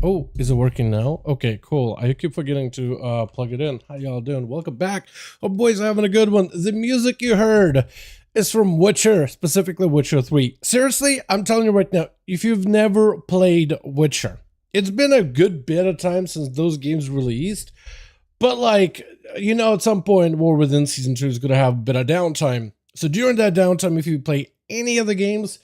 Oh, is it working now? Okay, cool. I keep forgetting to plug it in. How y'all doing? Welcome back. Oh, boys, having a good one. The music you heard is from Witcher, specifically Witcher 3. Seriously, I'm telling you right now, if you've never played Witcher, it's been a good bit of time since those games released. But like, you know, at some point, War Within Season 2 is going to have a bit of downtime. So during that downtime, if you play any of the games,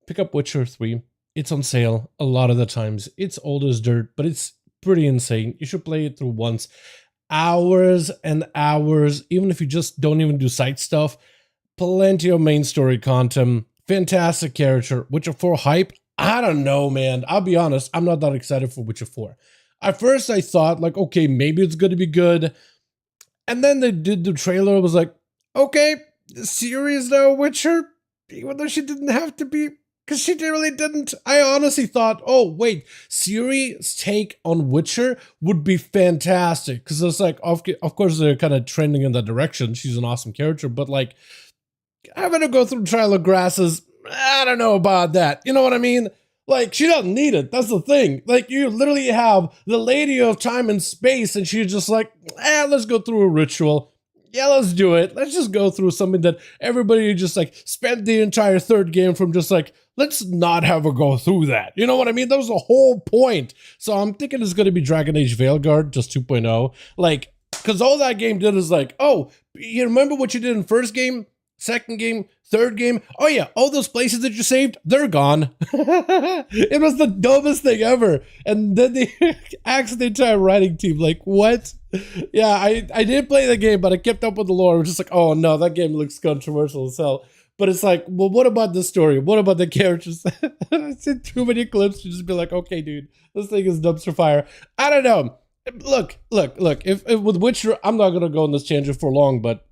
pick up Witcher 3. It's on sale a lot of the times. It's old as dirt, but it's pretty insane. You should play it through once. Hours and hours, even if you just don't even do side stuff. Plenty of main story content. Fantastic character. Witcher 4 hype. I don't know, man. I'll be honest, I'm not that excited for Witcher 4. At first, I thought, like, okay, maybe it's going to be good. And then they did the trailer. I was like, okay, Ciri is now a Witcher, even though she didn't have to be, because she really didn't. I honestly thought, oh, wait, Ciri's take on Witcher would be fantastic. Because it's like, of course, they're kind of trending in that direction. She's an awesome character. But, like, having to go through Trial of Grasses, I don't know about that. You know what I mean? Like, she doesn't need it. That's the thing. Like, you literally have the Lady of Time and Space, and she's just like, let's go through a ritual. Yeah, let's do it. Let's just go through something that everybody just, like, spent the entire third game from just, like, let's not have her go through that. You know what I mean? That was the whole point. So I'm thinking it's going to be Dragon Age Veilguard, just 2.0. Like, because all that game did is like, oh, you remember what you did in first game? Second game, third game, oh yeah, all those places that you saved, they're gone. It was the dumbest thing ever. And then they asked the entire writing team, like, what? Yeah, I did play the game, but I kept up with the lore. I was just like, oh no, that game looks controversial as hell. But it's like, well, what about the story? What about the characters? I've seen too many clips to just be like, okay, dude, this thing is dumpster fire. I don't know. Look. If with Witcher, I'm not gonna go on this tangent for long, but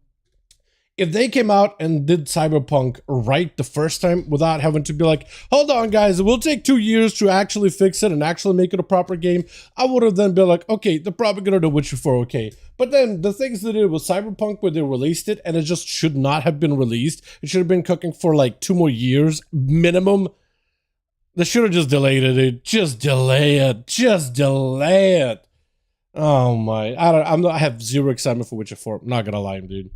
if they came out and did Cyberpunk right the first time without having to be like, hold on guys, it will take 2 years to actually fix it and actually make it a proper game, I would have then been like, okay, they're probably gonna do Witcher 4, okay. But then the things they did with Cyberpunk where they released it and it just should not have been released, it should have been cooking for like 2 more years minimum. They should have just delayed it, dude. Just delay it. Oh my, I have zero excitement for Witcher 4, I'm not gonna lie, dude.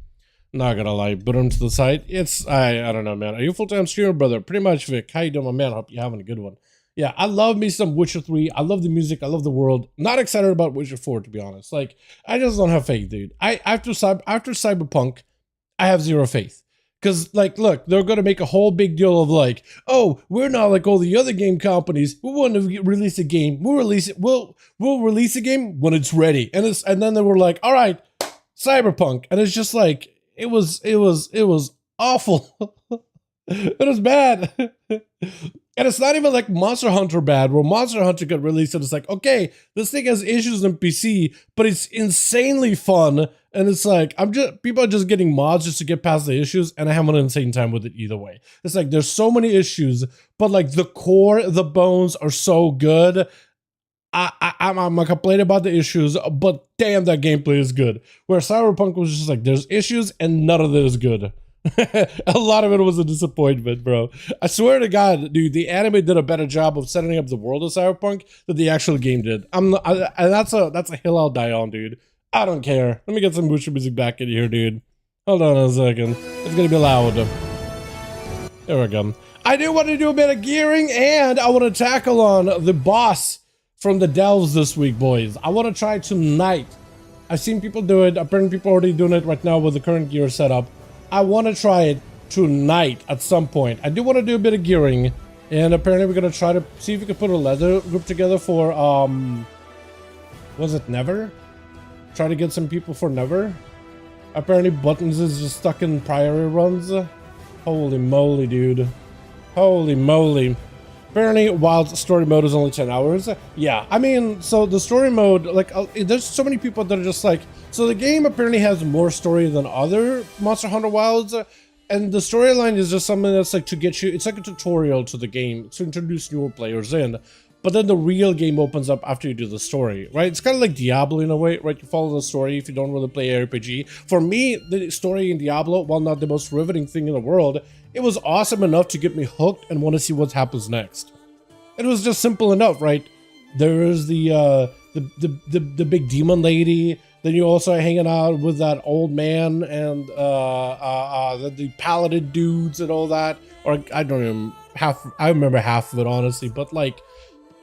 Not gonna lie, put him to the side. I don't know, man. Are you a full-time streamer, brother? Pretty much, Vic. How you doing, my man? Hope you're having a good one. Yeah, I love me some Witcher 3. I love the music. I love the world. Not excited about Witcher 4, to be honest. Like, I just don't have faith, dude. After Cyberpunk, I have zero faith. Because, like, look, they're going to make a whole big deal of, like, oh, we're not like all the other game companies. We want to release a game. We'll release it. We'll release a game when it's ready. And then they were like, all right, Cyberpunk. And it's just like, it was awful. It was bad. And it's not even like Monster Hunter bad, where Monster Hunter got released and it's like, okay, this thing has issues in PC, but it's insanely fun. And it's like, people are just getting mods just to get past the issues, and I have an insane time with it either way. It's like, there's so many issues, but like the core, the bones are so good. I'm gonna complain about the issues, but damn, that gameplay is good. Where Cyberpunk was just like, there's issues and none of it is good. A lot of it was a disappointment, bro. I swear to God, dude, the anime did a better job of setting up the world of Cyberpunk than the actual game did. And that's a hill I'll die on, dude. I don't care. Let me get some Witcher music back in here, dude. Hold on a second. It's gonna be loud. There we go. I do want to do a bit of gearing, and I want to tackle on the boss from the delves this week, boys. I want to try tonight. I've seen people do it. Apparently people are already doing it right now with the current gear setup. I want to try it tonight at some point. I do want to do a bit of gearing, and apparently we're going to try to see if we can put a leather group together for, was it Never? Try to get some people for Never. Apparently Buttons is just stuck in priority runs. Holy moly, dude. Holy moly. Apparently, Wild's story mode is only 10 hours. Yeah, I mean, so the story mode, like, there's so many people that are just like, so the game apparently has more story than other Monster Hunter Wilds, and the storyline is just something that's like to get you, it's like a tutorial to the game, to introduce newer players in, but then the real game opens up after you do the story, right? It's kind of like Diablo in a way, right? You follow the story if you don't really play RPG. For me, the story in Diablo, while not the most riveting thing in the world, it was awesome enough to get me hooked and want to see what happens next. It was just simple enough, right? There's the big demon lady. Then you also hanging out with that old man and the paladin dudes and all that. Or I don't even I remember half of it honestly, but like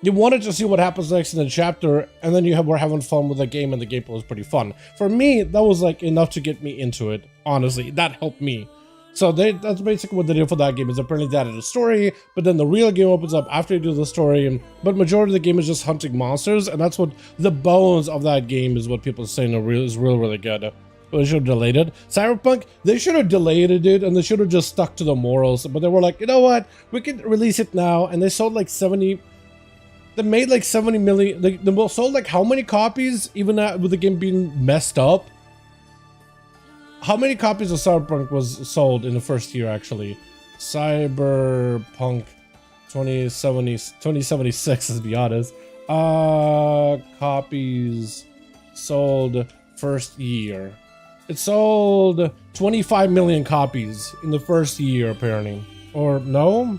you wanted to see what happens next in the chapter, and then were having fun with the game, and the gameplay was pretty fun. For me, that was like enough to get me into it. Honestly, that helped me. So that's basically what they did for that game, is apparently they added a story, but then the real game opens up after you do the story, but majority of the game is just hunting monsters, and that's what the bones of that game is, what people are saying is really good. They should have delayed it. Cyberpunk, they should have delayed it, dude, and they should have just stuck to the morals. But they were like, you know what? We can release it now. And they sold like 70. They made like 70 million. They sold like how many copies, even with the game being messed up? How many copies of Cyberpunk was sold in the first year, actually? Cyberpunk 2076, to be honest. Copies sold first year. It sold 25 million copies in the first year, apparently. Or no?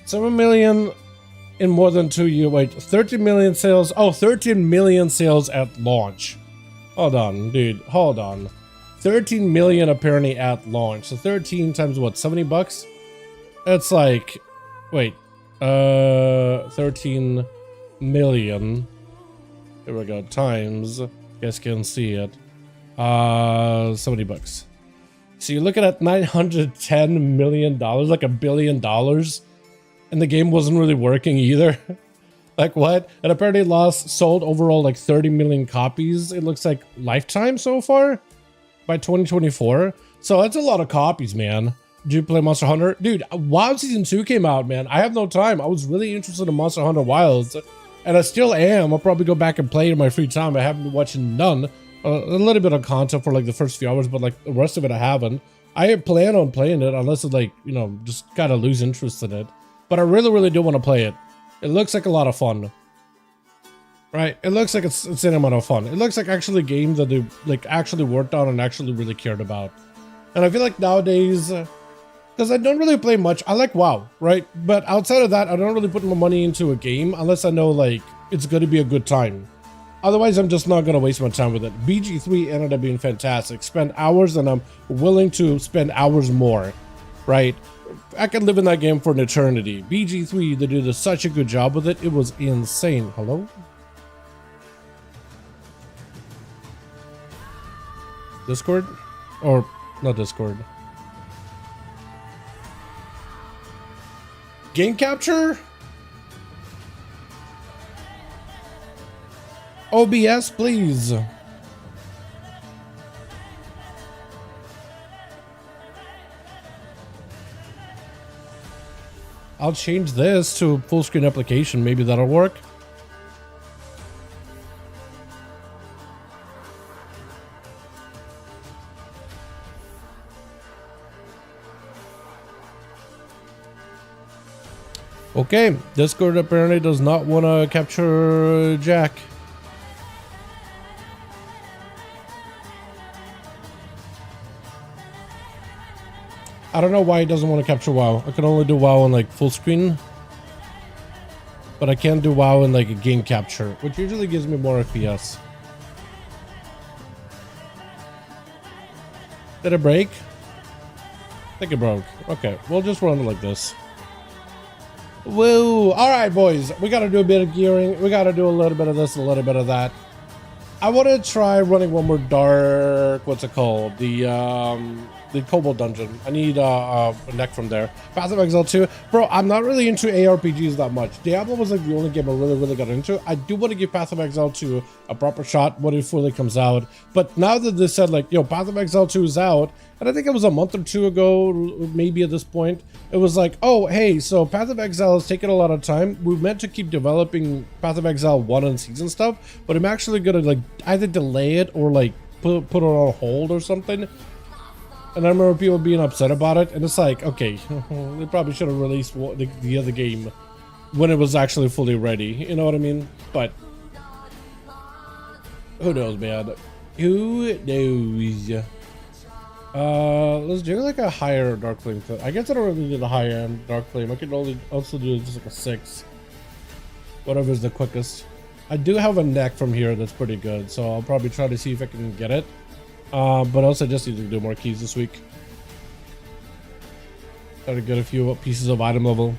7 million in more than 2 years. Wait, 13 million sales. Oh, 13 million sales at launch. Hold on, dude. Hold on. 13 million apparently at launch. So 13 times what? 70 bucks? That's like, wait. 13 million. Here we go. Times. You guys can see it. 70 bucks. So you're looking at $910 million, like $1 billion, and the game wasn't really working either. Like what? And apparently sold overall like 30 million copies. It looks like lifetime so far by 2024. So that's a lot of copies, man. Did you play Monster Hunter? Dude, WoW Season 2 came out, man. I have no time. I was really interested in Monster Hunter Wilds, and I still am. I'll probably go back and play it in my free time. I haven't been watching none. A little bit of content for like the first few hours, but like the rest of it I haven't. I plan on playing it unless it like, you know, just gotta lose interest in it. But I really do want to play it. It looks like a lot of fun. Right? It looks like it's an amount of fun. It looks like actually a game that they like actually worked on and actually really cared about. And I feel like nowadays, because I don't really play much, I like WoW, right? But outside of that, I don't really put my money into a game unless I know like it's going to be a good time. Otherwise, I'm just not going to waste my time with it. BG3 ended up being fantastic. Spent hours, and I'm willing to spend hours more, right? I can live in that game for an eternity. BG3, they did such a good job with it. It was insane. Hello? Discord? Or not Discord. Game capture? OBS, please. I'll change this to full screen application. Maybe that'll work. Okay, Discord apparently does not want to capture Jack. I don't know why he doesn't want to capture WoW. I can only do WoW on like full screen, but I can't do WoW in like a game capture, which usually gives me more FPS. Did it break? I think it broke. Okay, we'll just run it like this. Woo! All right, boys, we got to do a bit of gearing. We got to do a little bit of this, a little bit of that. I want to try running one more dark. What's it called? The Cobalt Dungeon. I need a neck from there. Path of Exile 2. Bro, I'm not really into ARPGs that much. Diablo was like the only game I really got into. I do want to give Path of Exile 2 a proper shot when it fully comes out. But now that they said like, yo, Path of Exile 2 is out, and I think it was a month or two ago, maybe at this point, it was like, oh, hey, so Path of Exile is taking a lot of time. We meant to keep developing Path of Exile 1 and season stuff, but I'm actually gonna like either delay it or like put it on hold or something. And I remember people being upset about it, and it's like, okay, they probably should have released the other game when it was actually fully ready. You know what I mean? But who knows, man? Who knows? Let's do like a higher Dark Flame. I guess I don't really need a higher end Dark Flame. I could also do just like a 6. Whatever's the quickest. I do have a neck from here that's pretty good, so I'll probably try to see if I can get it. But also just need to do more keys this week. Try to get a few pieces of item level.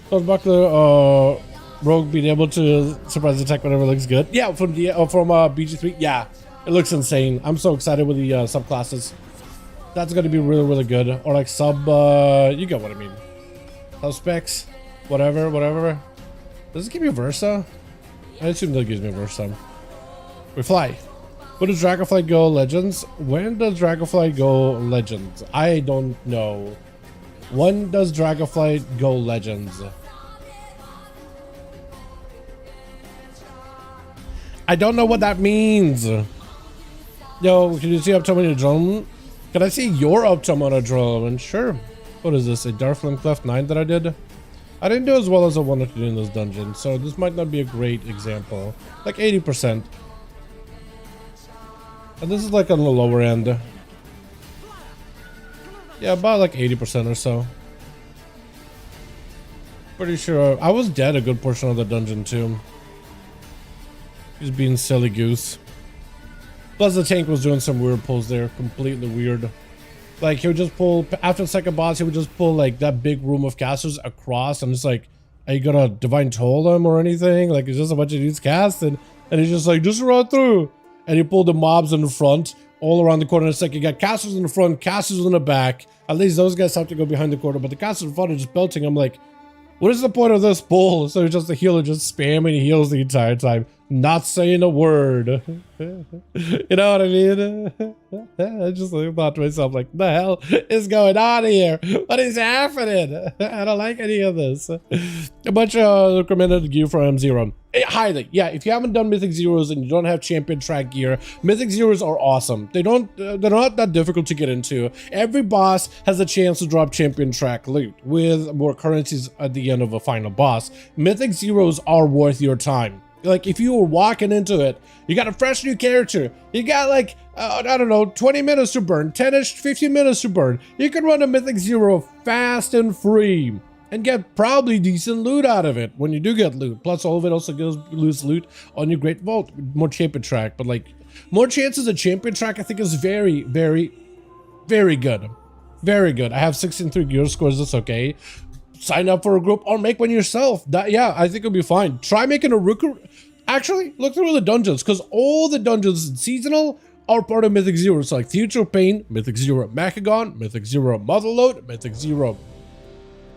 So back to Rogue being able to surprise attack whenever it looks good. Yeah, from BG3. Yeah, it looks insane. I'm so excited with the subclasses. That's gonna be really good. Or like you get what I mean. Sub specs, whatever. Does it give me Versa? I assume that gives me Versa. We fly. What does Dragonfly go Legends? When does Dragonfly go Legends? I don't know. When does Dragonfly go Legends? I don't know what that means. Yo, can you see Uptime on your drone? Can I see your Uptime on a drone? Sure. What is this? A Darkflame Cleft 9 that I did? I didn't do as well as I wanted to do in this dungeon, so this might not be a great example. Like 80%. And this is like on the lower end. Yeah, about like 80% or so. Pretty sure I was dead a good portion of the dungeon too. Just being silly goose. Plus the tank was doing some weird pulls there, completely weird. Like he would just pull, after the second boss, he would just pull like that big room of casters across. And it's like, are you gonna Divine Toll them or anything? Like it's just a bunch of these casts and he's just like, just run through. And he pulled the mobs in the front, all around the corner. It's like you got casters in the front, casters in the back. At least those guys have to go behind the corner, but the casters in front are just belting. I'm like, what is the point of this pull? So it's just the healer just spamming heals the entire time, not saying a word. You know what I mean? I just thought to myself, like, the hell is going on here? What is happening? I don't like any of this. A bunch of recommended gear for M0. Highly, yeah. If you haven't done Mythic Zeros and you don't have champion track gear, Mythic Zeros are awesome. They're not that difficult to get into. Every boss has a chance to drop champion track loot with more currencies at the end of a final boss. Mythic Zeros are worth your time. Like if you were walking into it, you got a fresh new character, you got like I don't know, 20 minutes to burn, 10ish, 15 minutes to burn. You can run a Mythic Zero fast and free and get probably decent loot out of it when you do get loot. Plus all of it also goes lose loot on your Great Vault, more champion track, but like more chances of champion track I think is very, very, very good. Very good. I have 63 gear scores, that's okay. Sign up for a group or make one yourself. Yeah, I think it'll be fine. Try making a recruit. Actually, look through the dungeons because all the dungeons in seasonal are part of Mythic Zero. It's like Theatre of Pain, Mythic Zero Macagon, Mythic Zero Motherload, Mythic Zero.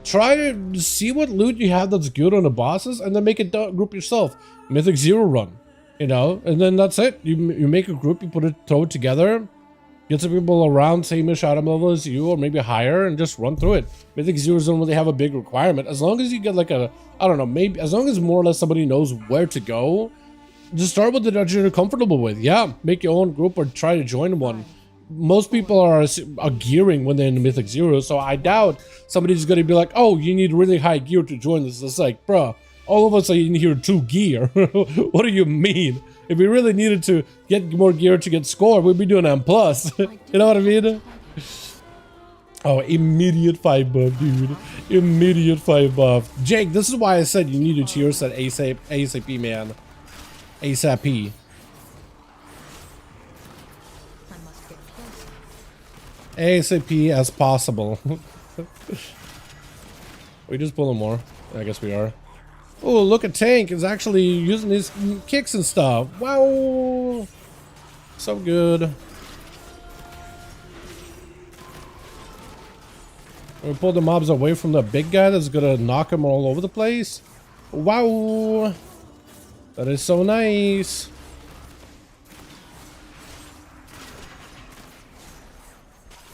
Try to see what loot you have that's good on the bosses and then make a group yourself. Mythic Zero run, you know, and then that's it. You make a group, you throw it together. Get some people around same-ish item level as you, or maybe higher, and just run through it. Mythic Zeros don't really have a big requirement. As long as you get like a, I don't know, maybe as long as more or less somebody knows where to go, just start with the dungeon you're comfortable with. Yeah, make your own group or try to join one. Most people are gearing when they're in the Mythic Zeros, so I doubt somebody's going to be like, oh, you need really high gear to join this. It's like, bruh, all of us are in here 2 gear. What do you mean? If we really needed to get more gear to get score, we'd be doing M+. You know what I mean? Oh, immediate 5 buff, dude. Immediate 5 buff. Jake, this is why I said you need to tier set ASAP, man. ASAP. ASAP as possible. We just pulling more. I guess we are. Oh, look at Tank is actually using his kicks and stuff. Wow. So good. We pull the mobs away from the big guy that's gonna knock them all over the place. Wow. That is so nice.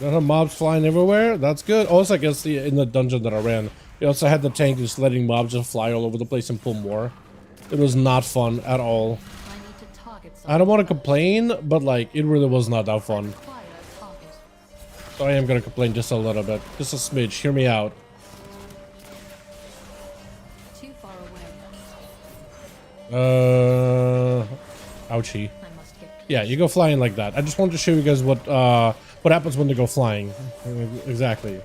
Don't have mobs flying everywhere. That's good. Also, I guess in the dungeon that I ran, we also had the tank just letting mobs just fly all over the place and pull more. It was not fun at all. I don't want to complain, but like it really was not that fun. So I am gonna complain just a little bit, just a smidge. Hear me out. Ouchie. Yeah, you go flying like that. I just wanted to show you guys what happens when they go flying. Exactly.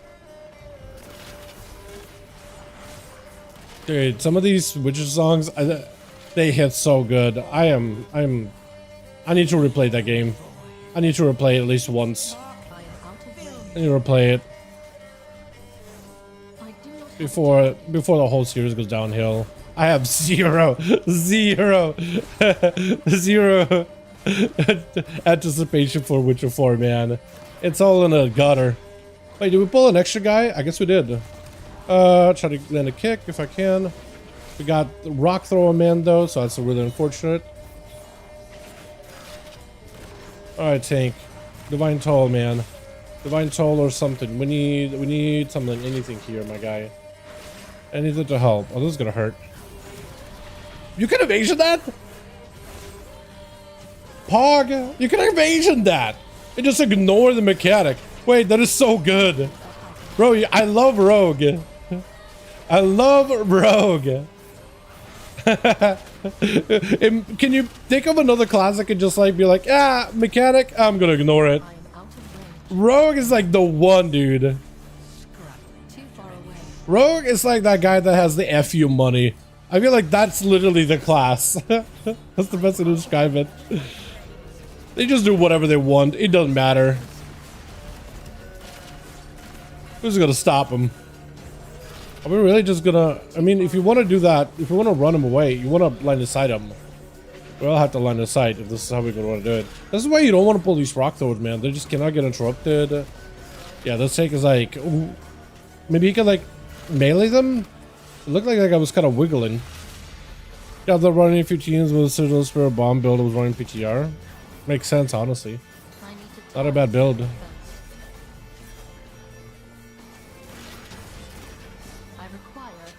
Dude, some of these Witcher songs, they hit so good. I need to replay that game. I need to replay it at least once. I need to replay it before the whole series goes downhill. I have zero anticipation for Witcher 4, man. It's all in a gutter. Wait, did we pull an extra guy? I guess we did. Try to land a kick if I can. We got the rock thrower man though, so that's really unfortunate. Alright, tank. Divine Toll, man. Divine Toll or something. We need something, anything here, my guy. Anything to help. Oh, this is gonna hurt. You can evasion that? Pog, you can evasion that. And just ignore the mechanic. Wait, that is so good. Bro, I love Rogue. I love Rogue. Can you think of another classic and just like be like, ah, mechanic, I'm gonna ignore it. Rogue is like the one, dude. Rogue is like that guy that has the FU money. I feel like that's literally the class. That's the best way to describe it. They just do whatever they want. It doesn't matter. Who's gonna stop them? Are we really just gonna... I mean, if you want to do that, if you want to run them away, you want to line aside them. We'll have to line aside if this is how we're gonna want to do it. This is why you don't want to pull these rock throws, man. They just cannot get interrupted. Yeah, this take is like... Ooh, maybe he can like melee them? It looked like I was kind of wiggling. Yeah, they're running a few teams with a Citadel Spirit Bomb build was running PTR. Makes sense, honestly. Not a bad build.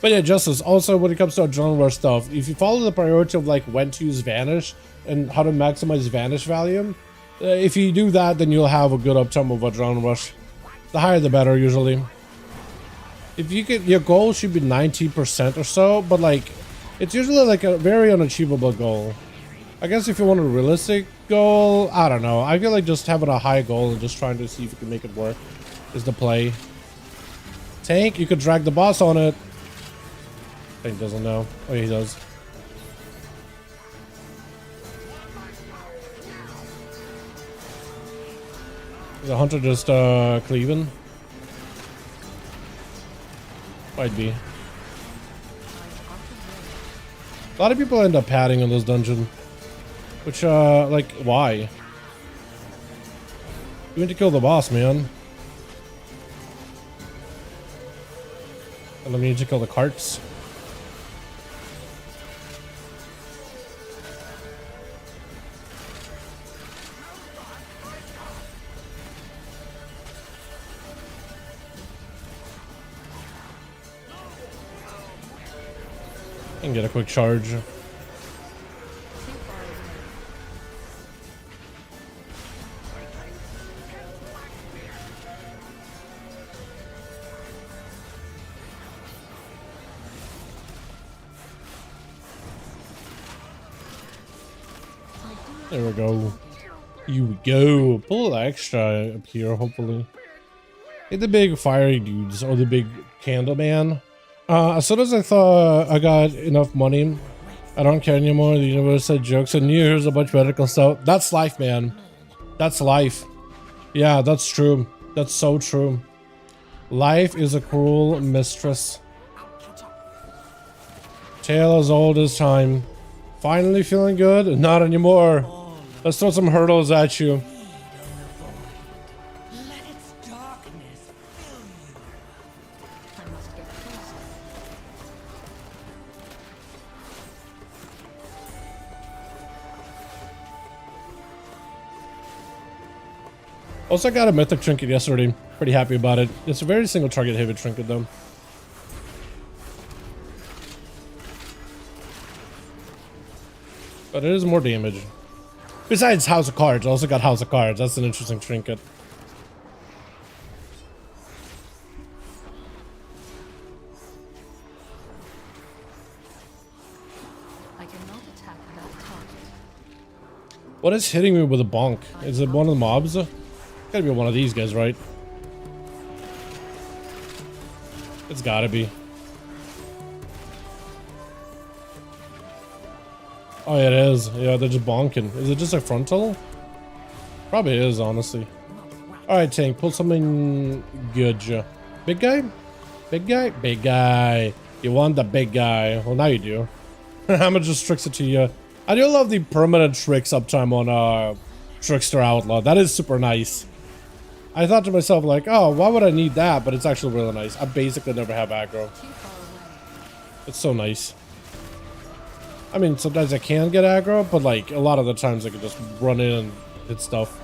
But yeah, Justice, also when it comes to adrenaline stuff, if you follow the priority of like when to use Vanish and how to maximize Vanish value, if you do that, then you'll have a good uptime of Adrenaline Rush. The higher the better, usually. If you get, your goal should be 90% or so, but like, it's usually like a very unachievable goal. I guess if you want a realistic goal, I don't know. I feel like just having a high goal and just trying to see if you can make it work is the play. Tank, you could drag the boss on it. Tank doesn't know. Oh, yeah, he does. The hunter just cleaving. Might be. A lot of people end up padding in this dungeon. Which, like, why? You need to kill the boss, man. And then we need to kill the carts. And get a quick charge. There we go. Here we go. Pull a little extra up here, hopefully. Hit the big fiery dudes or the big candle man. As soon as I thought I got enough money, I don't care anymore. The universe said jokes and here's a bunch of medical stuff. That's life, man. That's life. Yeah, that's true. That's so true. Life is a cruel mistress. Tale as old as time. Finally feeling good? Not anymore. Let's throw some hurdles at you. Also got a mythic trinket yesterday. Pretty happy about it. It's a very single target heavy trinket though. But it is more damage. Besides House of Cards, I also got House of Cards. That's an interesting trinket. I cannot attack that target. What is hitting me with a bonk? Is it one of the mobs? Gotta be one of these guys, right? It's gotta be. Oh, yeah, it is. Yeah, they're just bonking. Is it just a frontal? Probably is, honestly. Alright, tank, pull something good. Big guy? Big guy? Big guy. You want the big guy. Well, now you do. I'm gonna just tricks it to you. I do love the permanent tricks uptime on Trickster Outlaw. That is super nice. I thought to myself, like, oh, why would I need that? But it's actually really nice. I basically never have aggro. It's so nice. I mean, sometimes I can get aggro, but like a lot of the times I can just run in and hit stuff.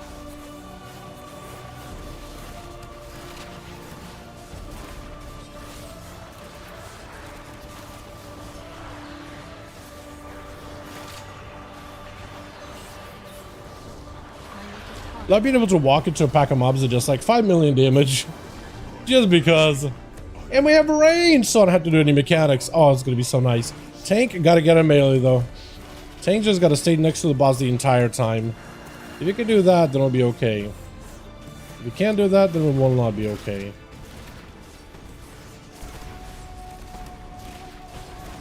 Love being able to walk into a pack of mobs at just like 5 million damage. Just because. And we have range, so I don't have to do any mechanics. Oh, it's gonna be so nice. Tank, gotta get a melee though. Tank just gotta stay next to the boss the entire time. If you can do that, then it'll be okay. If you can't do that, then it will not be okay.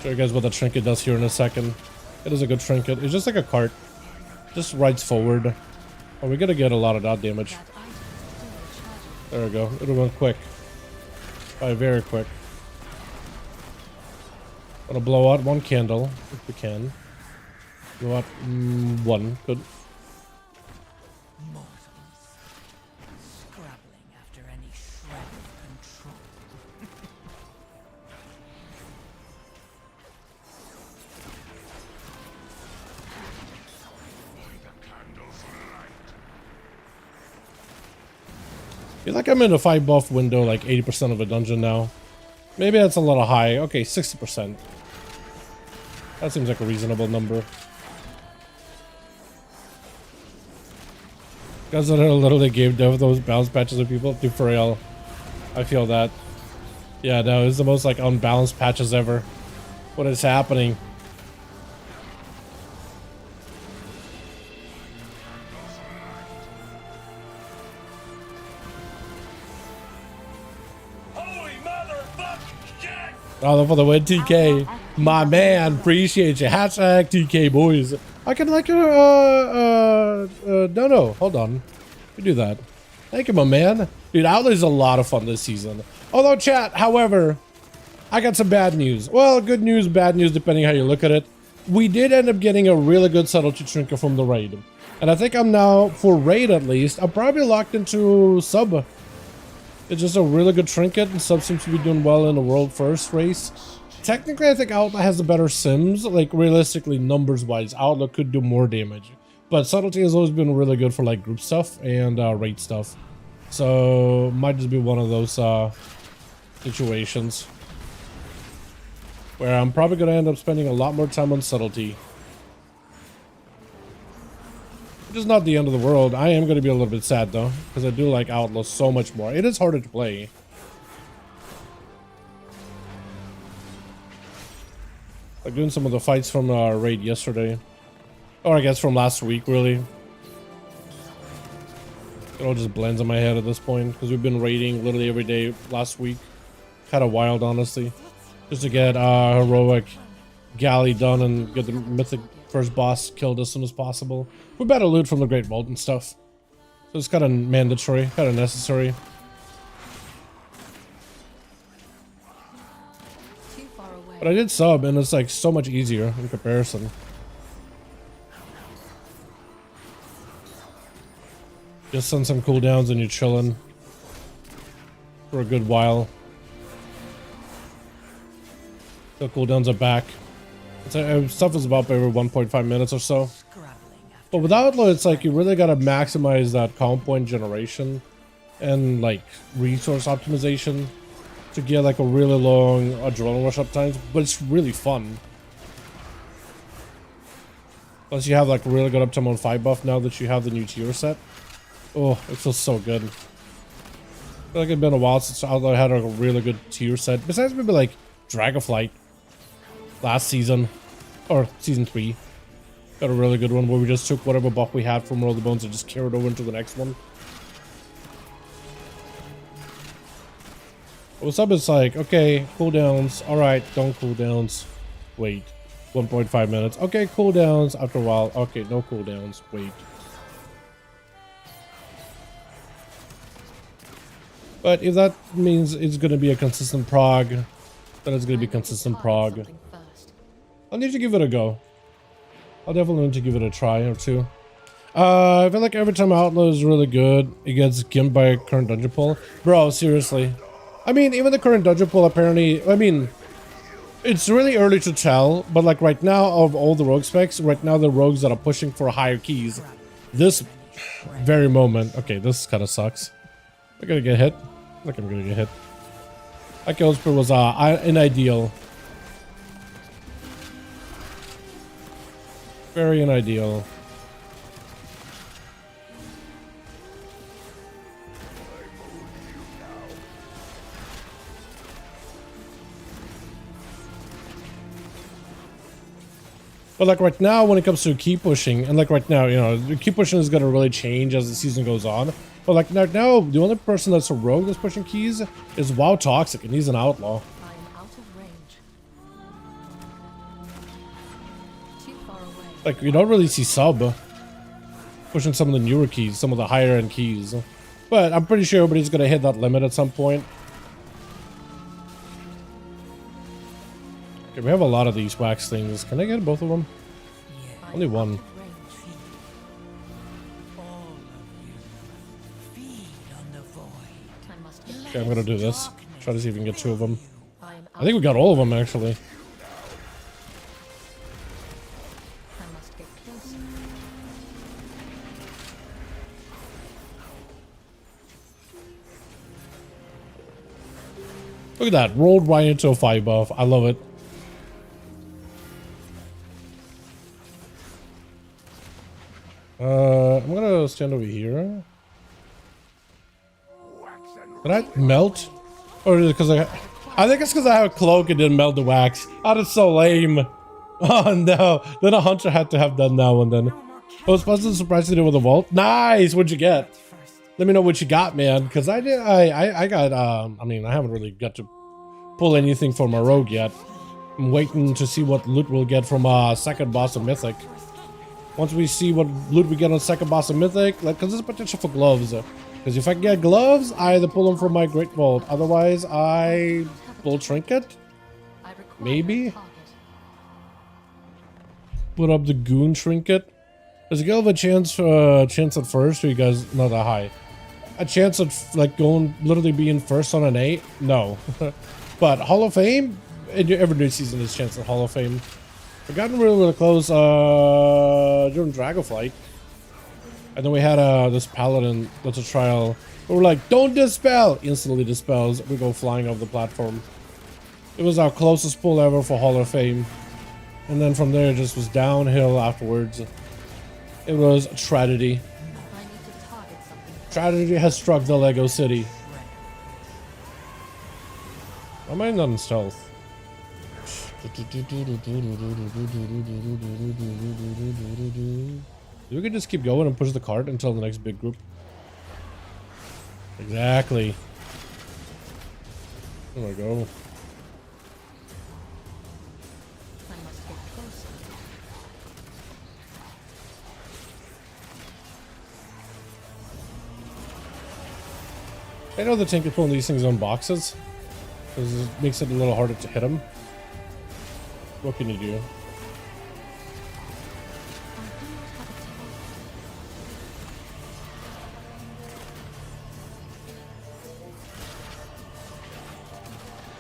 Show you guys what the trinket does here in a second. It is a good trinket. It's just like a cart. Just rides forward. Oh, we're gonna get a lot of that damage. There we go. It'll run quick. Very quick. Gonna blow out one candle if we can. Blow out one. Good. Scrabbling after any shred of control. I feel like I'm in a 5 buff window like 80% of a dungeon now. Maybe that's a little high. Okay, 60%. That seems like a reasonable number. Guys that literally gave dev those balance patches of people to for real. I feel that. Yeah, no, it's the most like unbalanced patches ever. What is happening? Oh, for the win, TK. My man, appreciate you. Hashtag TK boys. I can like no, hold on. We do that. Thank you, my man. Dude, Outlaw is a lot of fun this season. Although, chat, however, I got some bad news. Well, good news, bad news, depending how you look at it. We did end up getting a really good subtlety trinket from the raid. And I think I'm now, for raid at least, I'm probably locked into sub. It's just a really good trinket, and sub seems to be doing well in the world first race. Technically, I think Outlaw has the better sims. Like, realistically, numbers-wise, Outlaw could do more damage. But subtlety has always been really good for, like, group stuff and raid stuff. So, might just be one of those situations where I'm probably going to end up spending a lot more time on subtlety. Which is not the end of the world. I am going to be a little bit sad, though, because I do like Outlaw so much more. It is harder to play. Like doing some of the fights from raid yesterday. Or I guess from last week, really. It all just blends in my head at this point, because we've been raiding literally every day last week. Kind of wild, honestly. Just to get heroic galley done and get the mythic first boss killed as soon as possible. We better loot from the Great Vault and stuff. So it's kind of mandatory, kind of necessary. But I did sub, and it's like so much easier in comparison. Just send some cooldowns and you're chilling for a good while. The cooldowns are back. Stuff is about every 1.5 minutes or so. But with Outlaw, it's like you really gotta maximize that comp point generation and like resource optimization to get like a really long adrenaline rush up times, but it's really fun. Plus you have like really good uptime on 5 buff now that you have the new tier set. Oh, it feels so good. I feel like it's been a while since Outlaw had a really good tier set. Besides maybe like Dragonflight last season, or season 3. Got a really good one where we just took whatever buff we had from Roll the Bones and just carried over into the next one. What's up? It's like, okay, cooldowns. Alright, don't cooldowns. Wait. 1.5 minutes. Okay, cooldowns. After a while. Okay, no cooldowns. Wait. But if that means it's going to be a consistent prog, then it's going to be consistent prog. I'll need to give it a go. I'll definitely need to give it a try or two. I feel like every time Outlaw is really good, it gets gimped by a current dungeon pull. Bro, seriously. I mean, even the current dungeon pull apparently, I mean, it's really early to tell, but like right now, of all the rogue specs, right now the rogues that are pushing for higher keys, this very moment, okay, this kind of sucks. We're gonna get hit. Look, I'm gonna get hit. That kill spree was an ideal. Very unideal. But like right now, when it comes to key pushing, and like right now, you know, the key pushing is gonna really change as the season goes on. But like right now, the only person that's a rogue that's pushing keys is WoW Toxic, and he's an outlaw. I am out of range. Too far away. Like you don't really see Sub pushing some of the newer keys, some of the higher end keys. But I'm pretty sure everybody's gonna hit that limit at some point. Okay, we have a lot of these wax things. Can I get both of them? Yeah. Only one. Range. All of you. Feed on the void. I must get. Okay, I'm gonna do this. Try to see if we can get 2 of them. I am out. I think we got all of them actually. I must get closer. Look at that, rolled right into a 5 buff. I love it. I'm gonna stand over here. Did I melt? Or is it because I think it's because I have a cloak and didn't melt the wax. Oh, that's so lame. Oh no. Then a hunter had to have done that one then. I was pleasantly surprised to do with a vault. Nice! What'd you get? Let me know what you got, man. Because I got, I mean, I haven't really got to pull anything for my rogue yet. I'm waiting to see what loot we'll get from second boss of Mythic. Once we see what loot we get on second boss of Mythic, like, because there's potential for gloves. Because if I get gloves, I either pull them from my Great Vault. Otherwise, I pull Trinket. I require Maybe. a target. Put up the Goon Trinket. Does it give a chance at first, or you guys not that high? A chance at like going literally being first on an 8? No. But Hall of Fame, in every new season is chance at Hall of Fame. We've gotten really close during Dragonflight. And then we had this paladin that's a trial. We're like, don't dispel! Instantly dispels. We go flying off the platform. It was our closest pull ever for Hall of Fame. And then from there it just was downhill afterwards. It was a tragedy. I need to target something. Tragedy has struck the Lego City. Why am I not in stealth? We could just keep going and push the cart until the next big group. Exactly. There we go. I must get closer. I know the tank is pulling these things on boxes, because it makes it a little harder to hit them. What can you do?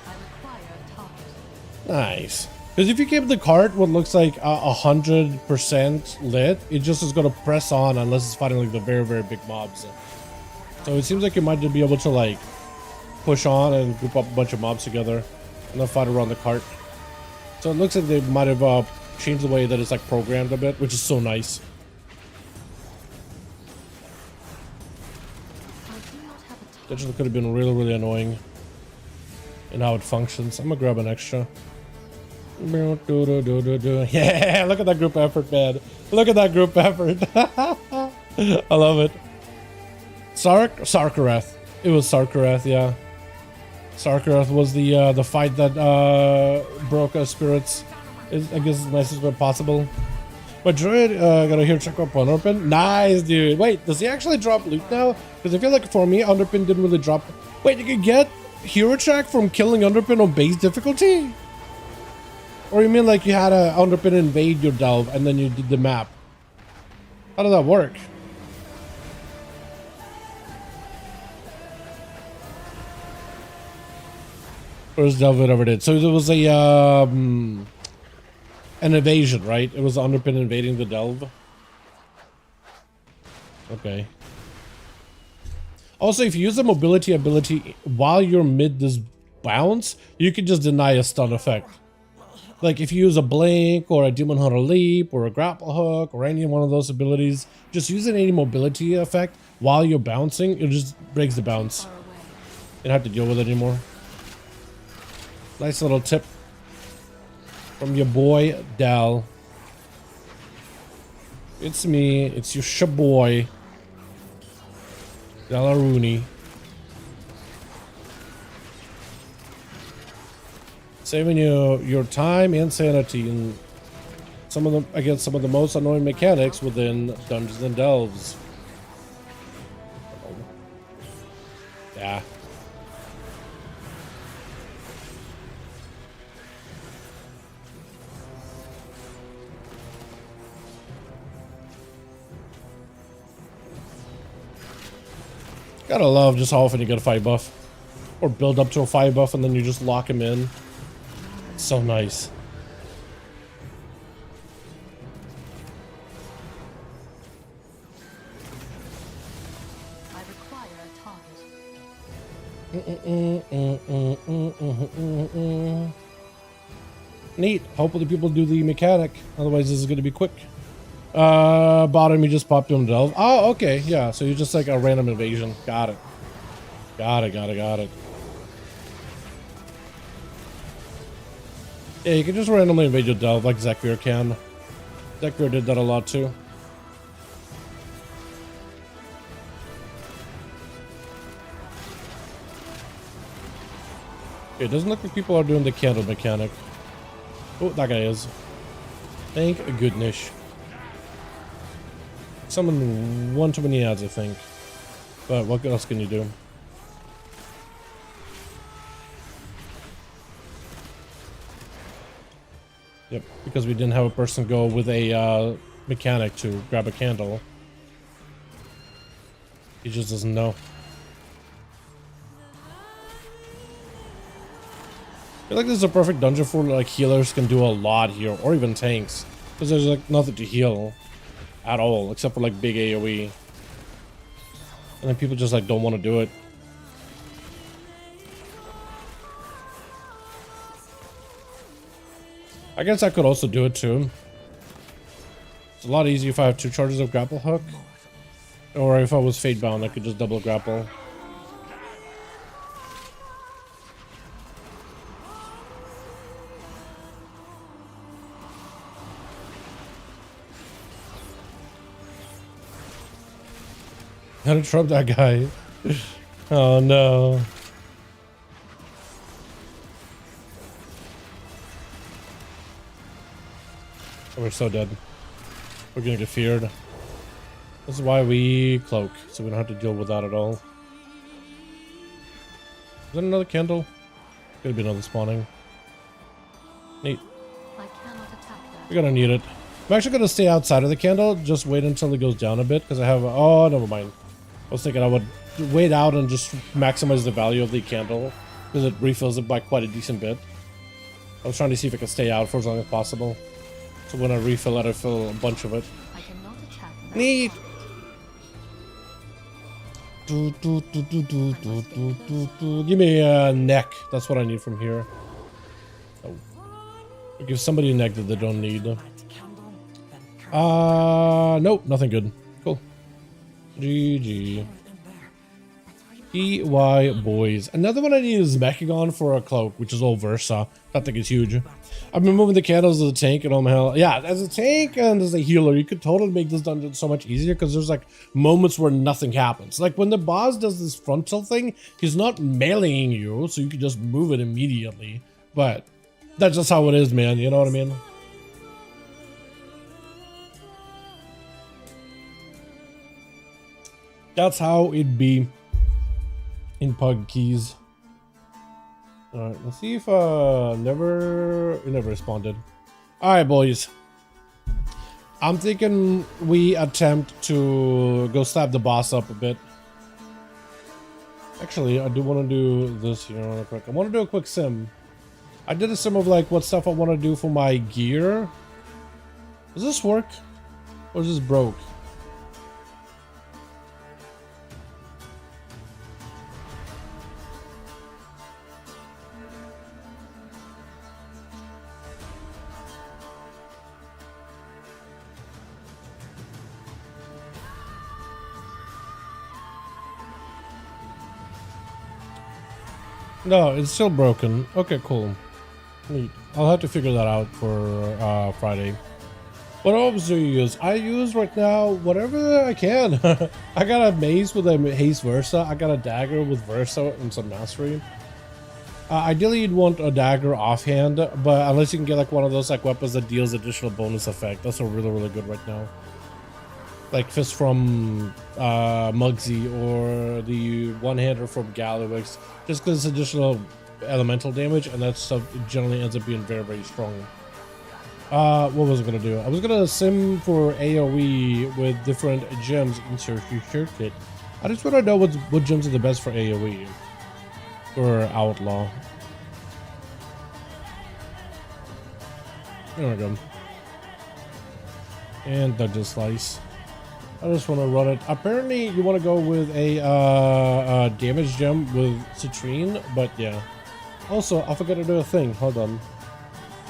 I require a target. Nice. Because if you keep the cart what looks like 100% lit, it just is going to press on unless it's fighting like the very big mobs. So it seems like you might be able to like push on and group up a bunch of mobs together and then fight around the cart. So it looks like they might have changed the way that it's like programmed a bit, which is so nice. I do not have a target. Digital could have been really annoying in how it functions. I'm gonna grab an extra. Yeah, look at that group effort, man. Look at that group effort. I love it. Sarkareth. It was Sarkareth, yeah. Sarkareth was the fight that broke our spirits. I guess as nice as possible. But Druid gotta hear check up on Underpin. Nice, dude. Wait, does he actually drop loot now? Because I feel like for me, Underpin didn't really drop. Wait, you could get hero check from killing Underpin on base difficulty? Or you mean like you had a Underpin invade your delve and then you did the map? How did that work? First delve it ever did. So there was a an invasion, right? It was Underpin invading the delve. Okay. Also, if you use the mobility ability while you're mid this bounce, you can just deny a stun effect. Like if you use a blink or a demon hunter leap or a grapple hook or any one of those abilities, just using any mobility effect while you're bouncing, it just breaks the bounce. Far away. You don't have to deal with it anymore. Nice little tip from your boy Dal. It's me. It's your shaboy, Dalaran. Saving you your time and sanity in some of them against some of the most annoying mechanics within Dungeons and Delves. Yeah. Gotta love just how often you get a fire buff. Or build up to a fire buff and then you just lock him in. It's so nice. I require a target. Neat. Hopefully people do the mechanic. Otherwise this is going to be quick. Bottom, you just popped him delve. Oh, okay. Yeah, so you're just like a random invasion. Got it. Got it. Yeah, you can just randomly invade your delve like Zekvir can. Zekvir did that a lot too. Okay, it doesn't look like people are doing the candle mechanic. Oh, that guy is. Thank goodness. Summon one too many ads, I think. But what else can you do? Yep, because we didn't have a person go with a mechanic to grab a candle. He just doesn't know. I feel like this is a perfect dungeon for like healers can do a lot here, or even tanks, because there's like nothing to heal at all except for like big AoE, and then people just like don't want to do it. I guess I could also do it too. It's a lot easier if I have 2 charges of grapple hook, or if I was fate bound I could just double grapple. How to trump that guy. Oh no. Oh, we're so dead. We're gonna get feared. This is why we cloak, so we don't have to deal with that at all. Is that another candle? Could be another spawning. Neat. I cannot attack that. We're gonna need it. I'm actually gonna stay outside of the candle, just wait until it goes down a bit, because I have oh, never mind. I was thinking I would wait out and just maximize the value of the candle, because it refills it by quite a decent bit. I was trying to see if I could stay out for as long as possible. So when I refill it, I fill a bunch of it. I cannot attack that. Neat! Give me a neck. That's what I need from here. Oh. Give somebody a neck that they don't need. Nope, nothing good. Cool. GG. EY boys. Another one I need is Mechagon for a cloak, which is all Versa. That thing is huge. I've been moving the candles as a tank and all my hell. Yeah, as a tank and as a healer, you could totally make this dungeon so much easier because there's like moments where nothing happens. Like when the boss does this front tilt thing, he's not meleeing you, so you can just move it immediately. But that's just how it is, man. You know what I mean? That's how it be in Pug Keys. Alright, let's see if it never responded. Alright, boys. I'm thinking we attempt to go slap the boss up a bit. Actually, I do want to do this here real quick. I want to do a quick sim. I did a sim of like what stuff I want to do for my gear. Does this work? Or is this broke? No, it's still broken. Okay, cool. Neat. I'll have to figure that out for Friday. What orbs do you use? I use right now whatever I can. I got a mace with a haste Versa. I got a dagger with Versa and some mastery. Ideally, you'd want a dagger offhand, but unless you can get like one of those like weapons that deals additional bonus effect, that's a really good right now. Like Fist from Muggsy or the one-hander from Gallywix, just because it's additional elemental damage, and that stuff generally ends up being very strong. What was I gonna do? I was gonna sim for AoE with different gems in your kit. I just want to know what gems are the best for AoE or Outlaw. There we go. And Dungeon Slice. I just want to run it. Apparently, you want to go with a damage gem with Citrine, but yeah. Also, I forgot to do a thing. Hold on.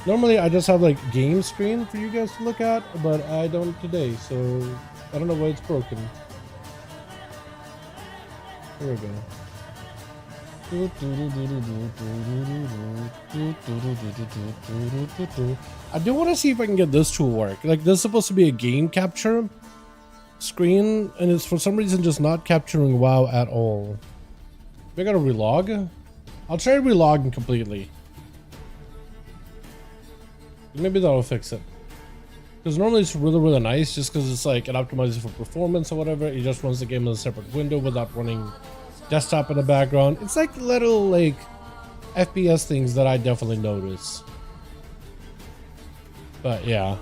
Normally, I just have like game screen for you guys to look at, but I don't today, so I don't know why it's broken. Here we go. I do want to see if I can get this to work. Like, this is supposed to be a game capture screen, and it's for some reason just not capturing WoW at all. We gotta relog. I'll try relogging completely. Maybe that'll fix it. Because normally it's really nice, just because it's like it optimizes for performance or whatever. It just runs the game in a separate window without running desktop in the background. It's like little like FPS things that I definitely notice. But yeah.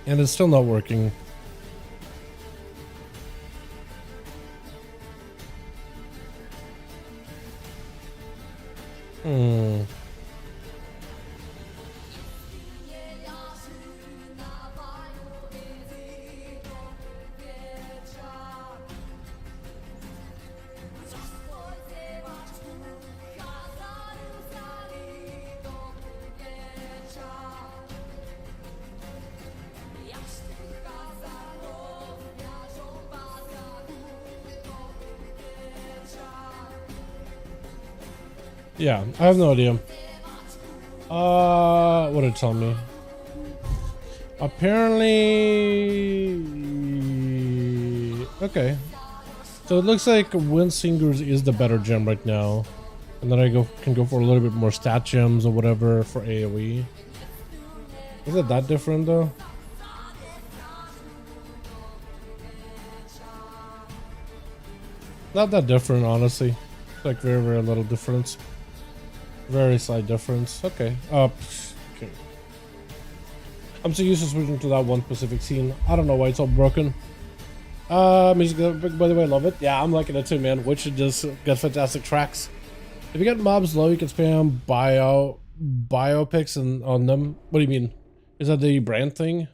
And it's still not working. Yeah, I have no idea. What did it tell me? Apparently, okay. So it looks like Windsingers is the better gem right now, and then I can go for a little bit more stat gems or whatever for AOE. Is it that different though? Not that different, honestly. It's like very little difference. Very slight difference. Okay. Okay. I'm so used to switching to that one specific scene. I don't know why it's all broken. Music, by the way, I love it. Yeah, I'm liking it too, man. Which should just get fantastic tracks. If you get mobs low, you can spam biopics and on them. What do you mean? Is that the brand thing?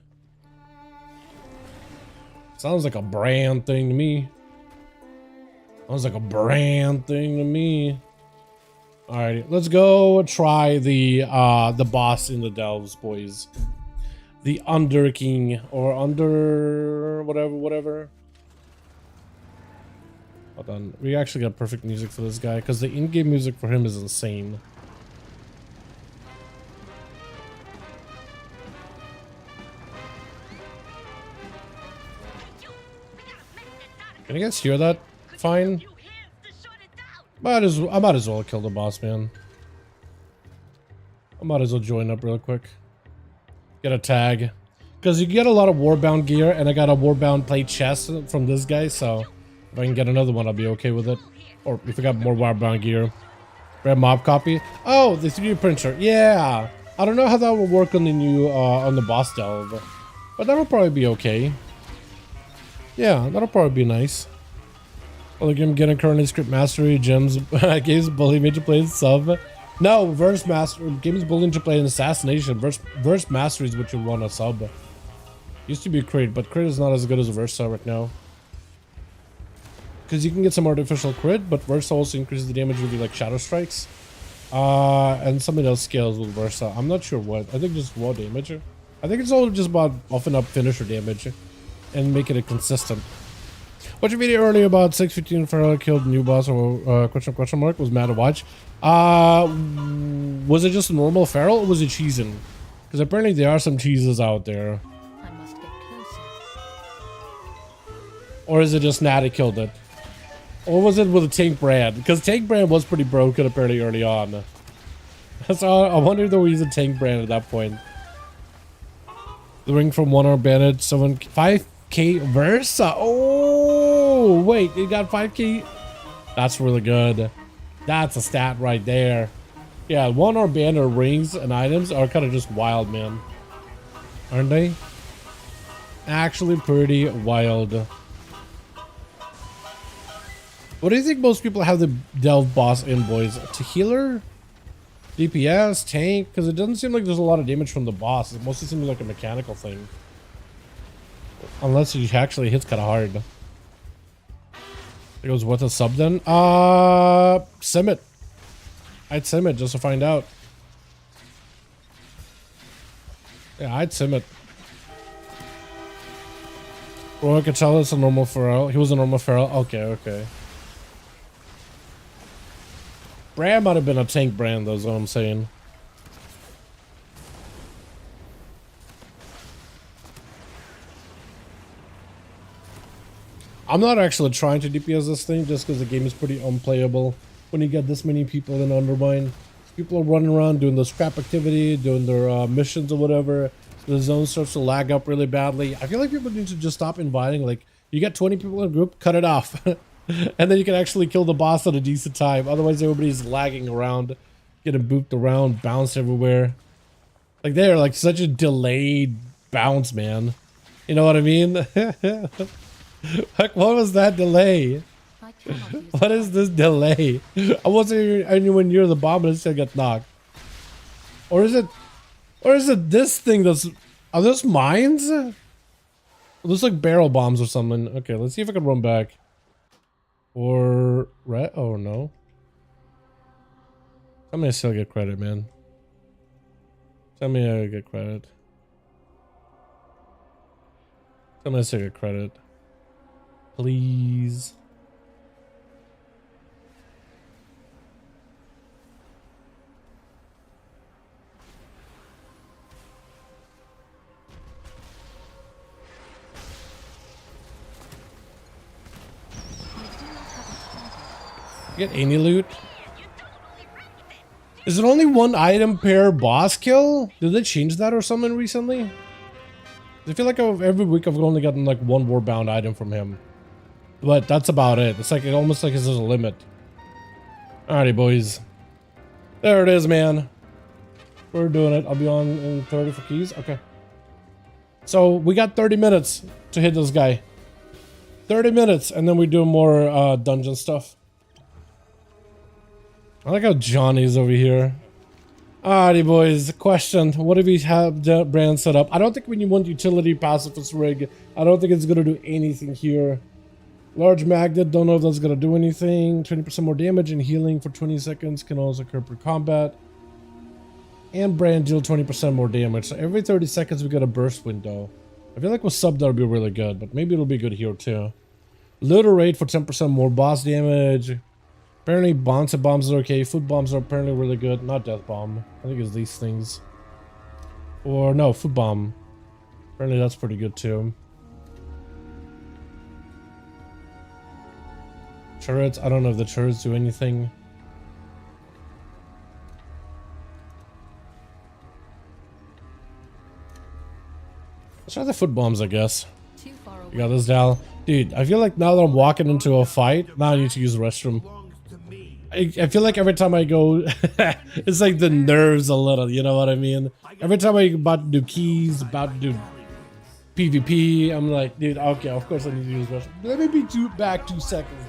Sounds like a brand thing to me. Sounds like a brand thing to me. Alrighty, let's go try the boss in the Delves, boys. The Under King or Under whatever. Hold on, we actually got perfect music for this guy because the in-game music for him is insane. Can you guys hear that? Fine. I might as well kill the boss, man. I might as well join up real quick. Get a tag. Because you get a lot of Warbound gear, and I got a Warbound plate chest from this guy, so if I can get another one, I'll be okay with it. Or if I got more Warbound gear. Red mob copy. Oh, the 3D printer. Yeah. I don't know how that will work on the new, on the boss delve. But that'll probably be okay. Yeah, that'll probably be nice. Well, I'm getting currently script mastery, gems, games bullying me to play sub. No, verse master, games bullying to play an assassination. Verse mastery is what you want a sub. Used to be crit, but crit is not as good as Versa right now. Because you can get some artificial crit, but Versa also increases the damage with like shadow strikes. And something else scales with Versa. I'm not sure what. I think just raw damage. I think it's all just about buffing up finisher damage. and make it a consistent. Watch a video earlier about 615 Feral killed new boss or question mark was mad to watch. Was it just a normal Feral or was it cheesing? Because apparently there are some cheeses out there. I must get closer. Or is it just Natty killed it? Or was it with a Tank Brand? Because Tank Brand was pretty broken apparently early on. So I wonder if they were using Tank Brand at that point. The ring from 1 Arm Bandit, 5k Versa. Oh, wait, it got 5k. That's really good. That's a stat right there. Yeah, 1 Arm Bandit rings and items are kind of just wild, man. Aren't they? Actually pretty wild. What do you think most people have the Delve boss in, boys? To healer? DPS? Tank? Because it doesn't seem like there's a lot of damage from the boss. It mostly seems like a mechanical thing. Unless he actually hits kind of hard. It goes, what's a sub then? Sim it. I'd sim it just to find out. Yeah, I'd sim it. Or I could tell it's a normal Feral. He was a normal Feral. Okay, okay. Brand might have been a Tank Brand, though, is what I'm saying. I'm not actually trying to DPS this thing just because the game is pretty unplayable when you get this many people in Undermine. People are running around doing the scrap activity, doing their missions or whatever. The zone starts to lag up really badly. I feel like people need to just stop inviting. Like, you get 20 people in a group, cut it off. And then you can actually kill the boss at a decent time. Otherwise, everybody's lagging around, getting booped around, bounced everywhere. Like, they're like such a delayed bounce, man. You know what I mean? Like, what was that delay? I cannot use What is this delay? I wasn't anywhere near the bomb and it still got knocked. Or is it this thing that's... Are those mines? Those like barrel bombs or something. Okay, let's see if I can run back. Or... Right? Oh, no. Tell me I still get credit, man. Tell me I get credit. Tell me I still get credit. Please. Get any loot? Is it only one item per boss kill? Did they change that or something recently? I feel like every week I've only gotten like one warbound item from him. But that's about it. It's like almost like there's a limit. Alrighty, boys. There it is, man. We're doing it. I'll be on in 30 for keys. Okay. So we got 30 minutes to hit this guy. 30 minutes, and then we do more dungeon stuff. I like how Johnny's over here. Alrighty, boys. Question. What if we have the brand set up? I don't think when you want utility pacifist rig, I don't think it's going to do anything here. Large magnet. Don't know if that's going to do anything. 20% more damage and healing for 20 seconds can also occur per combat. And brand deal 20% more damage. So every 30 seconds we get a burst window. I feel like with sub that'll be really good, but maybe it'll be good here too. Looter rate for 10% more boss damage. Apparently bounce bombs are okay. Food bombs are apparently really good. Not death bomb. I think it's these things. Or no, food bomb. Apparently that's pretty good too. Turrets. I don't know if the turrets do anything. Let's try the foot bombs, I guess. too far away. You got this, Dal. Dude, I feel like now that I'm walking into a fight, now I need to use the restroom. I feel like every time I go, it's like the nerves a little, you know what I mean? Every time I'm about to do keys, about to do PvP, I'm like, dude, okay, of course I need to use the restroom. Let me be back 2 seconds.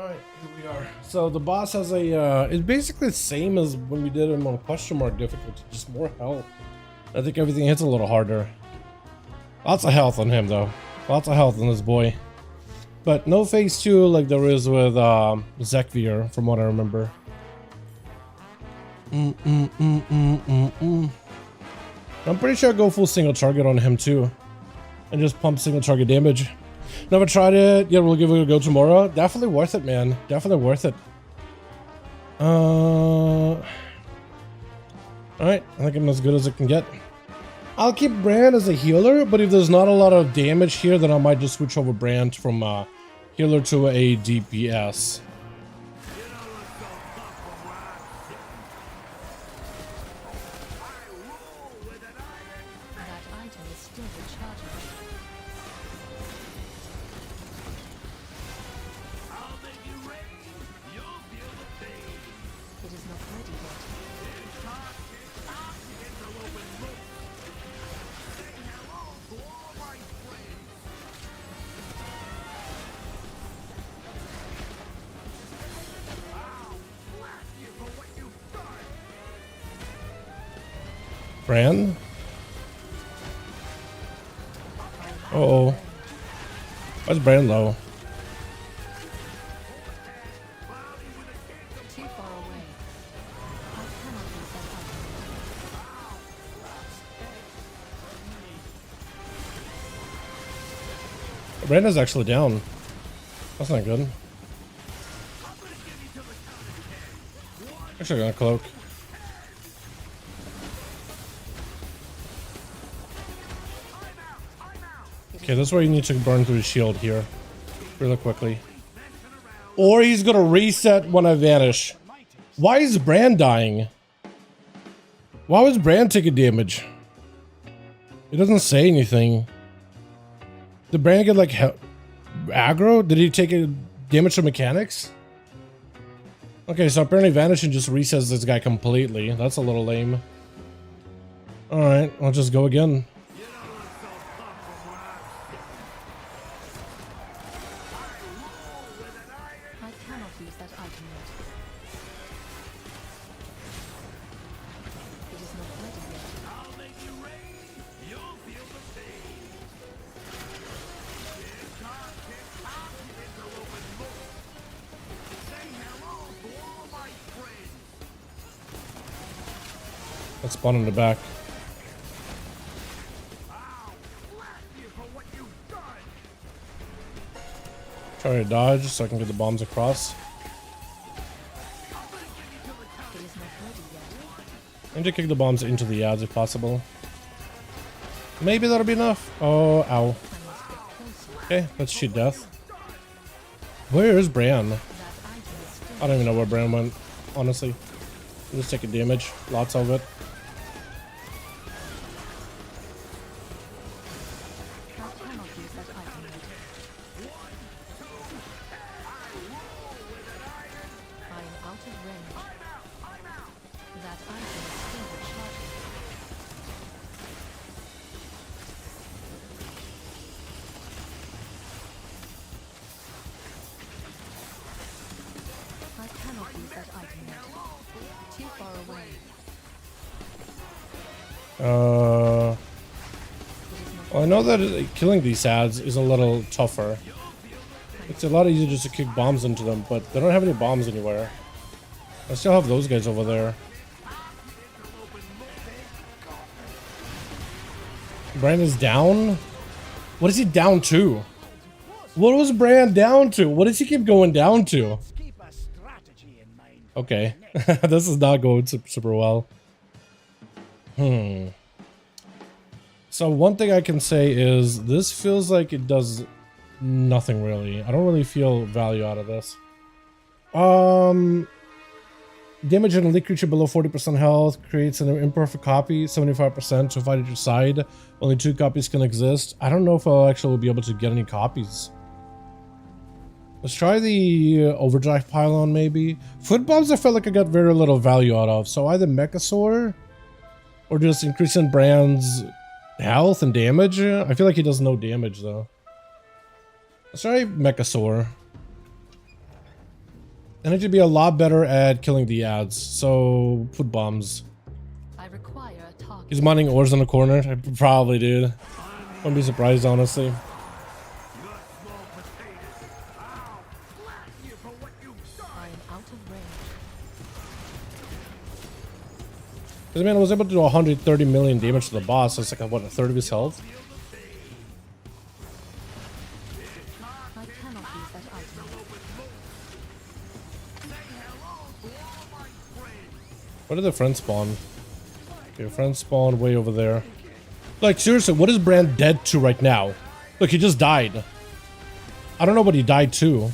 Alright, here we are. So the boss has a, it's basically the same as when we did him on question mark difficulty, just more health. I think everything hits a little harder. Lots of health on him though. Lots of health on this boy. But no phase 2 like there is with Zekvir, from what I remember. I'm pretty sure I go full single target on him too. And just pump single target damage. Never tried it. Yeah, we'll give it a go tomorrow. Definitely worth it, man. Definitely worth it. Alright, I think I'm as good as it can get. I'll keep Brand as a healer, but if there's not a lot of damage here, then I might just switch over Brand from healer to a DPS. That item is still rechargeable. It is not ready yet. Brand? Uh-oh. Why's Brand low? Too far away. I cannot use that item. Brand is actually down. That's not good. Actually gonna cloak. Okay, that's where you need to burn through his shield here. Really quickly. Or he's gonna reset when I vanish. Why is Brand dying? Why was Brand taking damage? It doesn't say anything. Did Brand get like aggro? Did he take a damage to mechanics? Okay, so apparently vanishing just resets this guy completely. That's a little lame. Alright, I'll just go again. I cannot use that item yet. It is not ready yet. Let's spawn in the back. Try to dodge so I can get the bombs across. It is not ready yet. And to kick the bombs into the ads if possible. Maybe that'll be enough. Oh, ow. I must get closer. Okay, let's shoot death. Where is Bran? That item is still I don't even know where Bran went, honestly. I'm just taking damage. Lots of it. I cannot use that item yet. I am out of range. That item is still recharging. I cannot use that item yet. Too far away. Well, It is not I know that killing these ads is a little tougher. It's a lot easier just to kick bombs into them, but they don't have any bombs anywhere. I still have those guys over there. Bran is down? What is he down to? What was Bran down to? What does he keep going down to? Keep a strategy in mind. Okay, this is not going super well. So one thing I can say is this feels like it does nothing really. I don't really feel value out of this. Damage an elite creature below 40% health creates an imperfect copy, 75% to fight at your side. Only 2 copies can exist. I don't know if I'll actually be able to get any copies. Let's try the overdrive pylon maybe. Foot bombs I felt like I got very little value out of. So either Mechasaur or just increasing Brand's health and damage. I feel like he does no damage though. Let's try Mechasaur. I need to be a lot better at killing the ads. So put bombs. I require a target. He's mining ores in the corner. I probably, dude. Wouldn't be surprised, honestly. I am out of range. Because, man, I was able to do 130 million damage to the boss. So it's like, what, a third of his health? I cannot use that item. Where did the friend spawn? Okay, friend spawn way over there. Like, seriously, what is Brand dead to right now? Look, he just died. I don't know what he died to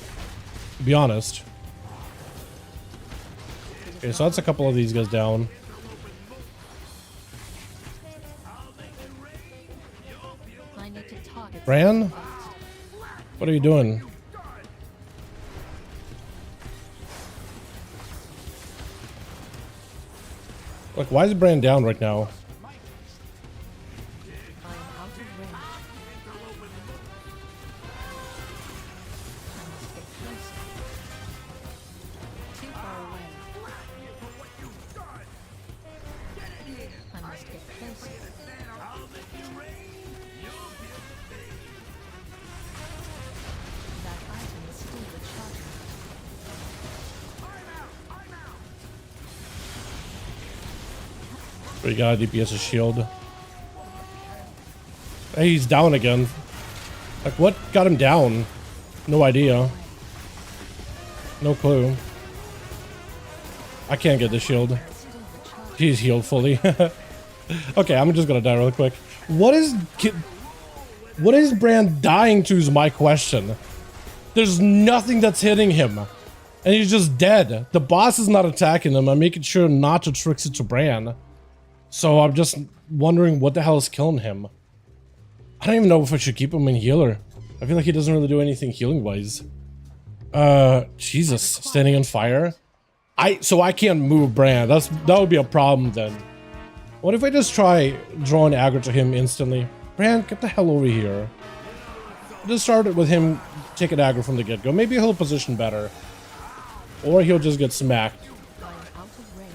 be honest. Okay, so that's a couple of these guys down. I need to target. Bran? What are you doing? Like, why is Bran down right now? I am out of range. I must get closer. Too far away. I must get closer. That item is still recharging. We got DPS a shield. Hey, he's down again. Like, what got him down? No idea. No clue. I can't get the shield. He's healed fully. Okay, I'm just gonna die real quick. What is Brand dying to is my question. There's nothing that's hitting him. And he's just dead. The boss is not attacking him. I'm making sure not to tricks it to Bran. So I'm just wondering what the hell is killing him. I don't even know if I should keep him in healer. I feel like he doesn't really do anything healing wise. Jesus, standing on fire. So I can't move Bran. That would be a problem then. What if I just try drawing aggro to him instantly? Bran, get the hell over here. Just start it with him taking aggro from the get-go. Maybe he'll position better. Or he'll just get smacked. I am out of range.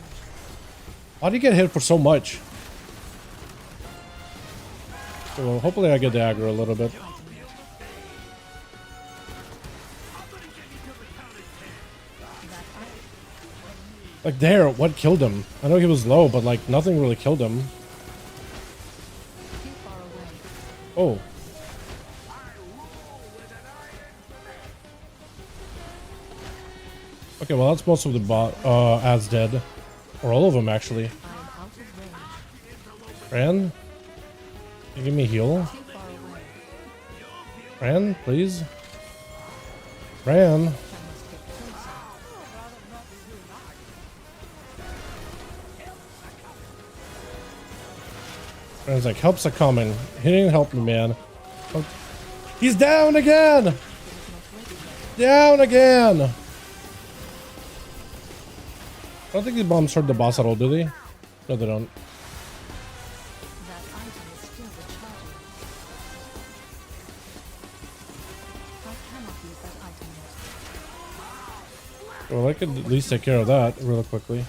Why do you get hit for so much? Okay, well, hopefully I get the aggro a little bit. Like there, what killed him? I know he was low, but like nothing really killed him. Too far away. Oh. Okay, well that's most of the ads dead. Or all of them actually. I am out of range. Bran? Can you give me a heal? Too far away. Bran, please? Bran? I must get closer. Bran's like, helps are coming. He didn't help me, man. Oh. He's down again! Down again! I don't think these bombs hurt the boss at all, do they? No, they don't. That item is still recharging. I cannot use that item yet. Well, I could at least take care of that real quickly. Is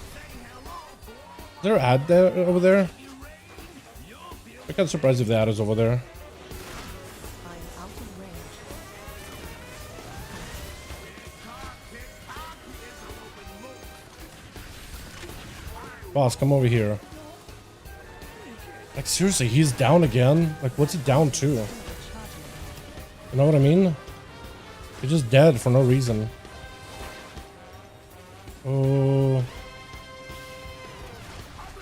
there an ad there, over there? I'm kind of surprised if the ad is over there. I am out of range. Boss, come over here. Like, seriously, he's down again? Like, what's he down to? You know what I mean? He's just dead for no reason. Oh.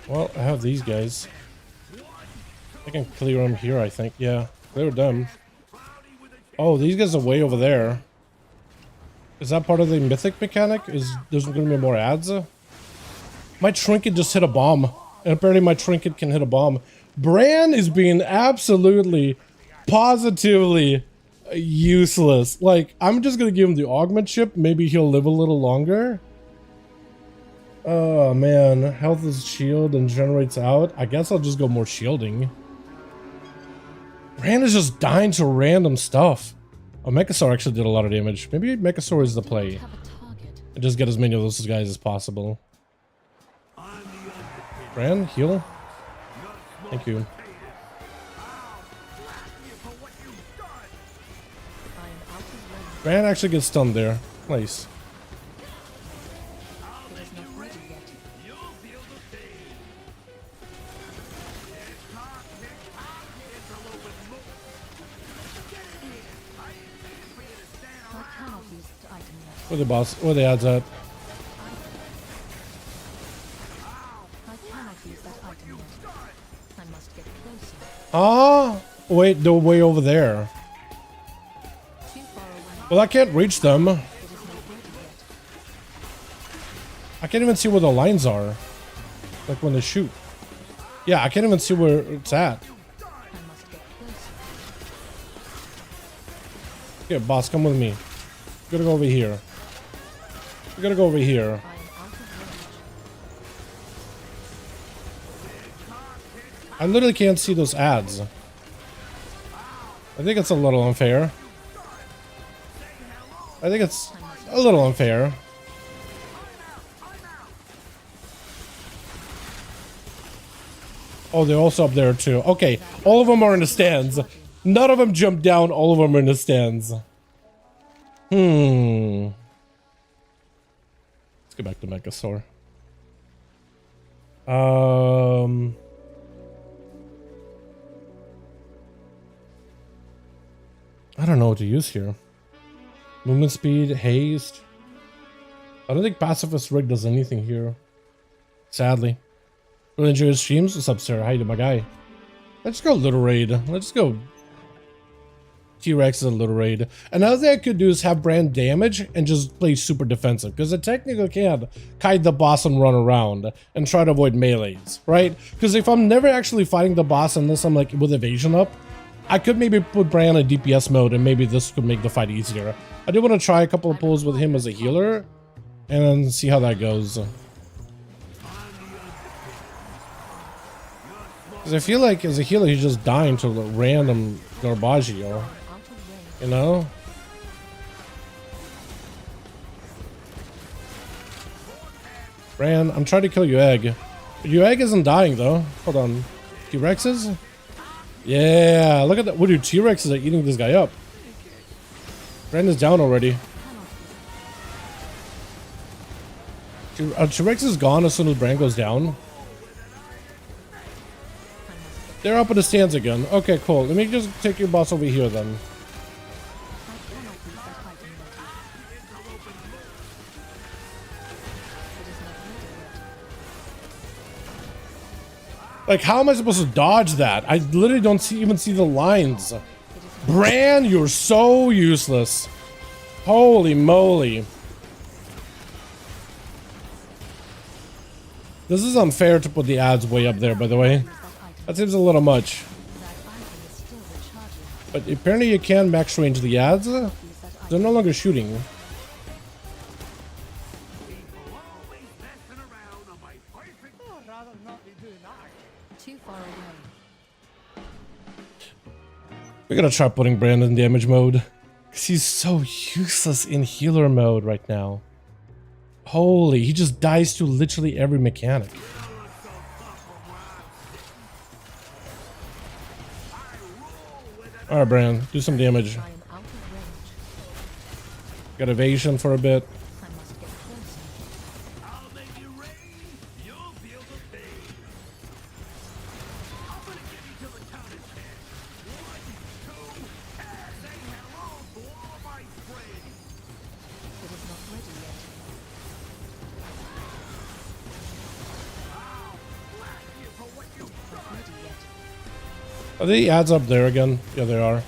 Well, I have these guys. I can clear them here, I think. Yeah, clear them. Oh, these guys are way over there. Is that part of the mythic mechanic? Is there's going to be more ads? My trinket just hit a bomb. And apparently my trinket can hit a bomb. Bran is being absolutely, positively useless. Like, I'm just going to give him the augment chip. Maybe he'll live a little longer. Oh, man. Health is shield and generates out. I guess I'll just go more shielding. Bran is just dying to random stuff. Oh, Mechasaur actually did a lot of damage. Maybe Mechasaur is the play. Have a target. And just get as many of those guys as possible. Bran, heal. Thank you. Bran actually gets stunned there. Nice. It is not ready yet. I cannot use the item yet. Where the boss? Where the ads at? I cannot use that item yet. I must get closer. Ah, wait, they're way over there. Too far away. Well, I can't reach them. It is not ready yet. I can't even see where the lines are. Like when they shoot. Yeah, I can't even see where it's at. I must get closer. Okay, boss, come with me. We gotta go over here. We gotta go over here. I am out of range. I literally can't see those ads. I think it's a little unfair. I think it's a little unfair. Oh, they're also up there too. Okay, all of them are in the stands. None of them jump down. All of them are in the stands. Let's go back to Mechasaur. I don't know what to use here. Movement speed, haste. I don't think Pacifist Rig does anything here. Sadly. Really enjoy your streams? What's up, sir? How you doing, my guy? Let's go Little Raid. Let's go T-Rex is a Little Raid. Another thing I could do is have brand damage and just play super defensive. Because I technically can kite the boss and run around and try to avoid melees, right? Because if I'm never actually fighting the boss unless I'm like with evasion up, I could maybe put Bran in DPS mode and maybe this could make the fight easier. I do want to try a couple of pulls with him as a healer and then see how that goes. Because I feel like as a healer he's just dying to random Garbaggio, you know? Bran, I'm trying to kill your egg. Your egg isn't dying though. Hold on. T-Rexes? Yeah, look at that. What do T-Rexes are eating this guy up? Bran is down already. T-Rex is gone as soon as Bran goes down. They're up in the stands again. Okay, cool. Let me just take your boss over here then. Like, how am I supposed to dodge that? I literally don't even see the lines. Bran, you're so useless. Holy moly. This is unfair to put the ads way up there, by the way. That seems a little much. But apparently you can max range the ads. They're no longer shooting. Too far away. We're gonna try putting Bran in damage mode. Because he's so useless in healer mode right now. Holy, he just dies to literally every mechanic. Alright, Bran, do some damage. I am out of range. Got evasion for a bit. I must get closer. I'll make you rain. You'll feel the pain. I'm gonna give you till the count is 10. 1, 2, and say hello to all my friends. It is not ready yet. I'll blast you for what you've done. Ready yet. Are the ads up there again? Yeah, they are. Too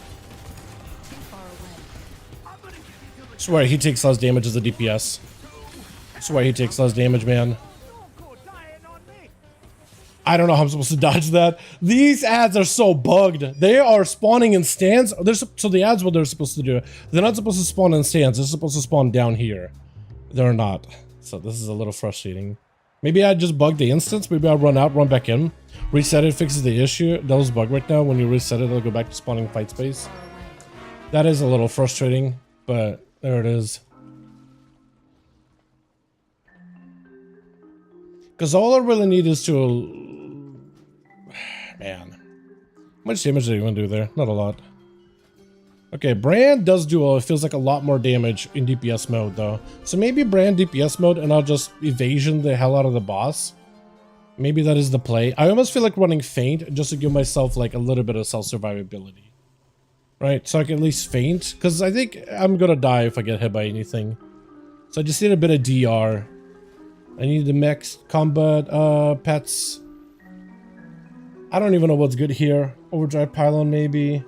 far away. I'm gonna give you till the Swear he takes less damage as a DPS. Swear he takes less damage, man. dying on me. I don't know how I'm supposed to dodge that. These ads are so bugged. They are spawning in stands. So the ads, what they're supposed to do, they're not supposed to spawn in stands. They're supposed to spawn down here. They're not. So this is a little frustrating. Maybe I just bugged the instance. Maybe I'll run out, run back in. Reset it, fixes the issue. That was bugged right now. When you reset it, it'll go back to spawning fight space. Far away. That is a little frustrating, but there it is. Because all I really need is to... Man. How much damage do you want to do there? Not a lot. Okay, Brand does do, it feels like a lot more damage in DPS mode though. So maybe Brand DPS mode and I'll just evasion the hell out of the boss. Maybe that is the play. I almost feel like running Feint just to give myself like a little bit of self-survivability. Right, so I can at least feint. Because I think I'm gonna die if I get hit by anything. So I just need a bit of DR. I need the max combat pets. I don't even know what's good here. Overdrive pylon maybe.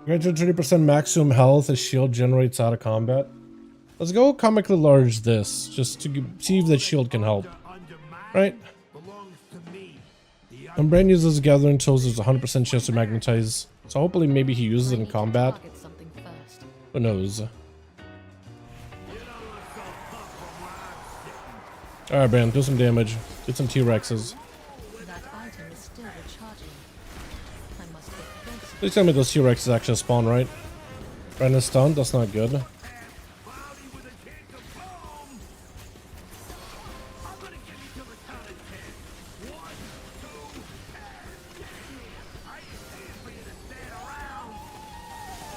Greater 30% maximum health as shield generates out of combat. Let's go comically large this, just to see if that shield can help. Right? And Brand uses gathering tools, there's a 100% chance to magnetize. So hopefully maybe he uses it in combat. Who knows? Alright, Brand, do some damage. Get some T-Rexes. Please tell me those T-Rexes actually spawn, right? Brand is stunned, that's not good.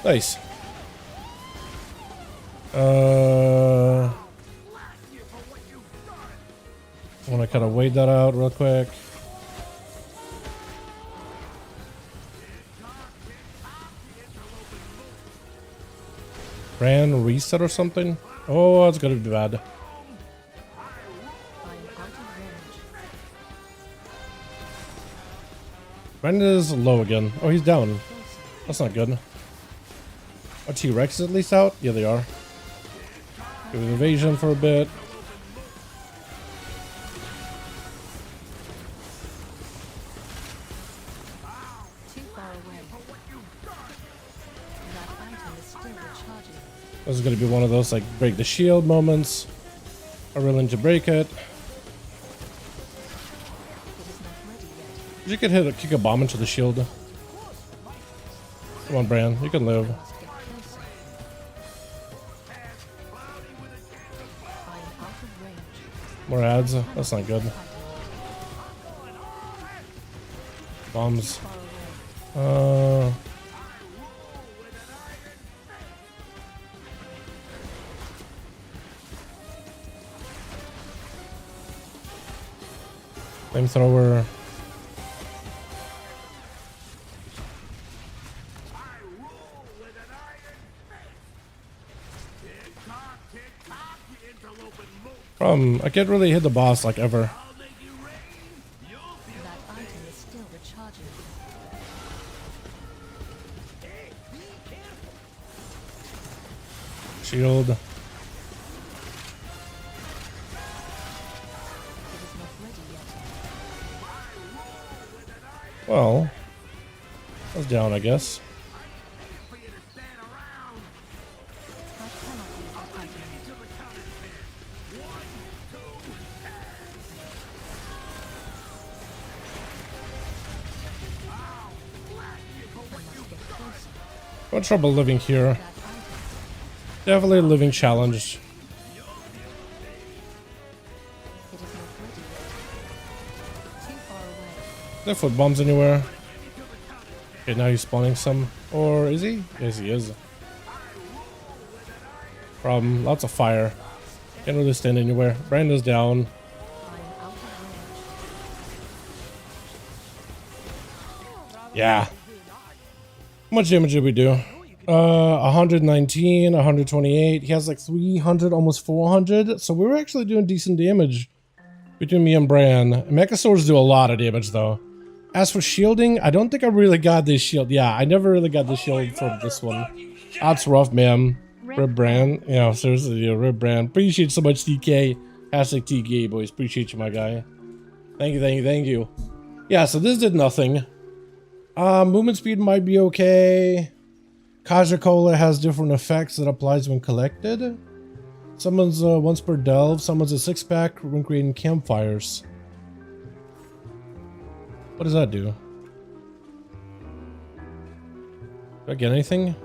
Nice. I want to kind of wait that out real quick. Brand reset or something? Oh, that's gonna be bad. Brand is low again. Oh, he's down. That's not good. Are T-Rex at least out? Yeah, they are. Give an invasion for a bit. This is going to be one of those like break the shield moments. I'm willing to break it. You could kick a bomb into the shield. Come on, Brand, you can live. More ads. That's not good. Bombs. Flamethrower. I can't really hit the boss like ever. Shield. Well, that's down, I guess. No trouble living here. Definitely living challenged. There foot bombs anywhere? Okay, now he's spawning some. Or is he? Yes, he is. Problem, lots of fire. Can't really stand anywhere. Brandon's down. Yeah. How much damage did we do? 119, 128. He has like 300, almost 400. So we were actually doing decent damage between me and Bran. Mechasaurs do a lot of damage though. As for shielding, I don't think I really got this shield. Yeah, I never really got the shield for this one. That's rough, man. Rip Bran. Yeah, seriously, yeah, Rip Bran. Appreciate so much, TK. Hashtag TK, boys. Appreciate you, my guy. Thank you, thank you, thank you. Yeah, so this did nothing. Movement speed might be okay. Kaja Cola has different effects that applies when collected. Summons once per delve. Summons a 6-pack when creating campfires. What does that do? Do I get anything?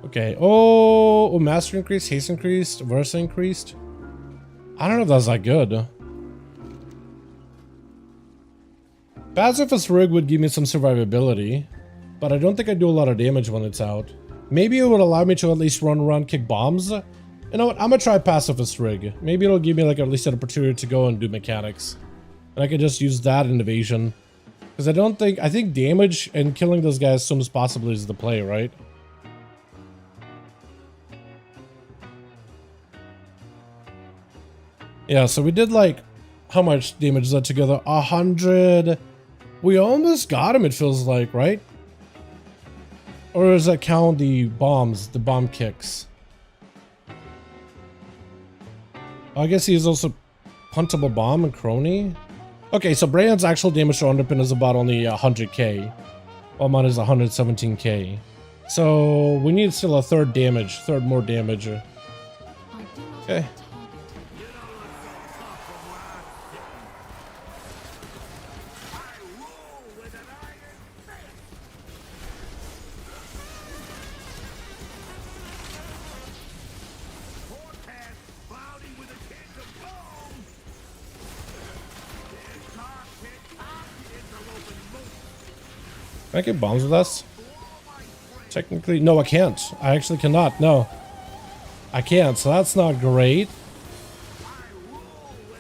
Okay. Oh, master increased, haste increased, versa increased. I don't know if that's that good. Pacifist rig would give me some survivability, but I don't think I do a lot of damage when it's out. Maybe it would allow me to at least run around, kick bombs. You know what? I'm gonna try pacifist rig. Maybe it'll give me like at least an opportunity to go and do mechanics, and I could just use that in evasion. Because I think damage and killing those guys as soon as possible is the play, right? Yeah, so we did like, how much damage is that together? 100. We almost got him, it feels like, right? Or does that count the bombs, the bomb kicks? I guess he's also puntable bomb and crony. Okay, so Brand's actual damage to Underpin is about only 100k, while mine is 117k. So we need still a third more damage. Okay. Can I get bombs with us? Technically, no, I can't. I actually cannot. No, I can't. So that's not great.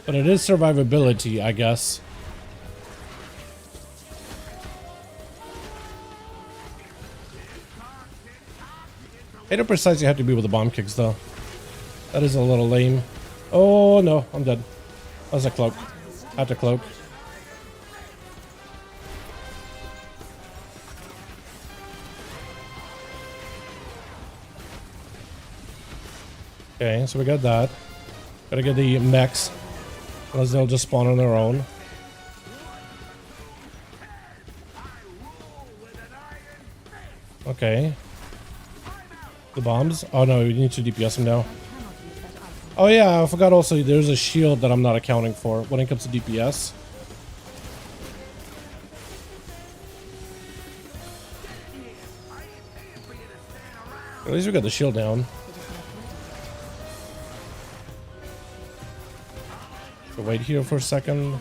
But it is survivability, I guess. Hate how precise you have to be with the bomb kicks, though. That is a little lame. Oh, no, I'm dead. That was a cloak. Had to cloak. Okay, so we got that. Gotta get the mechs. Otherwise they'll just spawn on their own. Okay. The bombs? Oh no, we need to DPS them now. Oh yeah, I forgot also there's a shield that I'm not accounting for when it comes to DPS. At least we got the shield down. So wait here for a second.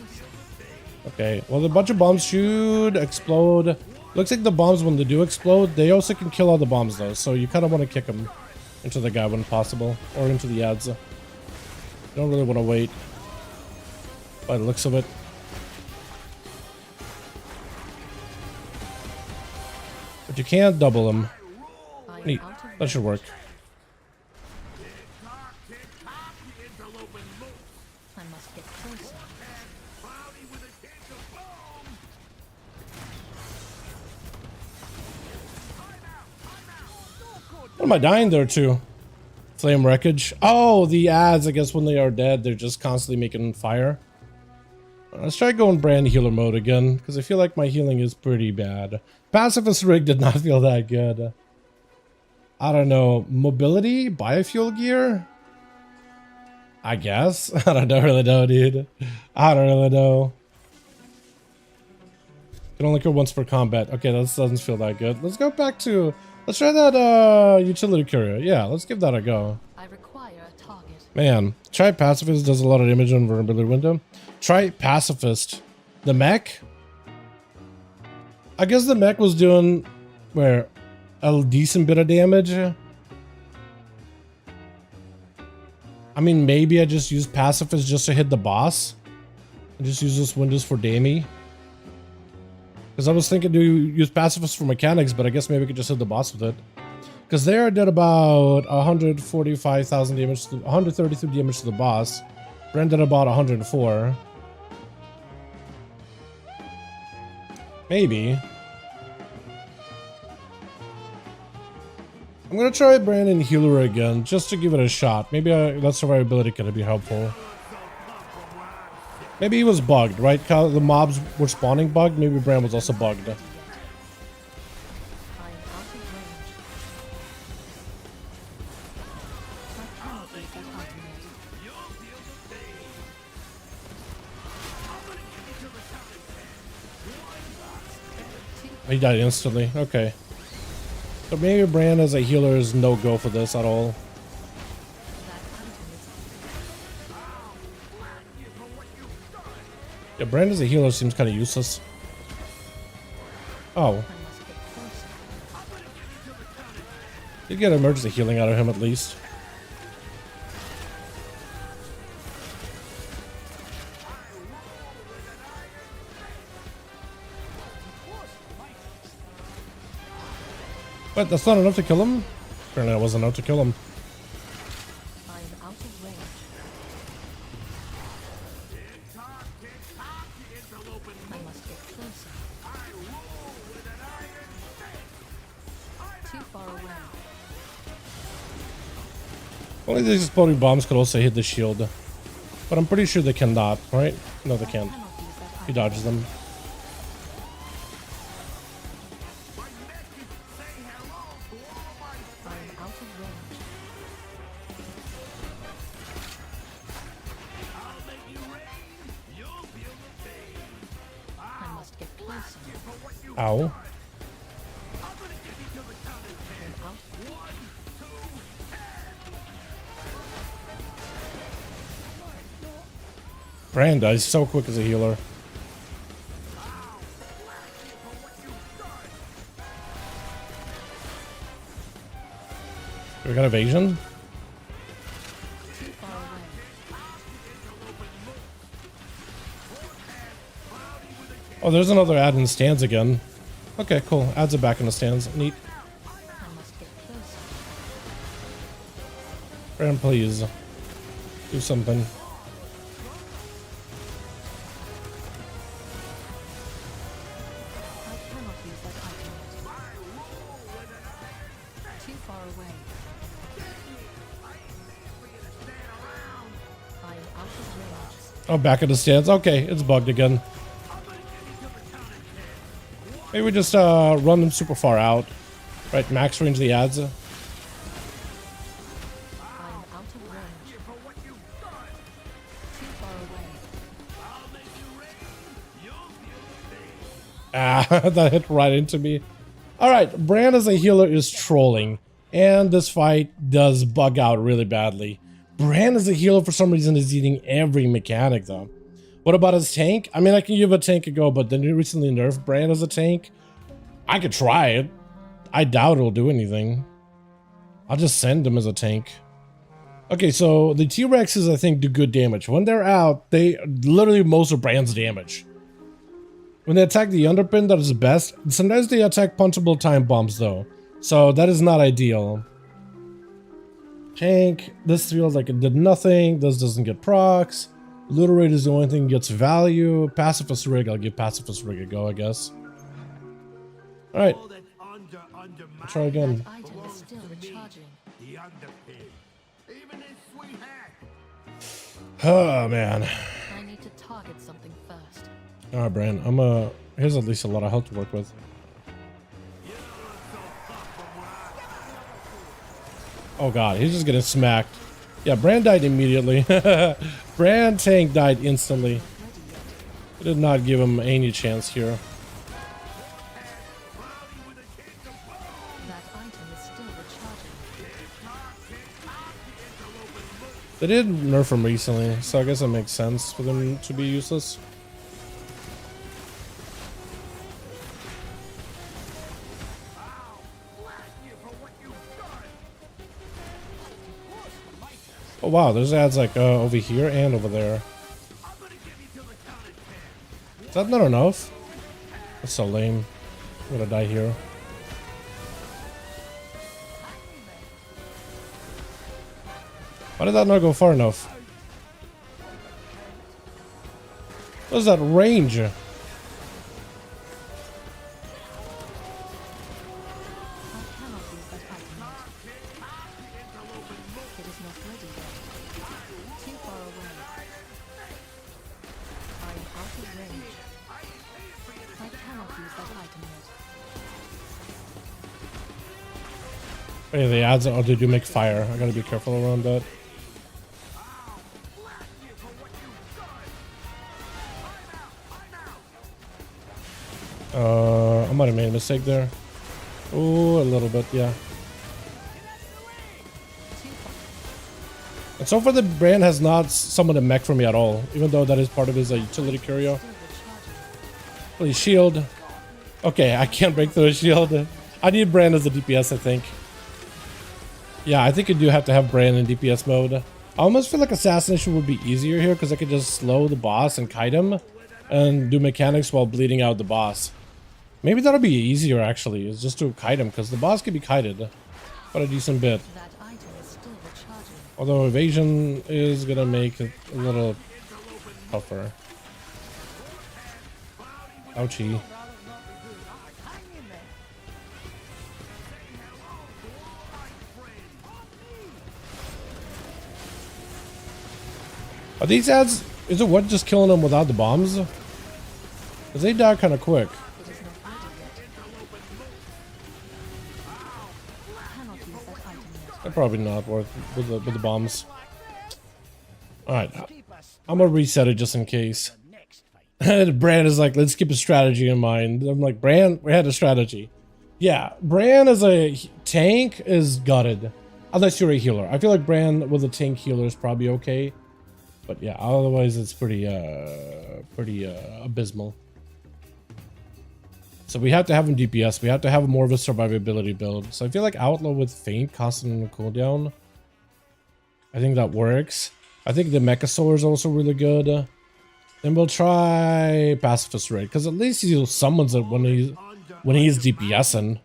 Okay, well a bunch of bombs should explode. Looks like the bombs, when they do explode, they also can kill all the bombs though. So you kind of want to kick them into the guy when possible, or into the ads. Don't really want to wait by the looks of it. But you can't double them. Neat, that should work. What am I dying there to? Flame wreckage. Oh, the ads, I guess when they are dead, they're just constantly making fire. Let's try going brand healer mode again, because I feel like my healing is pretty bad. Pacifist rig did not feel that good. I don't know. Mobility? Biofuel gear? I guess. I don't really know, dude. I don't really know. Can only go once per combat. Okay, that doesn't feel that good. Let's go back to... Let's try that utility courier. Yeah, let's give that a go. I require a target. Man, try pacifist does a lot of damage on vulnerability window. Try pacifist. The mech? I guess the mech was doing where a decent bit of damage. I mean, maybe I just use pacifist just to hit the boss. I just use this windows for damage. Because I was thinking to use pacifist for mechanics, but I guess maybe we could just hit the boss with it. Because there I did about 145,000 damage, 133 damage to the boss. Brent did about 104. Maybe. I'm gonna try Brandon Healer again, just to give it a shot. Maybe that survivability could be helpful. Maybe he was bugged, right? The mobs were spawning bugged. Maybe Brand was also bugged. He died instantly. Okay. So maybe Brand as a healer is no go for this at all. That item is Yeah, Brand as a healer seems kind of useless. Oh, I must get closer. you get emergency healing out of him at least. But that's not enough to kill him? Apparently that wasn't enough to kill him. I am out of range. I must get closer. Too far away. Only these exploding bombs could also hit the shield. But I'm pretty sure they cannot, right? No, they can't. Cannot use that He item. dodges them. I am out of range. I must get closer. Ow. I am out. Branda is so quick as a healer. We got evasion? Too far away. Oh, there's another add in the stands again. Okay, cool. Adds it back in the stands. Neat. I must get closer. Brand, please. Do something. I cannot use that item yet. Too far away. I am out of range. Oh, back in the stands. Okay, it's bugged again. Maybe we just run them super far out. Right, max range the ads. I am out of range. Too far away. Ah, that hit right into me. Alright, Brand as a healer is trolling. And this fight does bug out really badly. Brand as a healer for some reason is eating every mechanic though. What about his tank? I mean, I can give a tank a go, but then you recently nerfed Brand as a tank. I could try it. I doubt it'll do anything. I'll just send him as a tank. Okay, so the T-Rexes, I think, do good damage. When they're out, they literally most of Brand's damage. When they attack the Underpin, that is the best. Sometimes they attack punchable time bombs, though. So that is not ideal. Tank, this feels like it did nothing. This doesn't get procs. Looter Rate is the only thing that gets value. Pacifist Rig, I'll give Pacifist Rig a go, I guess. Alright, try again. That item is still recharging. The Underpin. Even his sweet hat. Oh, man. I need to target something first. Alright, Brand, here's at least a lot of health to work with. Oh god, he's just getting smacked. Yeah, Brand died immediately. Brand tank died instantly. I did not give him any chance here. That item is still recharging. They did nerf him recently, so I guess it makes sense for them to be useless. Oh wow, there's ads like over here and over there. Is that not enough? That's so lame. I'm gonna die here. Why did that not go far enough? What is that range? I cannot use that item yet. It is not ready yet. Too far away. I am out of range. I cannot use that item yet. Oh yeah, the ads they do make fire. I gotta be careful around that. I might have made a mistake there. Oh, a little bit, yeah. Too far. And so far the brand has not summoned a mech for me at all, even though that is part of his utility curio. Still recharging. Please shield. Okay, I can't break through a shield. I need Brand as a DPS, I think. Yeah, I think you do have to have Brand in DPS mode. I almost feel like Assassination would be easier here because I could just slow the boss and kite him and do mechanics while bleeding out the boss. Maybe that'll be easier actually, is just to kite him because the boss can be kited quite a decent bit. That item is still recharging. Although evasion is gonna make it a little tougher. Ouchie. Are these ads, is it what just killing them without the bombs? Because they die kind of quick. It is not ready yet. Cannot use that item yet. They're probably not worth with the bombs. Alright, I'm gonna reset it just in case. Bran is like, let's keep a strategy in mind. I'm like, Bran, we had a strategy. Yeah, Bran as a tank is gutted. Unless you're a healer. I feel like Bran with a tank healer is probably okay. But yeah, otherwise it's pretty abysmal. So we have to have him DPS. We have to have more of a survivability build. So I feel like Outlaw with Feint, constant on cooldown. I think that works. I think the Mechasaur is also really good. Then we'll try Pacifist Raid, because at least he summons it when he's DPSing.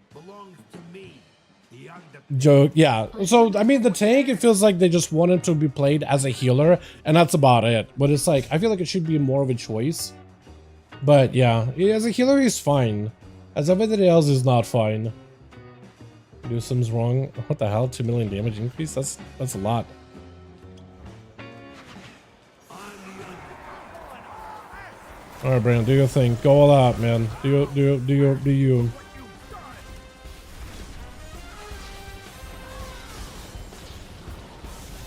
Joke, yeah. So I mean, the tank, it feels like they just want him to be played as a healer, and that's about it. But it's like, I feel like it should be more of a choice. But yeah, as a healer, he's fine. As everything else is not fine. Do something's wrong. What the hell? 2 million damage increase? That's a lot. All right, Brandon, do your thing. Go all out, man. Do you?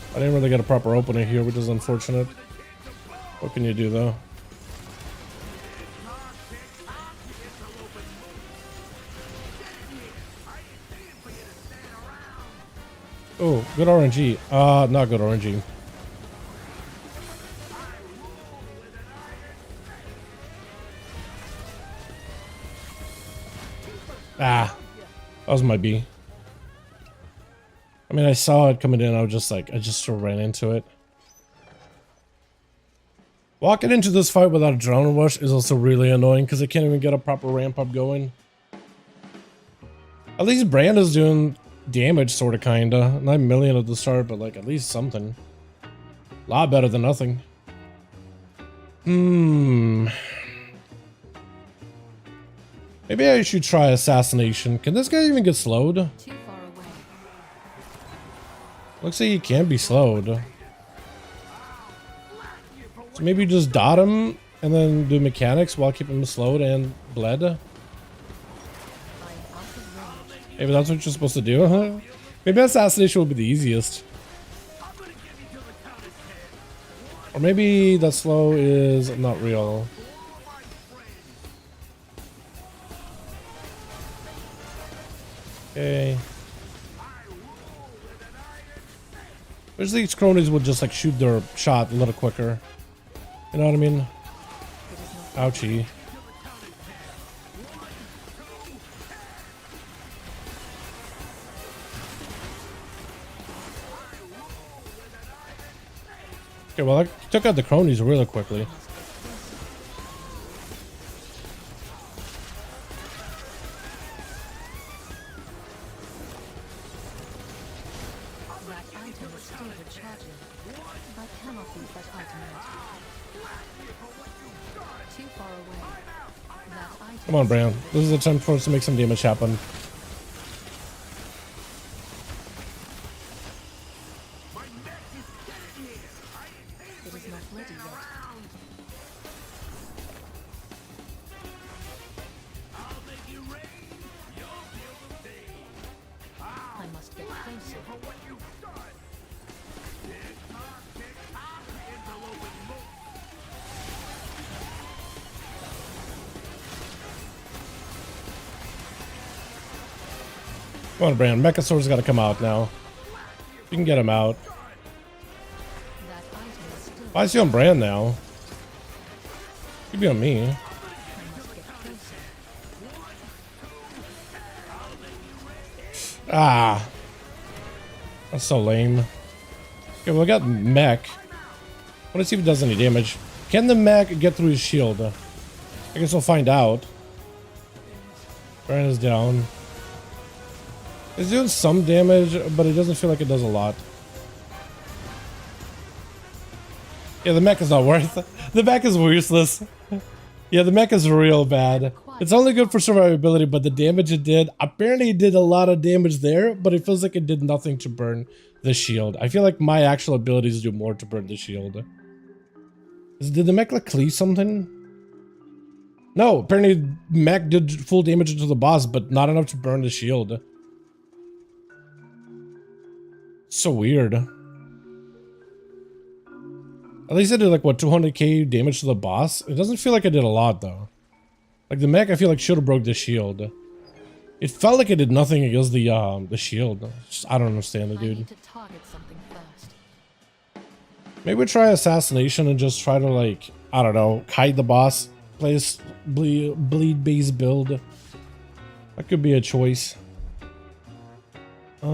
I didn't really get a proper opener here, which is unfortunate. What can you do, though? Oh, good RNG. Not good RNG. Ah, that was my B. I mean, I saw it coming in. I was just like, I just sort of ran into it. Walking into this fight without a drone rush is also really annoying because I can't even get a proper ramp up going. At least Brand is doing damage, sort of, kinda. 9 million at the start, but like at least something. A lot better than nothing. Maybe I should try Assassination. Can this guy even get slowed? Too far away. Looks like he can be slowed. So maybe just dot him and then do mechanics while keeping him slowed and bled. I am out of range. Maybe that's what you're supposed to do, huh? Maybe Assassination will be the easiest. Or maybe that slow is not real. Okay. Usually these cronies would just like shoot their shot a little quicker. You know what I mean? It is not Ouchie. Okay, well, I took out the cronies really quickly. that item is still recharging. I cannot use that item yet. Too far away. That item Come on, is Bran. still This is the time for us to make some damage happen. It is not ready yet. I must get closer. Come on, Brand. Mechasaur's got to come out now. You can get him out. That item is still. Why is he on Brand now? He'd be on me. I must get closer. Ah. That's so lame. Okay, well, I got mech. I want to see if it does any damage. Can the mech get through his shield? I guess we'll find out. Brand is down. It's doing some damage, but it doesn't feel like it does a lot. Yeah, the mech is not worth it. The mech is useless. Yeah, the mech is real bad. It's only good for survivability, but the damage it did, apparently it did a lot of damage there, but it feels like it did nothing to burn the shield. I feel like my actual abilities do more to burn the shield. Did the mech like cleave something? No, apparently mech did full damage into the boss, but not enough to burn the shield. So weird. At least I did like what 200k damage to the boss. It doesn't feel like I did a lot though. Like the mech I feel like should have broke the shield. It felt like it did nothing against the shield. Just, I don't understand it, I dude. need to target something first. Maybe we try assassination and just try to like, I don't know, hide the boss. Play a bleed base build. That could be a choice. I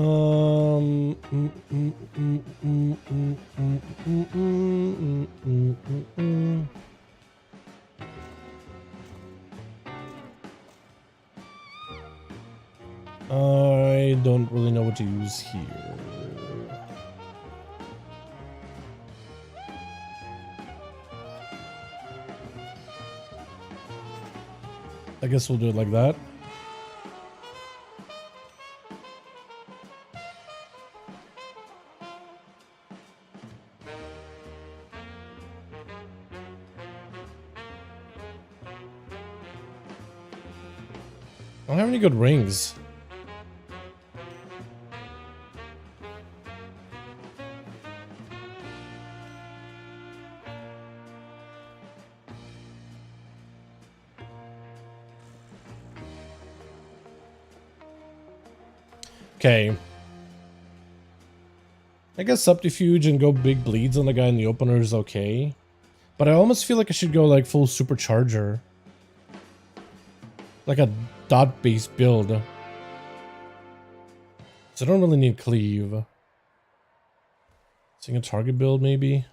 don't really know what to use here. I guess we'll do it like that. I don't have any good rings. Okay. I guess subterfuge and go big bleeds on the guy in the opener is okay. But I almost feel like I should go like full supercharger. Like a dot based build. So I don't really need cleave. Seeing a target build maybe.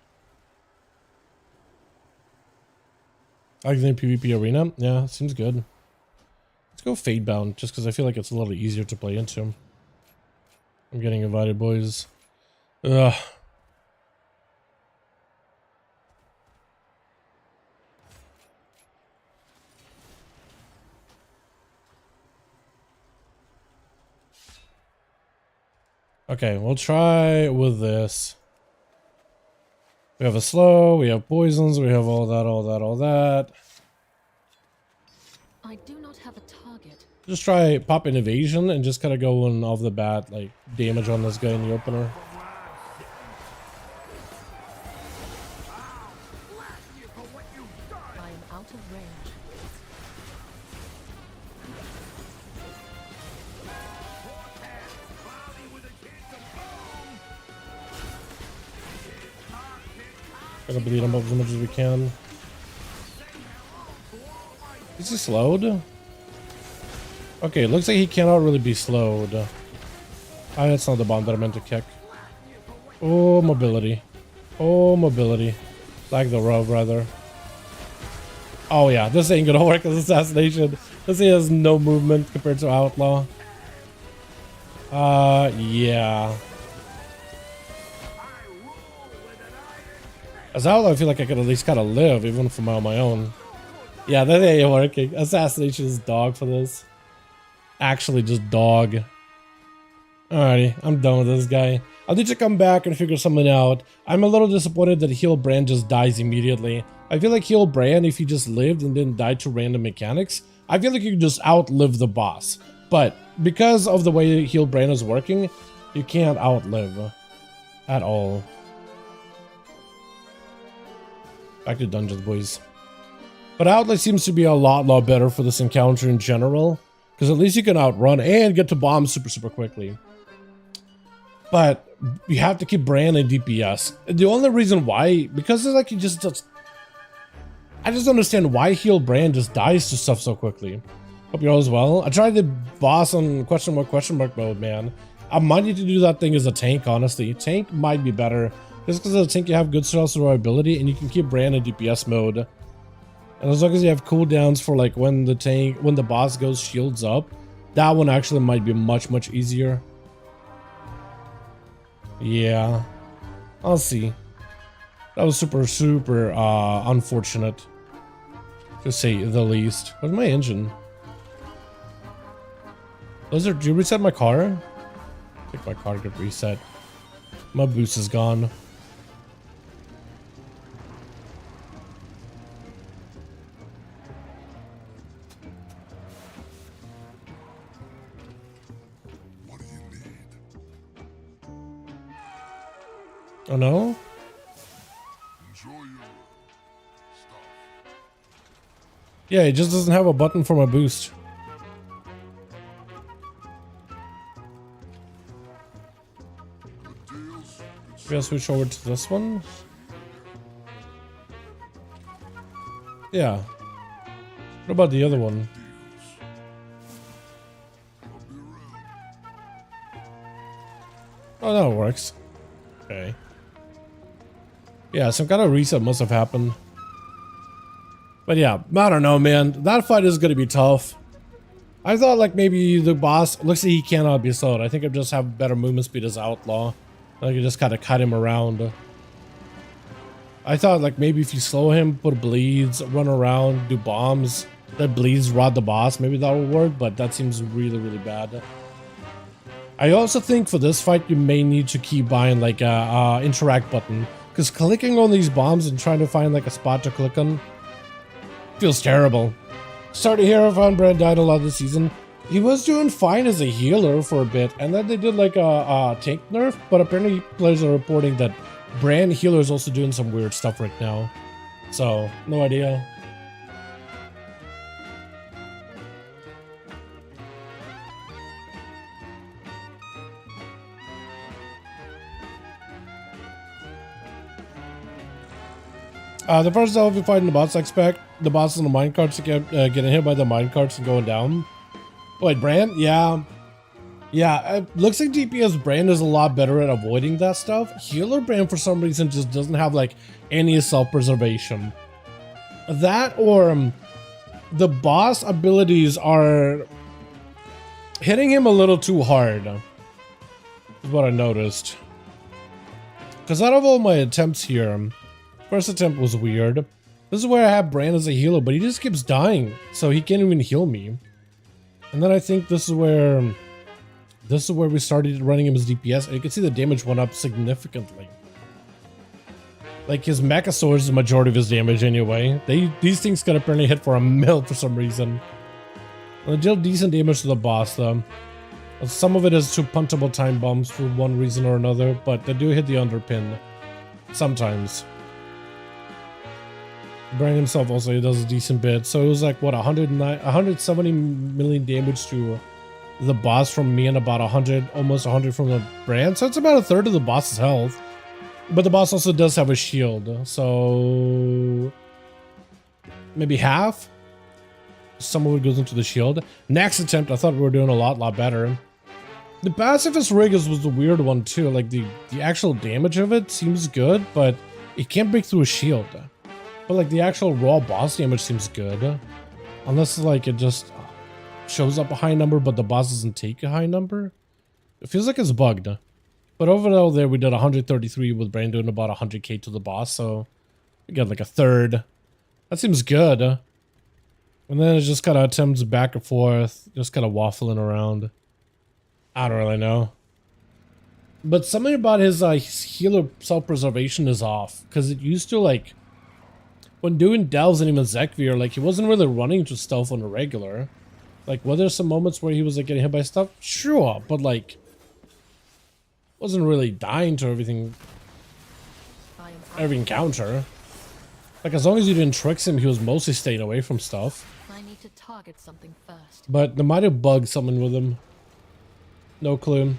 I think PvP arena. Yeah, seems good. Let's go fade bound just because I feel like it's a little easier to play into. I'm getting invited, boys. Ugh. Okay, we'll try with this. We have a slow, we have poisons, we have all that, all that, all that. I do not have a target. Just try pop an evasion and just kind of go in off the bat, like damage on this guy in the opener. I am out of range. Gotta bleed him up as much as we can. Is he slowed? Okay, it looks like he cannot really be slowed. Ah, that's not the bomb that I meant to kick. Oh, mobility. Oh, mobility. Like the rub, rather. Oh yeah, this ain't gonna work as assassination. This thing has no movement compared to Outlaw. Yeah. As Outlaw, I feel like I could at least kind of live, even from on my own. Yeah, that ain't working. Assassination is dog for this. Actually, just dog. Alrighty, I'm done with this guy. I'll need to come back and figure something out. I'm a little disappointed that Heal Brand just dies immediately. I feel like Heal Brand, if he just lived and didn't die to random mechanics, I feel like you could just outlive the boss. But because of the way Heal Brand is working, you can't outlive at all. Back to dungeons, boys. But Outlet seems to be a lot better for this encounter in general. Because at least you can outrun and get to bombs super quickly. But you have to keep Bran in DPS. The only reason why, because it's like he just does. I just don't understand why heal Bran just dies to stuff so quickly. Hope you're all as well. I tried the boss on question mark mode, man. I might need to do that thing as a tank, honestly. Tank might be better. Just because as a tank you have good stealth survivability and you can keep Bran in DPS mode. And as long as you have cooldowns for like when the boss goes shields up, that one actually might be much easier. Yeah, I'll see. That was super unfortunate, to say the least. Where's my engine? Lizard, did you reset my car? I think my car got reset. My boost is gone. Oh no? Yeah, it just doesn't have a button for my boost. Maybe I'll switch over to this one. Yeah. What about the other one? Oh, that works. Okay. Yeah, some kind of reset must have happened. But yeah, I don't know, man. That fight is going to be tough. I thought like maybe the boss looks like he cannot be slowed. I think I just have better movement speed as Outlaw. I can just kind of cut him around. I thought like maybe if you slow him, put bleeds, run around, do bombs, let bleeds rod the boss, maybe that will work, but that seems really bad. I also think for this fight you may need to keep buying like a interact button, because clicking on these bombs and trying to find like a spot to click on feels terrible. Started here, found Bran died a lot this season. He was doing fine as a healer for a bit, and then they did like a tank nerf, but apparently players are reporting that Bran healer is also doing some weird stuff right now. So, no idea. The first time we fight in the boss I expect the bosses on the minecarts to get getting hit by the minecarts and going down. Wait, Bran? Yeah. Yeah, it looks like DPS Bran is a lot better at avoiding that stuff. Healer Bran for some reason just doesn't have like any self-preservation. That or the boss abilities are hitting him a little too hard. Is what I noticed. Because out of all my attempts here, first attempt was weird. This is where I have Bran as a healer, but he just keeps dying, so he can't even heal me. And then I think this is where we started running him as DPS, and you can see the damage went up significantly. Like his Mecha Sword is the majority of his damage anyway. These things can apparently hit for a mil for some reason. And they deal decent damage to the boss though. Some of it is to puntable time bombs for one reason or another, but they do hit the underpin sometimes. Bran himself also he does a decent bit, so it was like what 170 million damage to the boss from me and about 100, almost 100 from the Bran, so it's about a third of the boss's health. But the boss also does have a shield, so maybe half. Some of it goes into the shield. Next attempt, I thought we were doing a lot better. The pacifist rig was the weird one too. Like the actual damage of it seems good, but it can't break through a shield. But like the actual raw boss damage seems good, unless like it just shows up a high number, but the boss doesn't take a high number. It feels like it's bugged. But overall there we did 133 with Bran doing about 100k to the boss, so we got like a third. That seems good. And then it just kind of attempts back and forth, just kind of waffling around. I don't really know. But something about his healer self-preservation is off, because it used to like, when doing Delves and even Zekvir, like he wasn't really running to stealth on a regular. Like, were there some moments where he was like getting hit by stuff? Sure, but like, wasn't really dying to every encounter. Like, as long as you didn't trick him, he was mostly staying away from stuff. I need to target something first. But they might have bugged someone with him. No clue.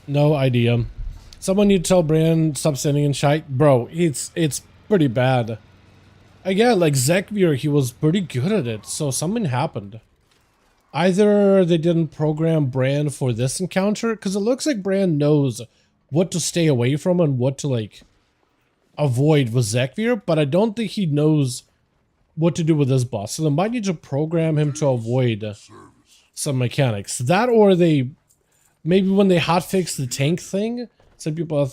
No idea. Someone need to tell Brand stop sending in shite. Bro, it's pretty bad. Again, like Zekvir, he was pretty good at it, so something happened. Either they didn't program Brand for this encounter, because it looks like Brand knows what to stay away from and what to like avoid with Zekvir, but I don't think he knows what to do with this boss. So they might need to program him to avoid some mechanics. That, or they maybe when they hotfix the tank thing, some people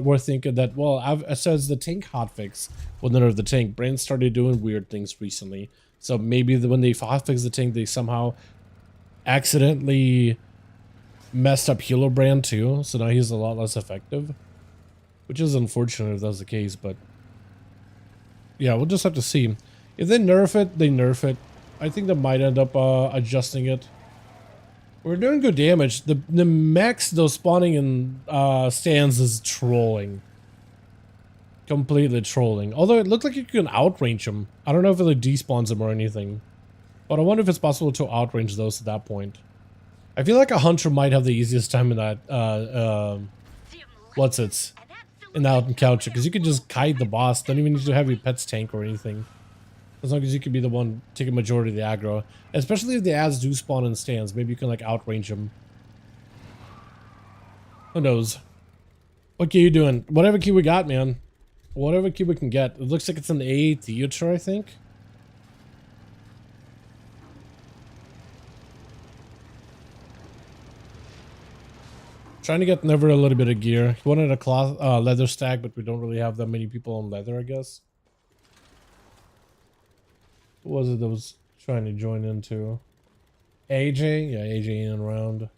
were thinking that, well, it says the tank hotfix will nerf the tank. Brand started doing weird things recently. So maybe when they hotfix the tank, they somehow accidentally messed up Healer Brand too. So now he's a lot less effective. Which is unfortunate if that's the case, but yeah, we'll just have to see. If they nerf it, they nerf it. I think they might end up adjusting it. We're doing good damage. The mechs, though, spawning in stands is trolling. Completely trolling. Although it looked like you can outrange them. I don't know if it like despawns them or anything. But I wonder if it's possible to outrange those at that point. I feel like a hunter might have the easiest time in that, in that encounter. Because you could just kite the boss. Don't even need to have your pets tank or anything. As long as you can be the one taking majority of the aggro. Especially if the ads do spawn in stands. Maybe you can like outrange them. Who knows? What key you doing? Whatever key we got, man. Whatever key we can get. It looks like it's an A theater, I think. Trying to get Never a little bit of gear. He wanted a cloth leather stack, but we don't really have that many people on leather, I guess. Who was it that was trying to join into? AJ? Yeah, AJ in and around.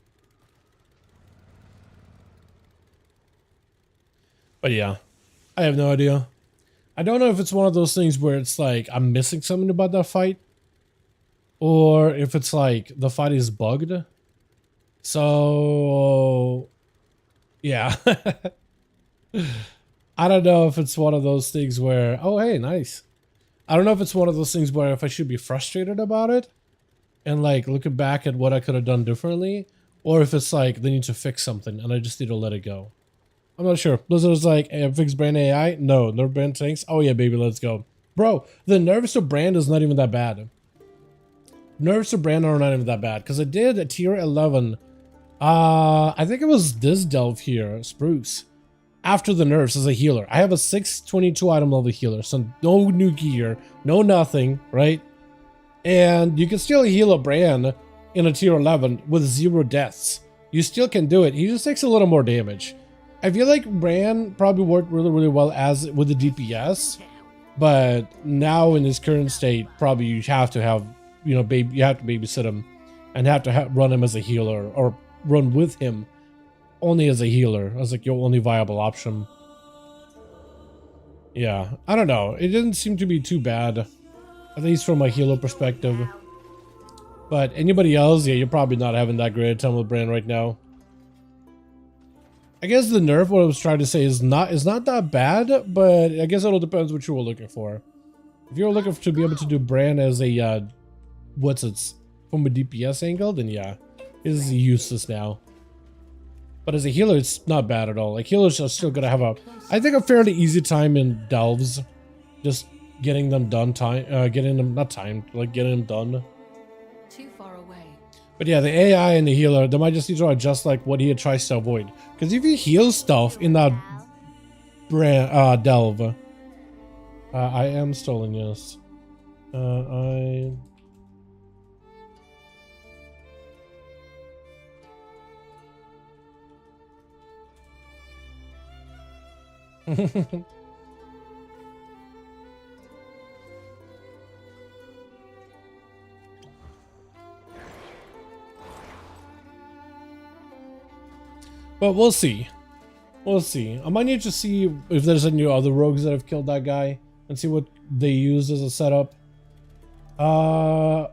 But yeah, I have no idea. I don't know if it's one of those things where it's like I'm missing something about that fight. Or if it's like the fight is bugged. So, yeah. I don't know if it's one of those things where, oh, hey, nice. I don't know if it's one of those things where if I should be frustrated about it and like looking back at what I could have done differently, or if it's like they need to fix something and I just need to let it go. I'm not sure. Blizzard was like, hey, fix Brand AI? No, nerf Brand tanks? Oh yeah, baby, let's go. Bro, the nerfs to Brand is not even that bad. Nerfs to Brand are not even that bad. Because I did a tier 11. I think it was this delve here, Spruce. After the nerfs as a healer. I have a 622 item level healer. So no new gear. No nothing, right? And you can still heal a Brand in a tier 11 with 0 deaths. You still can do it. He just takes a little more damage. I feel like Brand probably worked really, really well as with the DPS. But now in his current state, probably you have to have, you know, you have to babysit him. And have to run him as a healer. Or run with him only as a healer. As like your only viable option. Yeah, I don't know. It didn't seem to be too bad. At least from a healer perspective. But anybody else, yeah, you're probably not having that great a time with Brand right now. I guess the nerf, what I was trying to say, is not that bad, but I guess it all depends what you were looking for. If you were looking to be able to do Brand as a, from a DPS angle, then yeah, it's useless now. But as a healer, it's not bad at all. Like, healers are still gonna have I think a fairly easy time in delves. Just getting them done, getting them done. Too far away. But yeah, the AI and the healer, they might just need to adjust like what he tries to avoid. Because if he heals stuff in that delve, I am stolen, yes. But we'll see. We'll see. I might need to see if there's any other rogues that have killed that guy and see what they used as a setup.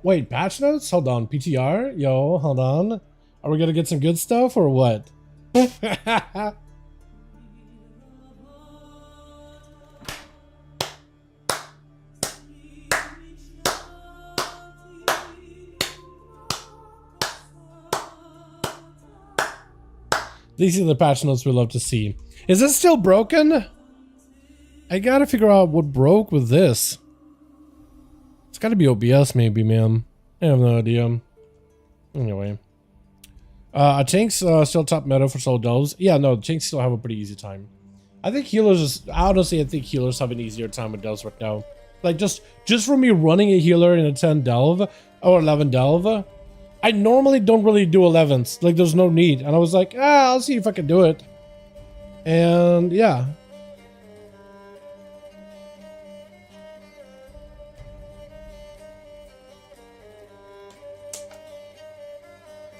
Wait, patch notes? Hold on. PTR? Yo, hold on. Are we gonna get some good stuff or what? These are the patch notes we love to see. Is this still broken? I gotta figure out what broke with this. It's gotta be OBS maybe, man. I have no idea. Anyway. Tanks still top meta for solo delves. Yeah, no, tanks still have a pretty easy time. I think healers, honestly, I think healers have an easier time with delves right now. Like, just for me running a healer in a 10 delve, or 11 delve, I normally don't really do 11s. Like, there's no need. And I was like, I'll see if I can do it. And, yeah.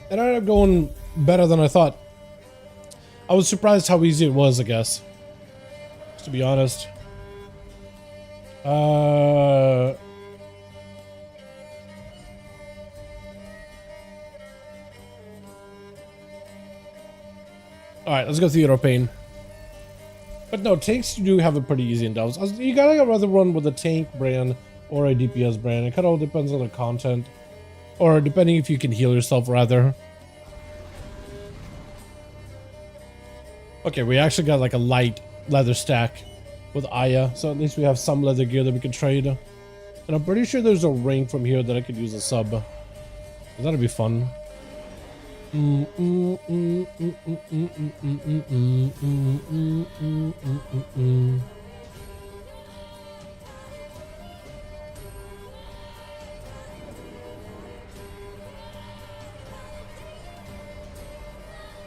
And I ended up going better than I thought. I was surprised how easy it was, I guess. To be honest. Alright, let's go Theater of Pain. But no, tanks do have it pretty easy in delves. You gotta rather run with a tank brand or a DPS brand. It kind of depends on the content. Or depending if you can heal yourself, rather. Okay, we actually got like a light leather stack with Aya, so at least we have some leather gear that we can trade. And I'm pretty sure there's a ring from here that I could use a sub. That'd be fun.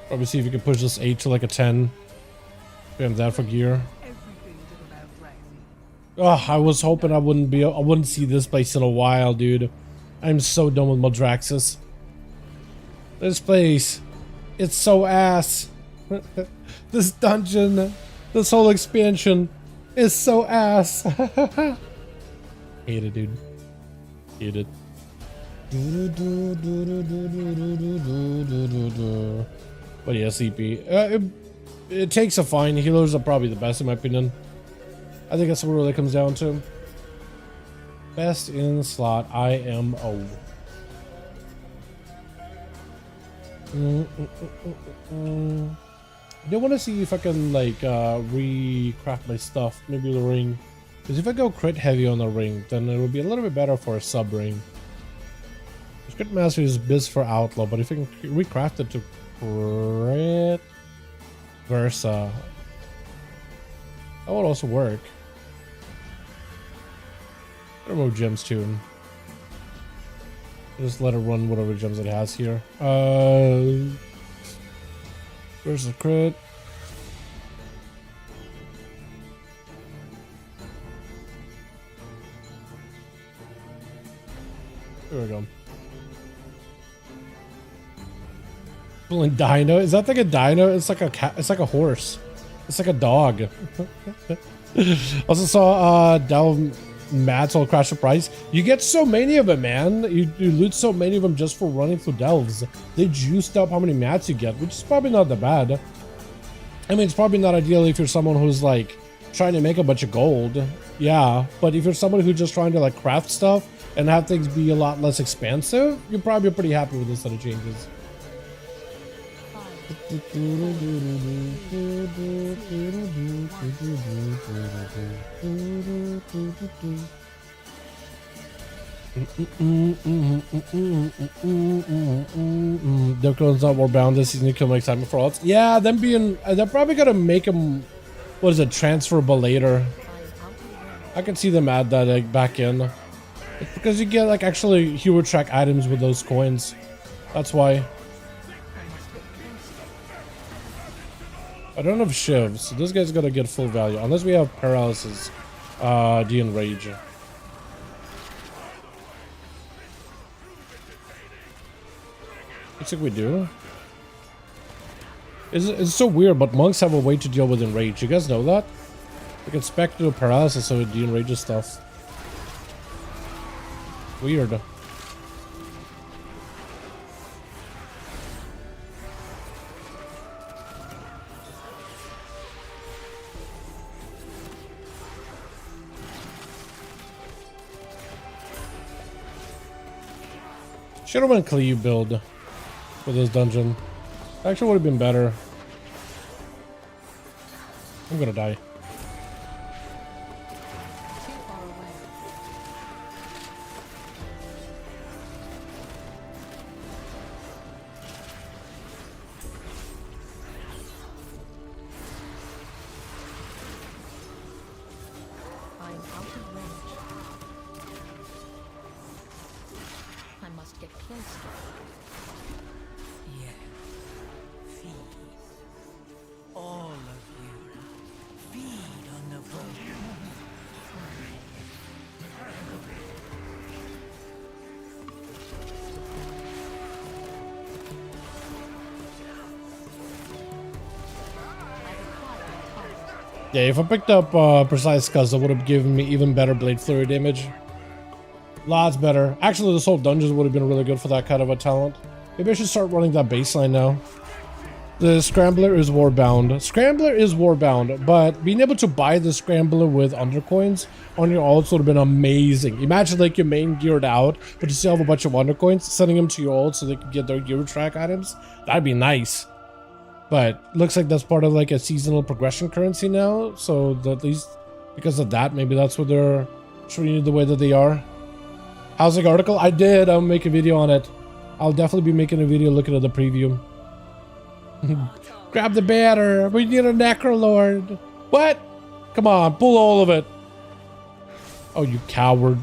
Probably see if you can push this 8 to like a 10. We have that for gear. Oh, I was hoping I wouldn't see this place in a while, dude. I'm so done with Maldraxxus. This place, it's so ass. This dungeon, this whole expansion is so ass. Hate it, dude. Hate it. But yeah, CP. It takes a fine. Healers are probably the best in my opinion. I think that's what it really comes down to. Best in slot IMO. I do want to see if I can like recraft my stuff. Maybe the ring. Because if I go crit heavy on the ring, then it would be a little bit better for a sub ring. Crit mastery is biz for outlaw, but if I can recraft it to crit versa, that would also work. Remove gems too. Just let it run whatever gems it has here. Where's the crit? There we go. Pulling dino? Is that like a dino? It's like a cat. It's like a horse. It's like a dog. Also saw Delve Mats all crash the price. You get so many of them, man. You loot so many of them just for running through delves. They juiced up how many mats you get, which is probably not that bad. I mean, it's probably not ideal if you're someone who's like trying to make a bunch of gold. Yeah, but if you're someone who's just trying to like craft stuff and have things be a lot less expensive, you're probably pretty happy with this set of changes. Their clones not more bound this season to kill my excitement for ALTS. Yeah, them being they're probably gonna make them, what is it, transferable later. I can see them add that like back in. It's because you get like actually hero track items with those coins. That's why. I don't have shivs, so this guy's gonna get full value unless we have paralysis, de-enrage. Looks like we do. It's so weird, but monks have a way to deal with enrage. You guys know that? We can spec to paralysis so it de-enrages stuff. Weird. Should have went Cleave build for this dungeon. Actually would have been better. I'm gonna die. Too far away. I'm out of range. I must get closer. Yeah. Feed. All of you. Feed on the vulture. I require a target. Yeah, if I picked up Precise Cuts, that would have given me even better Blade Flurry damage. Lots better. Actually, this whole dungeon would have been really good for that kind of a talent. Maybe I should start running that baseline now. The Scrambler is Warbound. Scrambler is Warbound, but being able to buy the Scrambler with Undercoins on your ults would have been amazing. Imagine like your main geared out, but you still have a bunch of Undercoins, sending them to your ults so they can get their gear track items. That'd be nice. But looks like that's part of like a seasonal progression currency now, so that at least because of that, maybe that's what they're treating it the way that they are. Housing article? I did. I'll make a video on it. I'll definitely be making a video looking at the preview. Grab the banner. We need a Necrolord. What? Come on, pull all of it. Oh, you coward!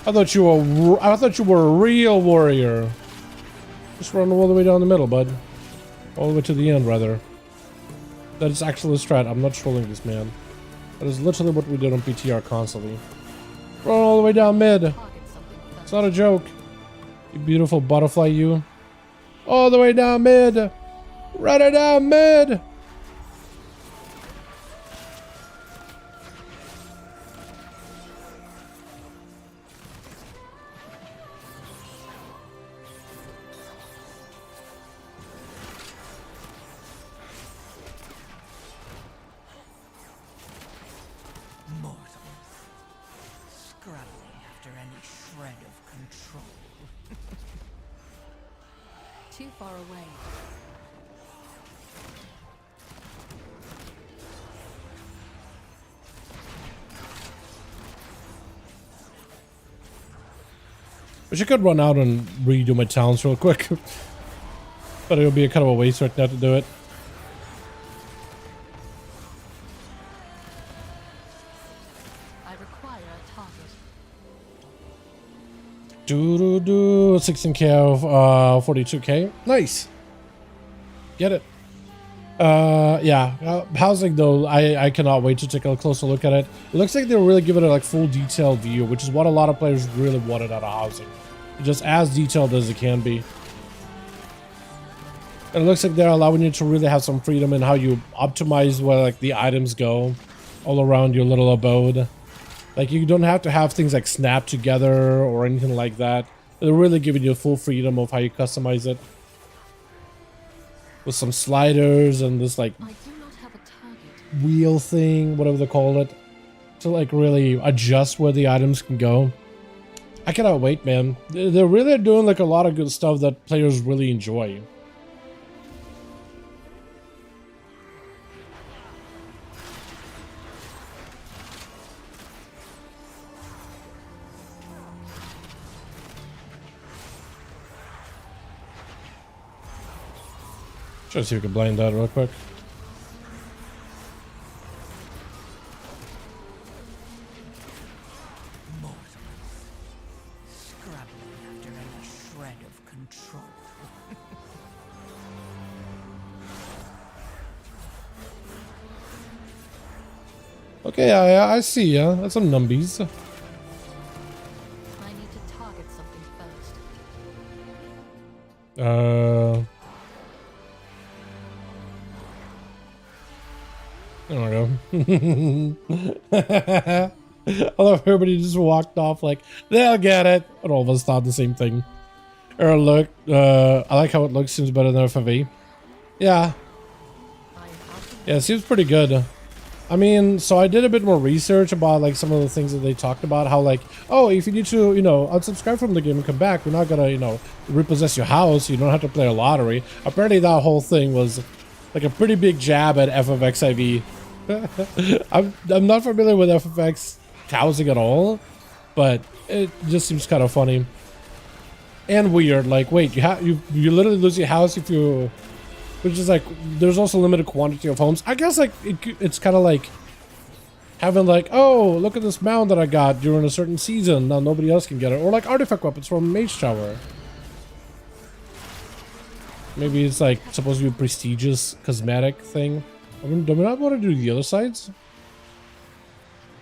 I thought you were a real warrior. Just run all the way down the middle, bud. All the way to the end, rather. That is actually a strat. I'm not trolling this man. That is literally what we did on PTR constantly. Run all the way down mid. Target something first. It's not a joke. You beautiful butterfly, you. All the way down mid. Run it down mid. Mortals. Scrabbling after any shred of control. Too far away. Wish I could run out and redo my talents real quick. But it would be a kind of a waste right now to do it. I require a target. 16k of 42k. Nice. Get it. Yeah. Housing though, I cannot wait to take a closer look at it. It looks like they're really giving it like full detailed view, which is what a lot of players really wanted out of housing. Just as detailed as it can be. And it looks like they're allowing you to really have some freedom in how you optimize where like the items go all around your little abode. Like you don't have to have things like snap together or anything like that. They're really giving you full freedom of how you customize it. With some sliders and this like I do not have a target. wheel thing, whatever they call it, to like really adjust where the items can go. I cannot wait, man. They're really doing like a lot of good stuff that players really enjoy. Try to see if we can blind that real quick. Mortals. Scrabbling after any shred of control. Okay, I see ya. That's some numbies. I need to target something first. There we go. I love everybody just walked off like, they'll get it. And all of us thought the same thing. Or look, I like how it looks, seems better than FFV. Yeah. I'm out of Yeah, it seems pretty good. I mean, so I did a bit more research about like some of the things that they talked about, how like, oh, if you need to, you know, unsubscribe from the game and come back, we're not gonna, you know, repossess your house, you don't have to play a lottery. Apparently that whole thing was like a pretty big jab at FFXIV. I'm not familiar with FFX housing at all, but it just seems kind of funny and weird. Like, wait, you literally lose your house if you, which is like, there's also limited quantity of homes. I guess like it's kind of like having like, oh, look at this mount that I got during a certain season. Now nobody else can get it, or like artifact weapons from Mage Tower. Maybe it's like supposed to be a prestigious cosmetic thing. I mean, do we not want to do the other sides?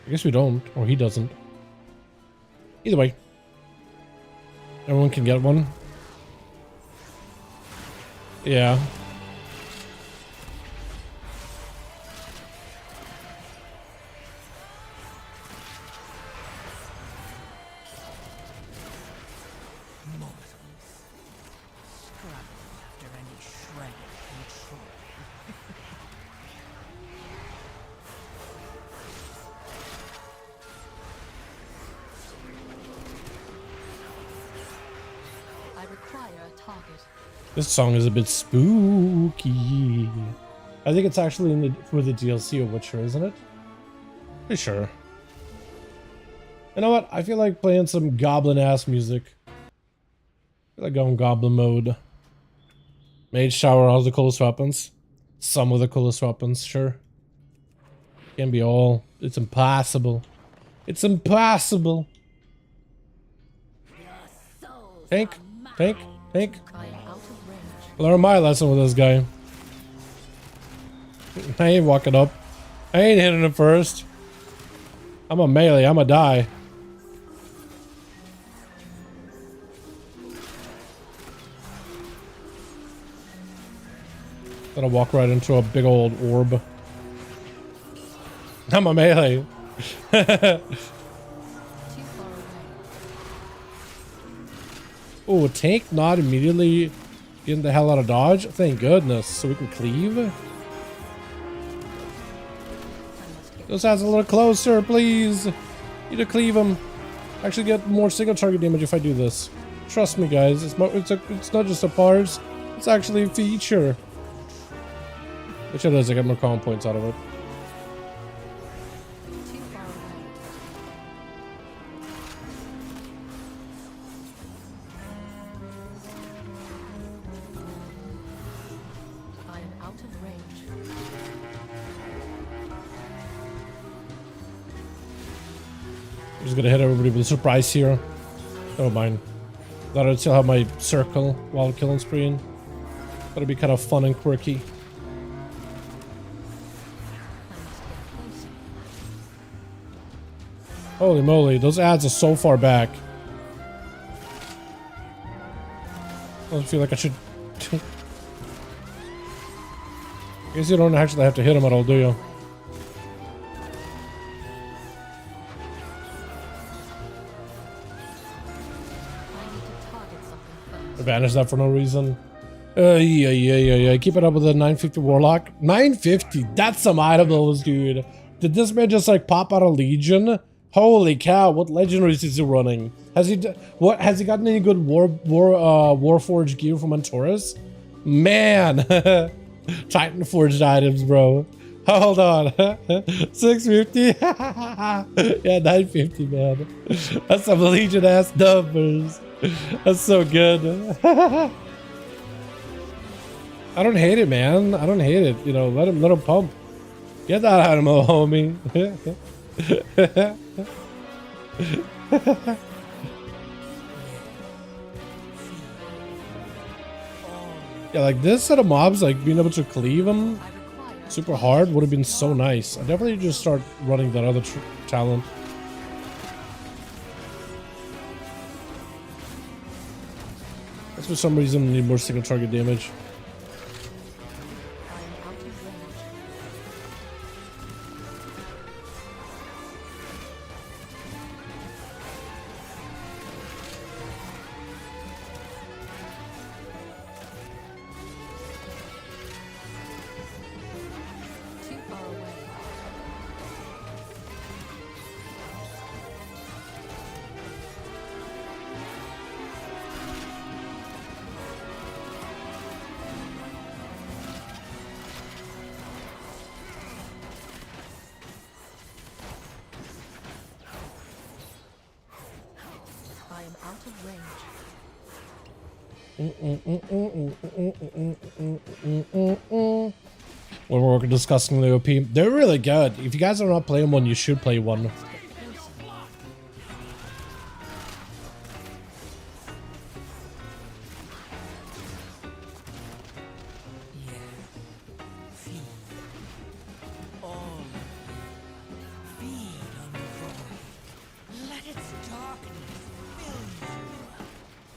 I guess we don't, or he doesn't. Either way, everyone can get one. Yeah. After any shred of control. I require a target. This song is a bit spooky. I think it's actually in for the DLC of Witcher, isn't it? Pretty sure. You know what? I feel like playing some goblin-ass music. I feel like going goblin mode. Mage Tower has the coolest weapons. Some of the coolest weapons, sure. Can't be all. It's impossible. It's impossible. Tank, tank, tank. I am out of range. Learn my lesson with this guy. I ain't walking up. I ain't hitting him first. I'm a melee. I'm a die. Gonna walk right into a big old orb. I'm a melee. Too far away. Oh, tank not immediately getting the hell out of dodge. Thank goodness. So we can cleave. I must get Those has a little closer, please. Need to cleave him. Actually get more single target damage if I do this. Trust me, guys. It's not just a parse. It's actually a feature. Which it is. I get more common points out of it. too far away. I am out of range. I'm just gonna hit everybody with a surprise here. Never mind. Thought I'd still have my circle while killing spree. That'd be kind of fun and quirky. I must get closer. Holy moly, those ads are so far back. I don't feel like I should. I guess you don't actually have to hit them at all, do you? I need to target something first. Banish that for no reason. Yeah. Keep it up with the 950 Warlock. 950? That's some items, dude. Did this man just like pop out a Legion? Holy cow! What legendaries is he running? Has he gotten any good Warforged gear from Antorus? Man, Titan forged items, bro. Hold on, 650. Yeah, 950, man. That's some Legion ass numbers. That's so good. I don't hate it, man. I don't hate it. You know, let him pump. Get that animal, homie. Yeah, like this set of mobs, like being able to cleave them I require super hard would have been so nice. I definitely just start running that other talent. That's for some reason need more single target damage. I am out of range. Too far away. When we're discussing the OP, they're really good. If you guys are not playing one, you should play one.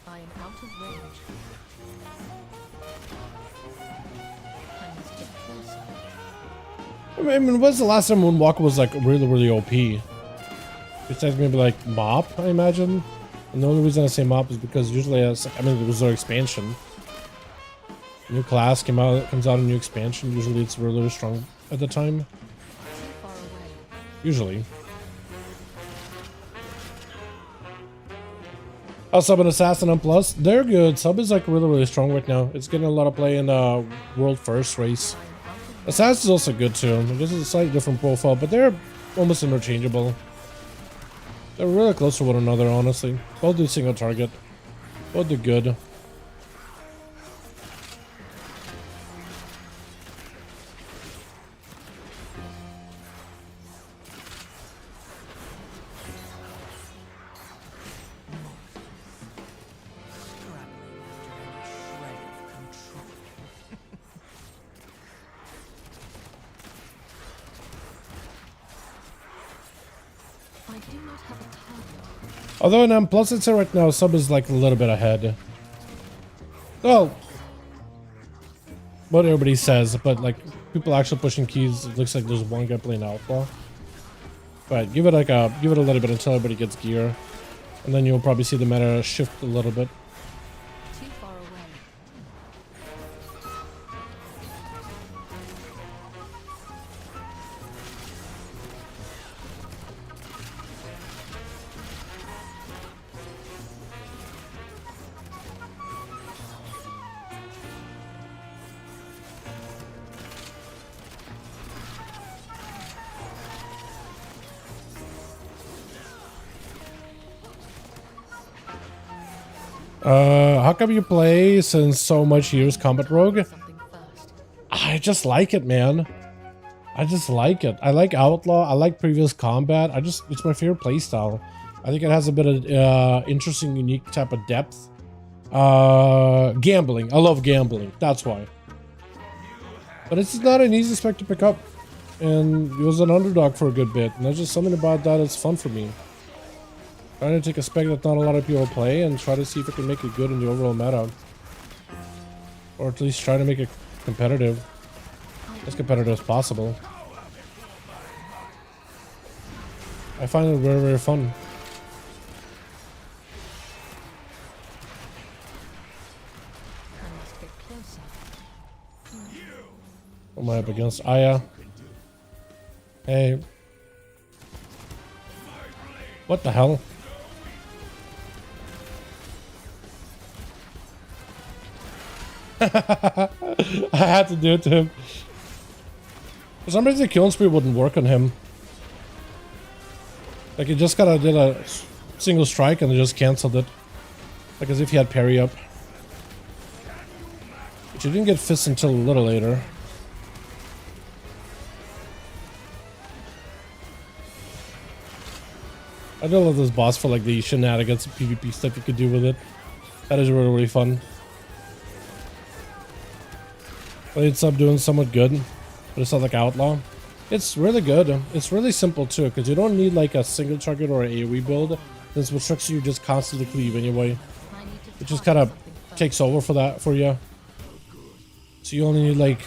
I am out of range. I must get closer. I mean, when's the last time Moonwalker was like really OP? Besides maybe like Mop, I imagine. And the only reason I say Mop is because usually, it was their expansion. New class comes out a new expansion. Usually, it's really strong at the time. Too far away. Usually. Oh, Sub and Assassin on Plus, they're good. Sub is like really strong right now. It's getting a lot of play in World First race. Assassin is also good too. I guess it's a slightly different profile, but they're almost interchangeable. They're really close to one another, honestly. Both do single target. Both do good. I do not have a target. Although in Plus it's right now, Sub is like a little bit ahead. Well, what everybody says, but like people actually pushing keys, it looks like there's one guy playing Outlaw. But give it a little bit until everybody gets gear, and then you'll probably see the meta shift a little bit. Too far away. How come you play since so much years Combat Rogue? Something first. I just like it, man. I just like it. I like Outlaw. I like previous combat. It's my favorite playstyle. I think it has a bit of interesting, unique type of depth. Gambling. I love gambling. That's why. But it's not an easy spec to pick up. And it was an underdog for a good bit. And there's just something about that that's fun for me. Trying to take a spec that not a lot of people play and try to see if I can make it good in the overall meta. Or at least try to make it competitive. As competitive as possible. I find it very fun. I must get closer. What am I up against? Aya. Hey. What the hell? I had to do it to him. For some reason, the killing spree wouldn't work on him. Like, he just kind of did a single strike and they just cancelled it. Like, as if he had parry up. But you didn't get fists until a little later. I do love this boss for, like, the shenanigans and PvP stuff you could do with it. That is really fun. Played Sub doing somewhat good, but it's not like Outlaw. It's really good. It's really simple too, because you don't need like a single target or an AoE build. Since with structure you just constantly cleave anyway. I need to It just try kind of something first. takes over for that for you. So you only need like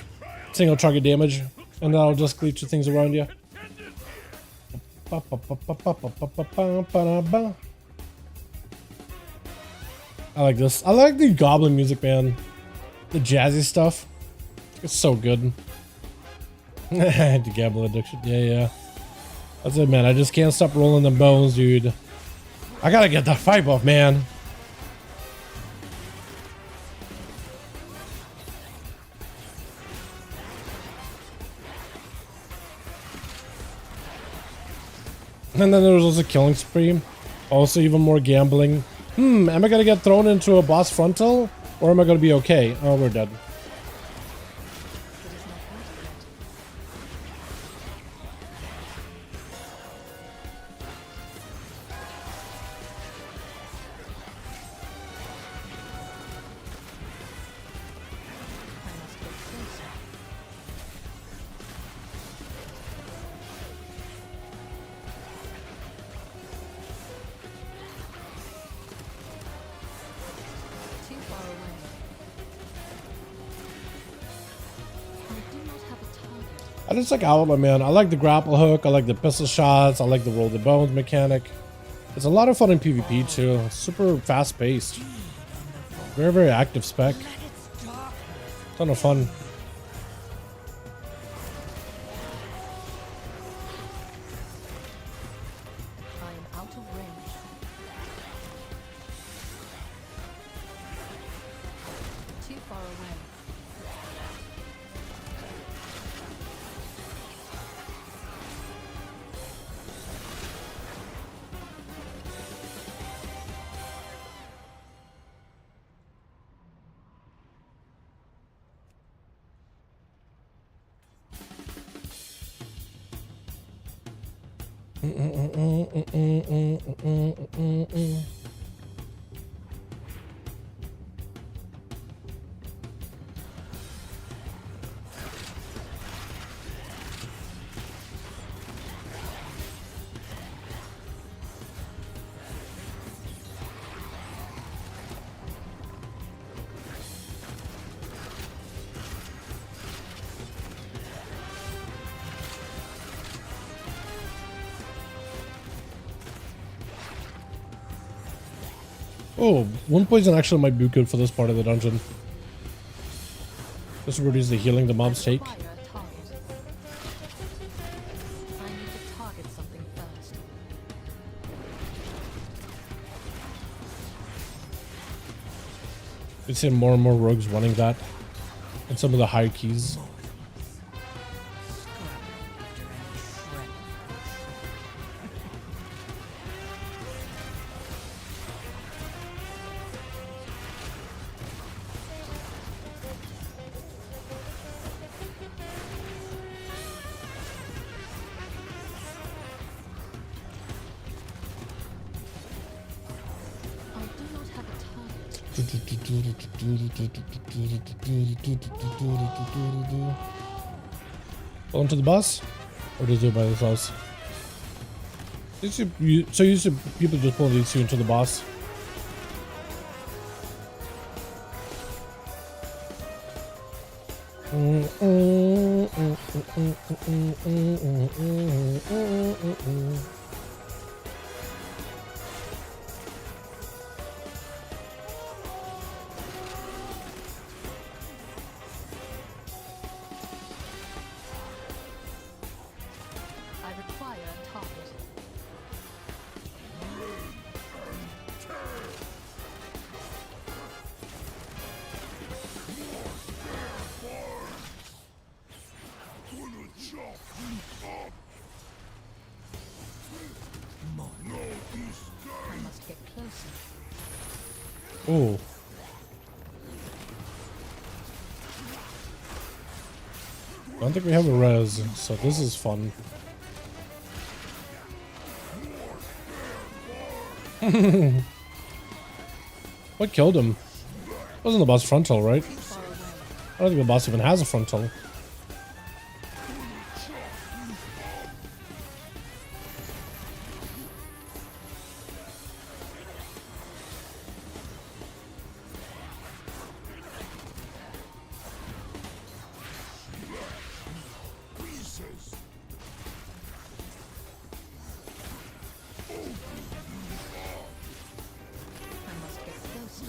single target damage, and that'll just cleave to things around you. I like this. I like the goblin music, man. The jazzy stuff. It's so good. The gambling addiction. Yeah. That's it, man. I just can't stop rolling them bones, dude. I gotta get that 5 off, man. And then there was also killing spree. Also even more gambling. Am I gonna get thrown into a boss frontal? Or am I gonna be okay? Oh, we're dead. It is not out yet. I must get closer. Too far away. I do not have a target. I just like Outlaw, man. I like the grapple hook. I like the pistol shots. I like the roll the bones mechanic. It's a lot of fun in PvP too. It's super fast paced. Very, very active spec. Ton of fun. I am out of range. Too far away. Oh, one poison actually might be good for this part of the dungeon. Just reduce the healing the mobs take. Require a target. I need to target something first. We see more and more rogues running that. And some of the high keys. I do not have a target. Pull into the boss? Or just do it by themselves? So usually people just pull these two into the boss. I require a target. I must get closer. Oh. I don't think we have a res, so this is fun. What killed him? Wasn't the boss frontal, right? Too far away. I don't think the boss even has a frontal. I must get closer.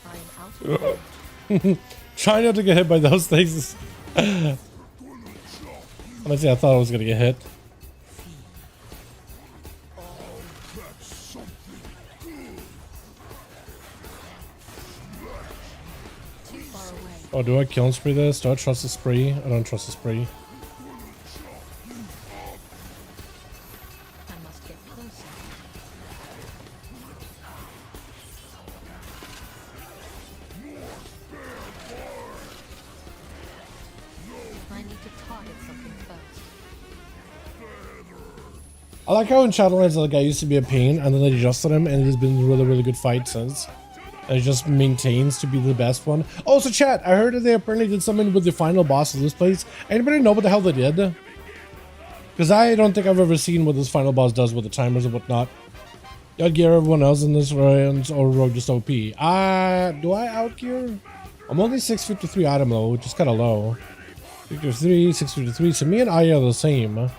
I am out of range. Try not to get hit by those things. Honestly, I thought I was gonna get hit. Oh, do I kill and spree this? Do I trust the spree? I don't trust the spree. I must get closer. I need to target something first. I like how in Shadowlands the guy used to be a pain and then they adjusted him and he's been a really, really good fight since. And he just maintains to be the best one. Also, chat, I heard that they apparently did something with the final boss of this place. Anybody know what the hell they did? Because I don't think I've ever seen what this final boss does with the timers and whatnot. Outgear everyone else in this range or rogue just OP. Do I outgear? I'm only 653 item low, which is kind of low. 53, 653. So me and Aya are the same.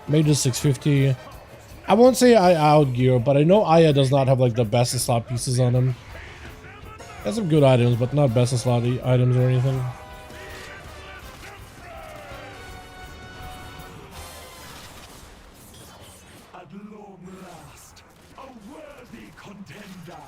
Mage is 650. I won't say I outgear, but I know Aya does not have like the best slot pieces on him. Has some good items, but not best slot items or anything. At long last, a worthy contender.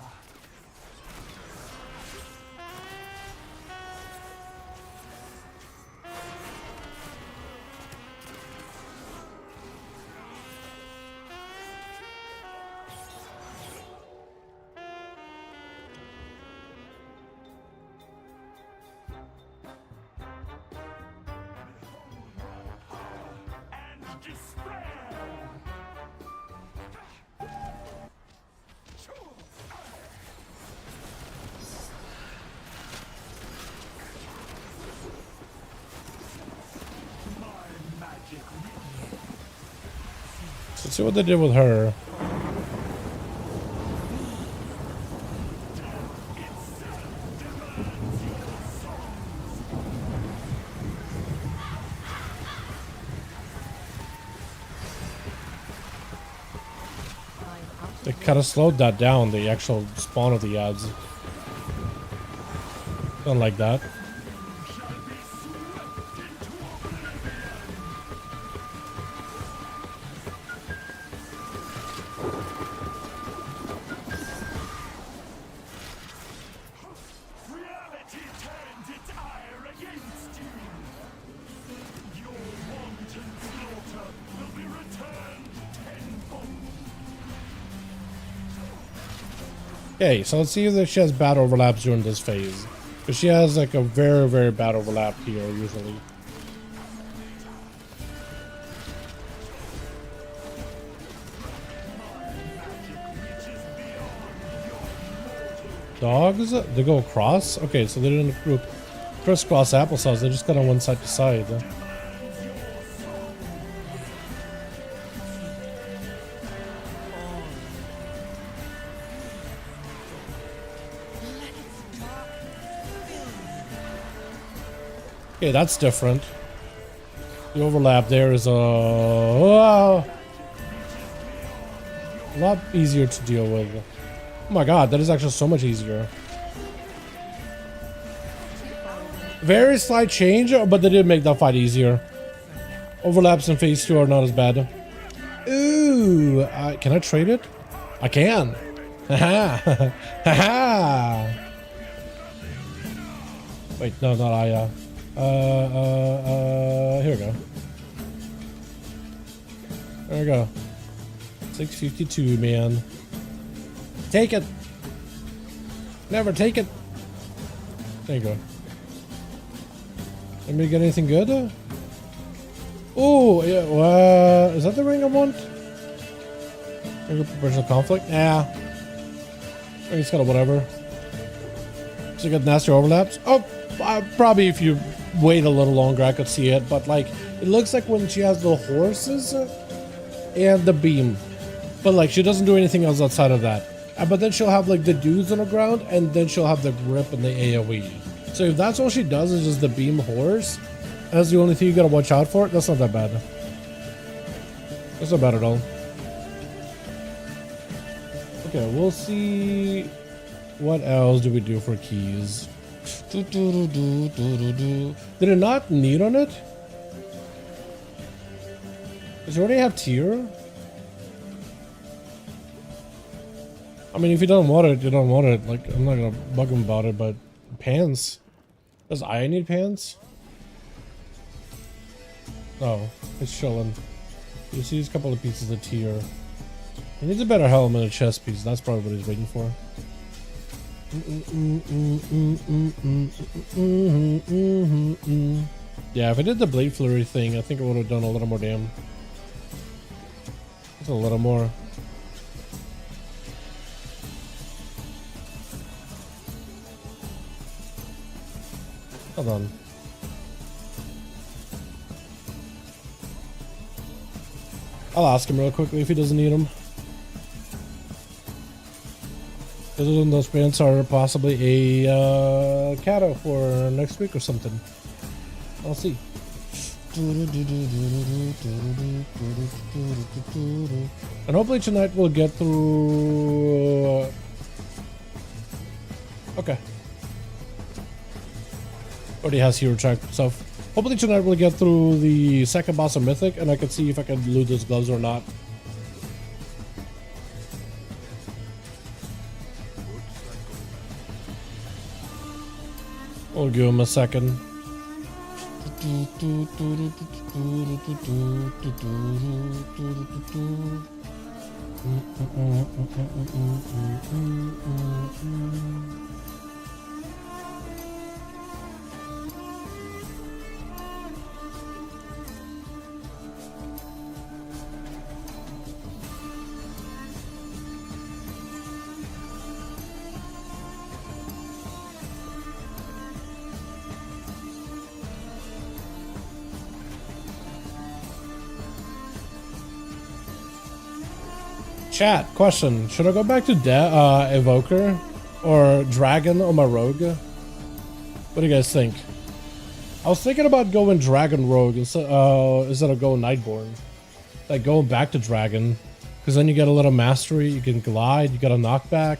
And despair. My magic Let's see what they did with her. They kind of slowed that down, the actual spawn of the ads. Don't like that. reality turns its ire against you. Your wanton slaughter will be returned tenfold. Okay, so let's see if she has bad overlaps during this phase. Because she has like a very, very bad overlap here, usually. Dogs? They go across? Okay, so they didn't group crisscross applesauce, they just got on one side to side. Okay, that's different. The overlap there is a lot easier to deal with. Oh my god, that is actually so much easier. Very slight change, but they did make that fight easier. Overlaps in phase 2 are not as bad. Ooh, can I trade it? I can. Haha. Haha. Wait, no, not Aya. Here we go. There we go. 652, man. Take it. Never take it. There you go. Let me get anything good? Oh, yeah. Is that the ring I want? Ring of personal conflict? Yeah. I just got a whatever. So you got nasty overlaps. Oh, probably if you wait a little longer, I could see it. But like, it looks like when she has the horses and the beam, but like she doesn't do anything else outside of that. But then she'll have like the dudes on the ground, and then she'll have the grip and the AoE. So if that's all she does is just the beam horse, that's the only thing you gotta watch out for, that's not that bad. That's not bad at all. Okay, we'll see. What else do we do for keys? Did it not need on it? Does it already have tier? I mean, if you don't want it, you don't want it. Like, I'm not gonna bug him about it, but pants. Does I need pants? Oh, it's chilling. You see a couple of pieces of tier. He needs a better helmet and a chest piece. That's probably what he's waiting for. Yeah, if I did the blade flurry thing, I think it would have done a little more damage. Just a little more. Hold on. I'll ask him real quickly if he doesn't need them. Other than those pants are possibly a cato for next week or something. I'll see. And hopefully tonight we'll get through. Okay. Already has hero track stuff. Hopefully tonight we'll get through the second boss of Mythic, and I can see if I can loot those gloves or not. We'll give him a second. Chat, question. Should I go back to Evoker or Dragon on my Rogue? What do you guys think? I was thinking about going Dragon Rogue instead of going Nightborn. Like going back to Dragon. Because then you get a little mastery, you can glide, you got a knockback.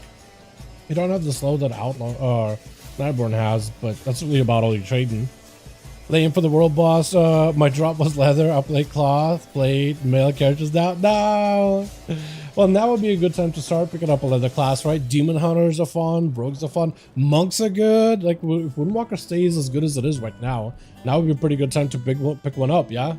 You don't have the slow that Outlaw Nightborn has, but that's really about all you're trading. Laying for the world boss, my drop was leather, I played cloth, played male characters down. No! Well, now would be a good time to start picking up a leather class, right? Demon Hunters are fun, Rogues are fun, Monks are good. Like, if Windwalker stays as good as it is right now, now would be a pretty good time to pick one up, yeah?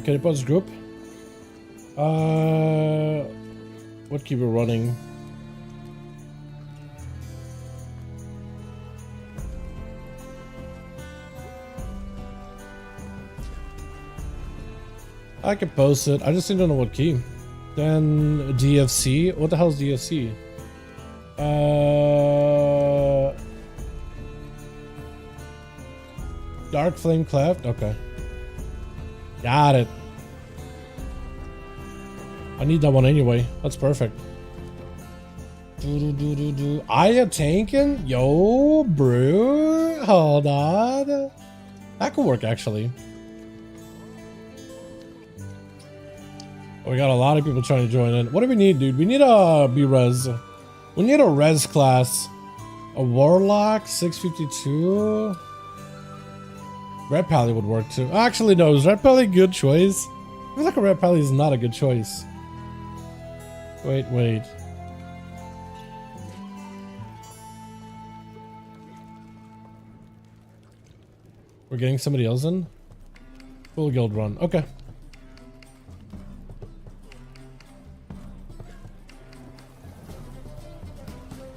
Can you pause group? What keep it running? I can post it. I just need to know what key. Then DFC. What the hell is DFC? Dark Flame Cleft. Okay. Got it. I need that one anyway. That's perfect. Aya tanking? Yo, bro. Hold on. That could work actually. We got a lot of people trying to join in. What do we need, dude? We need a B-Res. We need a Res class. A Warlock, 652. Red Pally would work too. Actually, no. Is Red Pally a good choice? I feel like a Red Pally is not a good choice. Wait. We're getting somebody else in? Full guild run. Okay.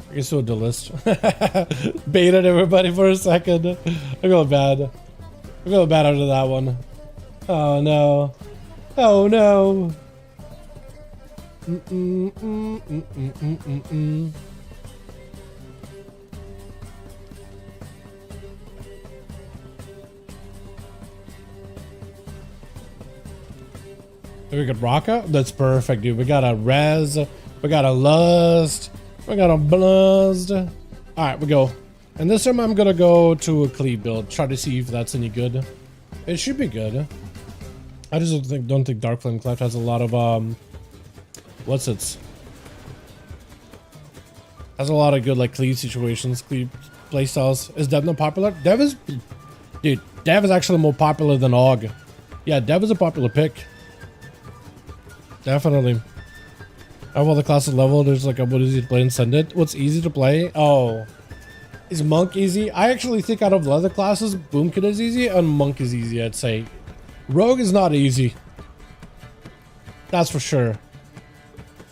I guess we'll do list. Baited everybody for a second. I feel bad. I feel bad after that one. Oh no. Oh no. We got Rocka? That's perfect, dude. We got a Res, we got a Lust, we got a Blust. Alright, we go. And this time I'm gonna go to a Cleave build, try to see if that's any good. It should be good. I just don't think Dark Flame Cleft has a lot of what's it? Has a lot of good like Cleave situations, Cleave playstyles. Is Dev not popular? Dev is, dude, Dev is actually more popular than Og. Yeah, Dev is a popular pick. Definitely. I have all the classes level. There's like a what easy to play and send it. What's easy to play? Oh, is Monk easy? I actually think out of the other classes, Boomkit is easy and Monk is easy. I'd say Rogue is not easy. That's for sure.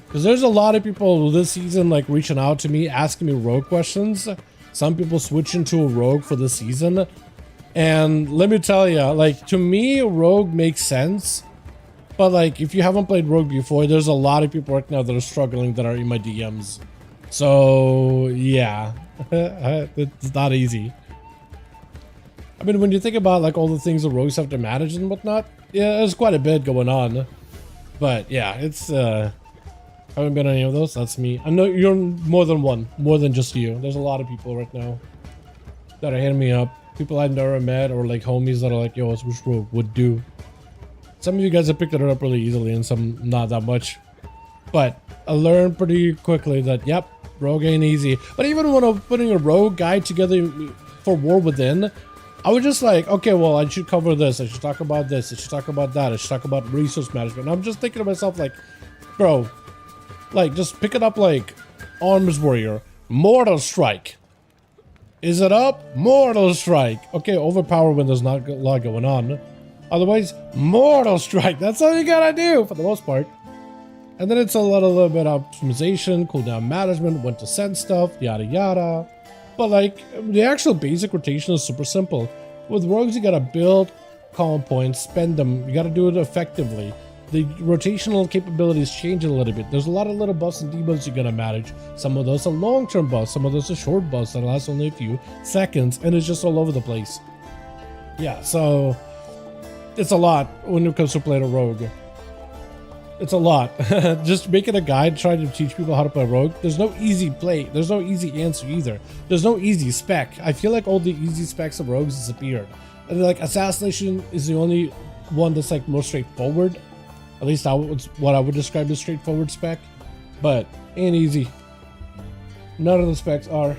Because there's a lot of people this season like reaching out to me, asking me Rogue questions. Some people switching to a Rogue for this season, and let me tell you, like to me, Rogue makes sense. But like, if you haven't played Rogue before, there's a lot of people right now that are struggling that are in my DMs. So yeah, it's not easy. I mean, when you think about like all the things the Rogues have to manage and whatnot, yeah, there's quite a bit going on. But yeah, it's haven't been any of those. That's me. I know you're more than one, more than just you. There's a lot of people right now that are hitting me up. People I've never met or like homies that are like, yo, which Rogue would do. Some of you guys have picked it up really easily and some not that much. But I learned pretty quickly that, yep, Rogue ain't easy. But even when I'm putting a Rogue guide together for War Within, I was just like, okay, well, I should cover this. I should talk about this. I should talk about that. I should talk about resource management. And I'm just thinking to myself like, bro, like just pick it up like Arms Warrior, Mortal Strike. Is it up? Mortal Strike. Okay, overpower when there's not a lot going on. Otherwise, Mortal Strike. That's all you gotta do for the most part. And then it's a little bit of optimization, cooldown management, when to send stuff, yada yada. But like, the actual basic rotation is super simple. With Rogues, you gotta build column points, spend them. You gotta do it effectively. The rotational capabilities change a little bit. There's a lot of little buffs and debuffs you gotta manage. Some of those are long-term buffs, some of those are short buffs that last only a few seconds, and it's just all over the place. Yeah, so it's a lot when it comes to playing a Rogue. It's a lot. Just making a guide trying to teach people how to play Rogue. There's no easy play. There's no easy answer either. There's no easy spec. I feel like all the easy specs of Rogues disappeared. And like Assassination is the only one that's like most straightforward. At least that was what I would describe as straightforward spec. But ain't easy. None of the specs are.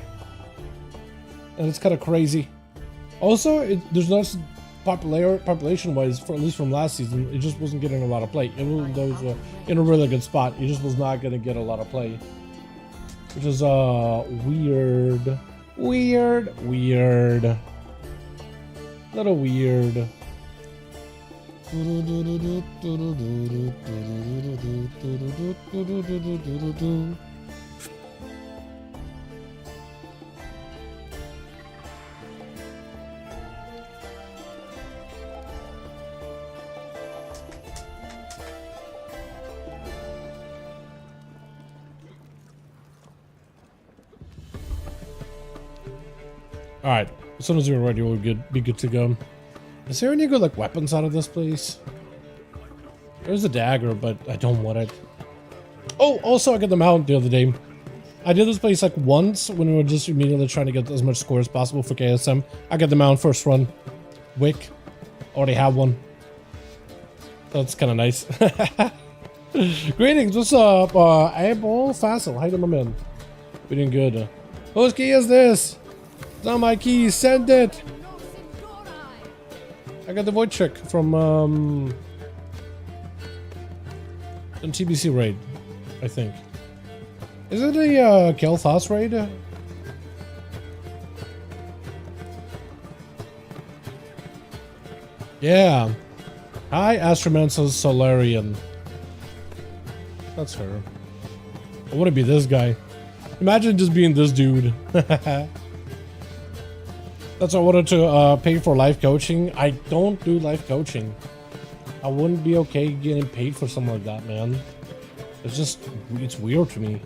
And it's kind of crazy. Also, there's no population wise, for at least from last season, it just wasn't getting a lot of play. Even though it was in a really good spot, it just was not going to get a lot of play, which is weird, little weird. Alright, as soon as you're ready, we'll be good to go. Is there any good like weapons out of this place? There's a dagger, but I don't want it. Oh, also I got the mount the other day. I did this place like once when we were just immediately trying to get as much score as possible for KSM. I got the mount first run. Wick. Already have one. That's kind of nice. Greetings, what's up? Apple Facile, how you doing, my man? We doing good. Whose key is this? It's not my key, send it! I got the void check from the TBC raid, I think. Is it a Kel'Thas raid? Yeah. Hi, Astromancer Solarian. That's her. I want to be this guy. Imagine just being this dude. That's why I wanted to pay for life coaching. I don't do life coaching. I wouldn't be okay getting paid for something like that, man. It's just, it's weird to me.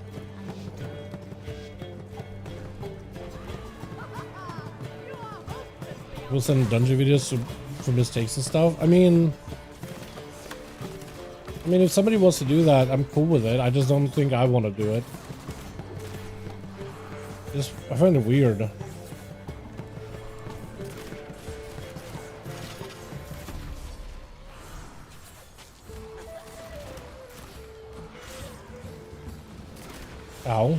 People send dungeon videos for mistakes and stuff. I mean, if somebody wants to do that, I'm cool with it. I just don't think I want to do it. I find it weird. Ow.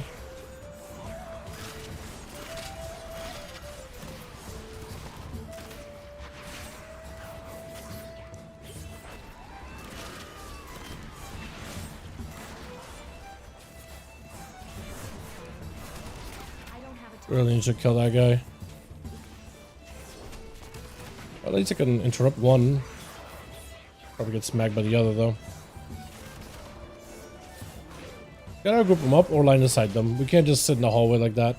Really need to kill that guy. At least I can interrupt one. Probably get smacked by the other though. Gotta group them up or line aside them. We can't just sit in the hallway like that.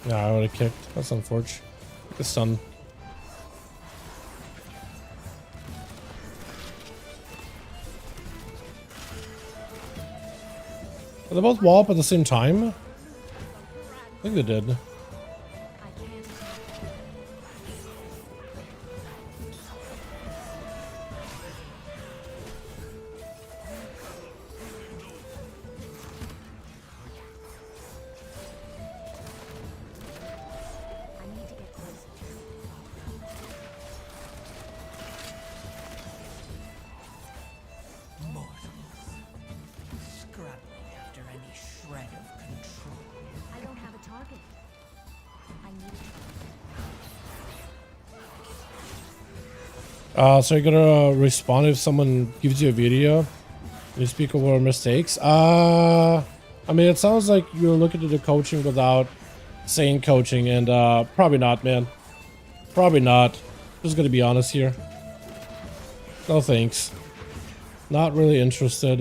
Nah, I would have kicked. That's unfortunate. The sun. Are they both wall up at the same time? I think they did. So you're gonna respond if someone gives you a video and you speak over mistakes? I mean, it sounds like you're looking to do coaching without saying coaching, and probably not, man. Probably not. Just gonna be honest here. No thanks. Not really interested.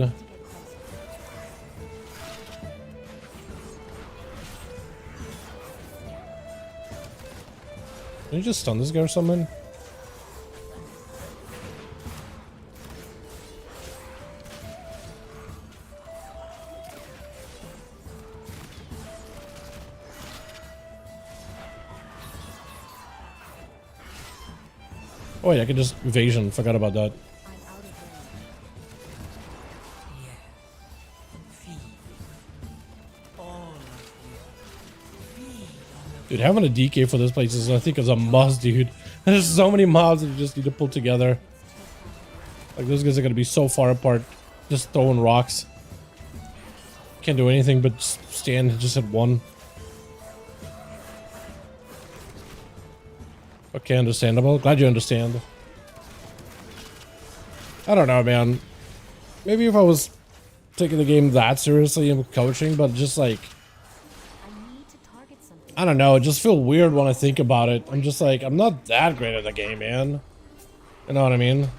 Can you just stun this guy or something? Oh wait, I can just evasion. Forgot about that. Dude, having a DK for this place is, I think, is a must, dude. There's so many mobs that you just need to pull together. Like, those guys are gonna be so far apart, just throwing rocks. Can't do anything but stand and just hit one. Okay, understandable. Glad you understand. I don't know, man. Maybe if I was taking the game that seriously and coaching, but just like, I don't know, it just feels weird when I think about it. I'm just like, I'm not that great at the game, man. You know what I mean?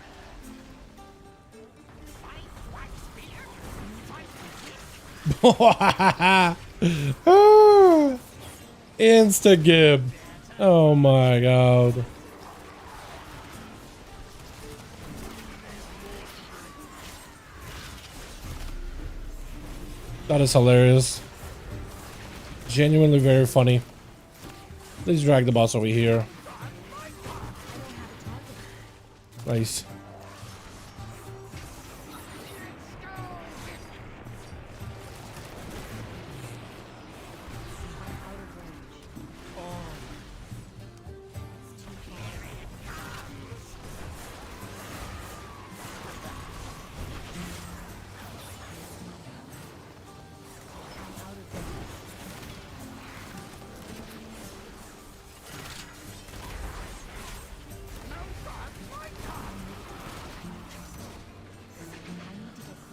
Insta-gib. Oh my god. That is hilarious. Genuinely very funny. Please drag the boss over here. Nice.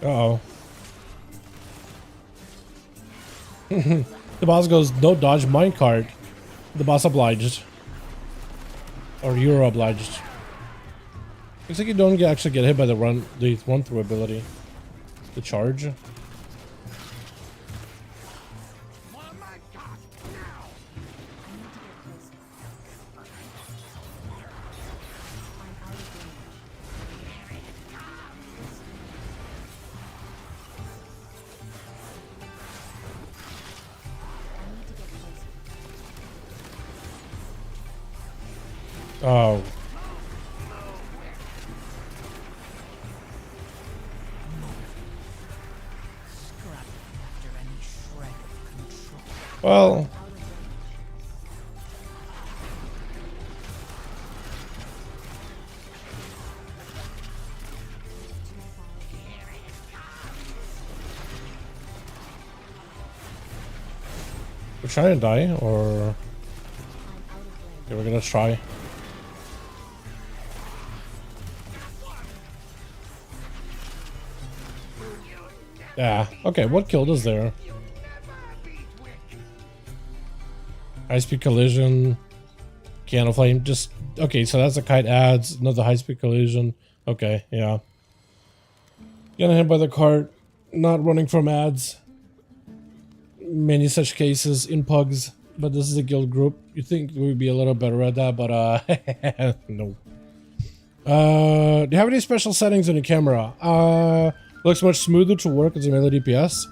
Uh-oh. The boss goes, no dodge minecart. The boss obliged. Or you're obliged. Looks like you don't actually get hit by the run through ability. The charge. Oh. Well. We're trying to die, or... Okay, we're gonna try. Yeah, okay, what killed us there? High-speed collision, piano flame, just... Okay, so that's a kite adds, another high-speed collision. Okay, yeah. Getting hit by the cart, not running from ads. Many such cases in pugs, but this is a guild group. You'd think we'd be a little better at that, but no. Do you have any special settings on your camera? Looks much smoother to work as a melee DPS.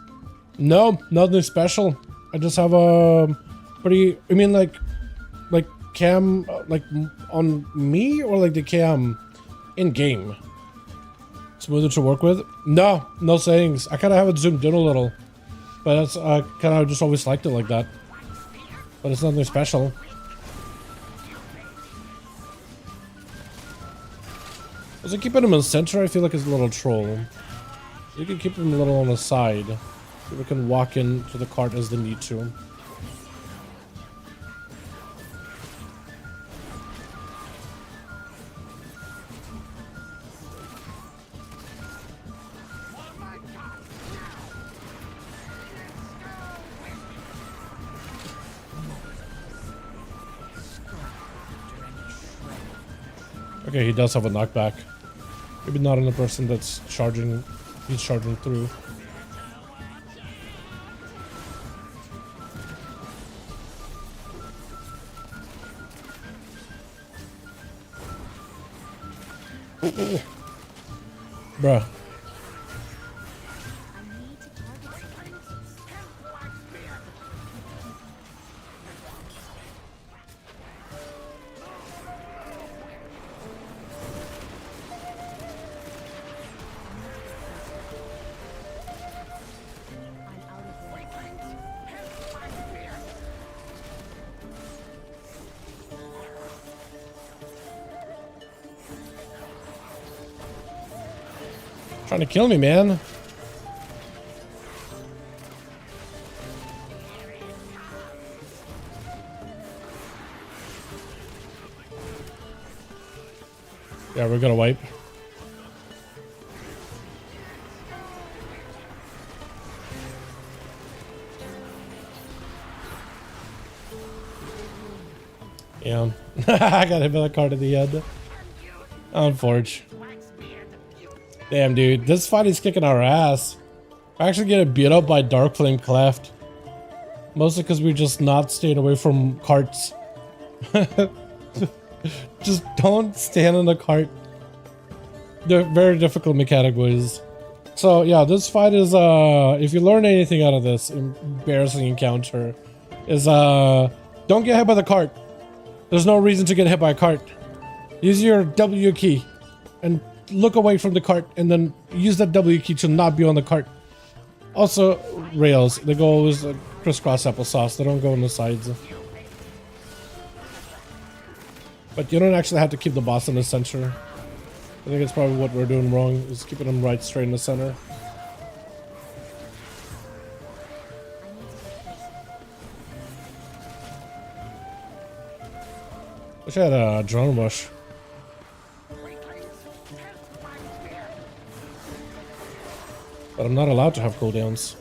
No, nothing special. I just have a pretty, I mean like cam, like on me, or like the cam in game? Smoother to work with? No, no settings. I kind of have it zoomed in a little. But that's, I kind of just always liked it like that. But it's nothing special. As I keep him in the center, I feel like it's a little troll. You can keep him a little on the side. People can walk into the cart as they need to. Okay, he does have a knockback. Maybe not on the person that's charging. He's charging through. Ooh. Bruh. Trying to kill me, man. Yeah, we're gonna wipe. Yeah. I got hit by the card at the end. Unfortunate. Damn, dude, this fight is kicking our ass. We're actually getting beat up by Dark Flame Cleft. Mostly because we're just not staying away from carts. Just don't stand in the cart. They're very difficult mechanic ways. So yeah, this fight is, if you learn anything out of this embarrassing encounter, is don't get hit by the cart. There's no reason to get hit by a cart. Use your W key and look away from the cart, and then use that W key to not be on the cart. Also, rails, they go always crisscross applesauce. They don't go on the sides. But you don't actually have to keep the boss in the center. I think it's probably what we're doing wrong, is keeping him right straight in the center. Wish I had a drone rush. But I'm not allowed to have cooldowns.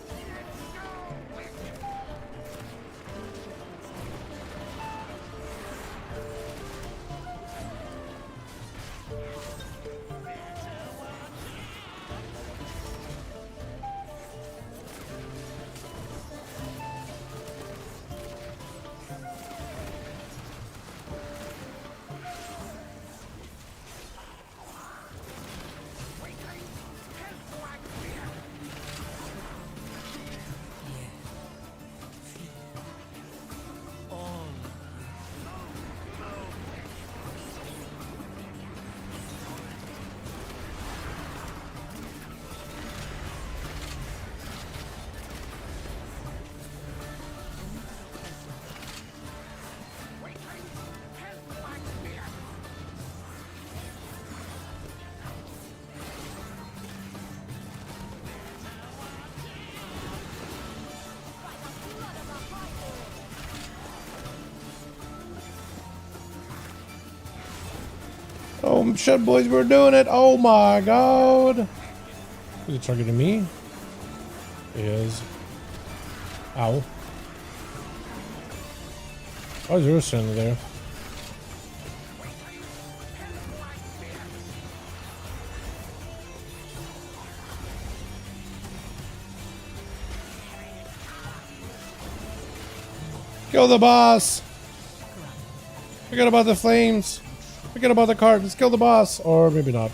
Oh shit, boys, we're doing it. Oh my god. Is he targeting me? He is. Ow. Why is yours standing there? Kill the boss! Forget about the flames! Forget about the cart, let's kill the boss! Or maybe not.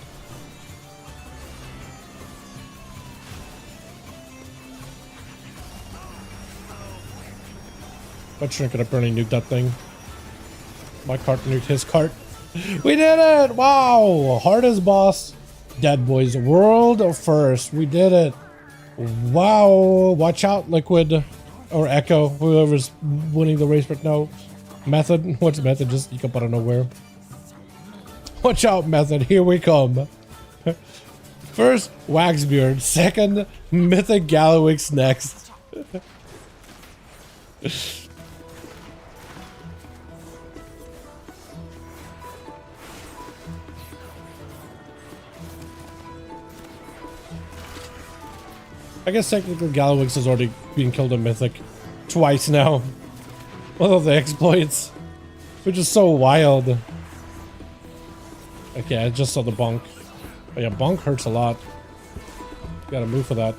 My shrink could have burning nuked that thing. My cart nuked his cart. We did it! Wow! Hardest boss. Dead, boys. World first. We did it. Wow! Watch out, Liquid. Or Echo. Whoever's winning the race right now. Method. What's Method? Just sneak up out of nowhere. Watch out, Method. Here we come. First, Waxbeard. Second, Mythic Galawix next. I guess technically Galawix has already been killed in Mythic twice now. One of the exploits, which is so wild. Okay, I just saw the bonk. But yeah, bonk hurts a lot. Gotta move for that.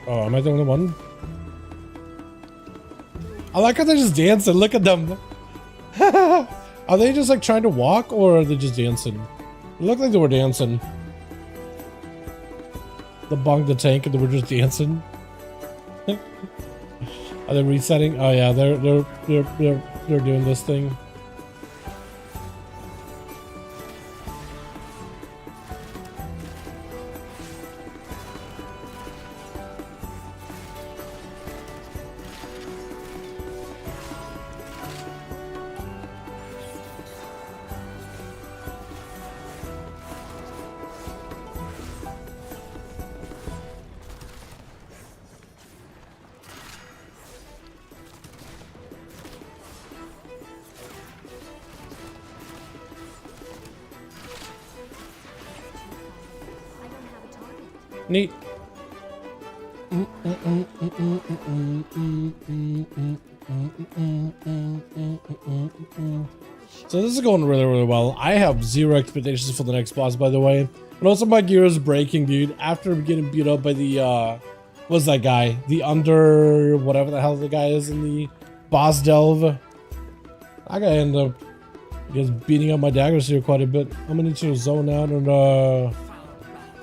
Oh, am I the only one? I like how they're just dancing. Look at them. Are they just like trying to walk, or are they just dancing? It looked like they were dancing. The bonk the tank and they were just dancing. Are they resetting? Oh yeah, they're doing this thing. Neat. So this is going really, really well. I have zero expectations for the next boss, by the way. And also my gear is breaking, dude. After getting beat up by the, what's that guy? The whatever the hell the guy is in the boss delve. I gotta end up, I guess, beating up my daggers here quite a bit. I'm gonna need to zone out and,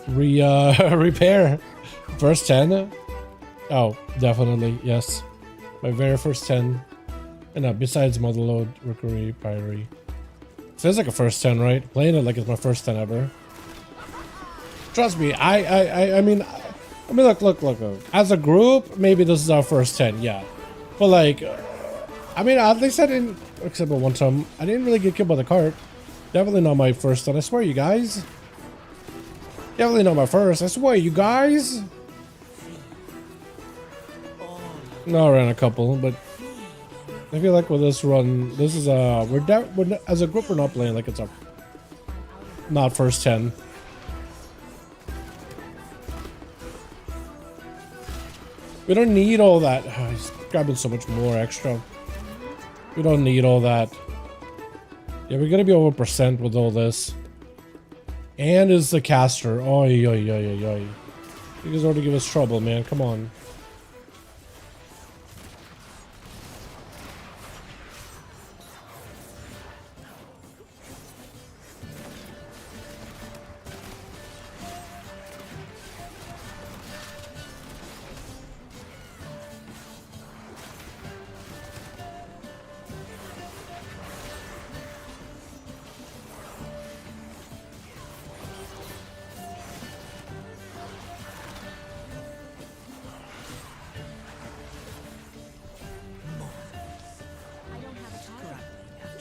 repair. First 10? Oh, definitely, yes. My very first 10. And besides Motherload, Rookery, Pyrie. Feels like a first 10, right? Playing it like it's my first 10 ever. Trust me, I mean, look. As a group, maybe this is our first 10, yeah. But like, I mean, at least I didn't, except for one time, I didn't really get killed by the cart. Definitely not my first 10, I swear, you guys. Definitely not my first. I swear, you guys. No, I ran a couple, but I feel like with this run, this is as a group we're not playing like it's a not first 10. We don't need all that. Oh, he's grabbing so much more extra. We don't need all that. Yeah, we're gonna be over percent with all this. And is the caster. Oi, oi, oi, oi, oi. You guys already give us trouble, man. Come on.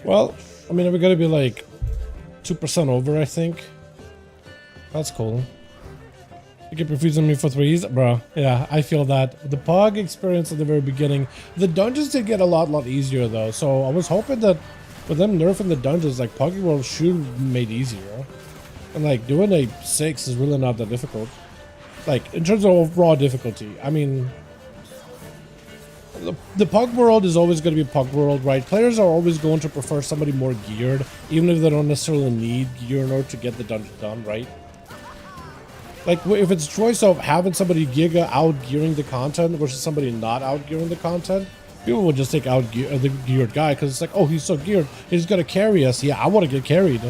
Well, I mean, we're gonna be like 2% over, I think. That's cool. You keep refusing me for threes, bro. Yeah, I feel that. The POG experience at the very beginning, the dungeons did get a lot easier though. So I was hoping that with them nerfing the dungeons, like Pogi World should have made easier. And like doing a 6 is really not that difficult. Like in terms of raw difficulty, I mean. The Pug World is always going to be Pug World, right? Players are always going to prefer somebody more geared, even if they don't necessarily need gear in order to get the dungeon done, right? Like, if it's a choice of having somebody giga out-gearing the content versus somebody not out-gearing the content, people will just take out the geared guy, because it's like, oh, he's so geared, he's going to carry us. Yeah, I want to get carried.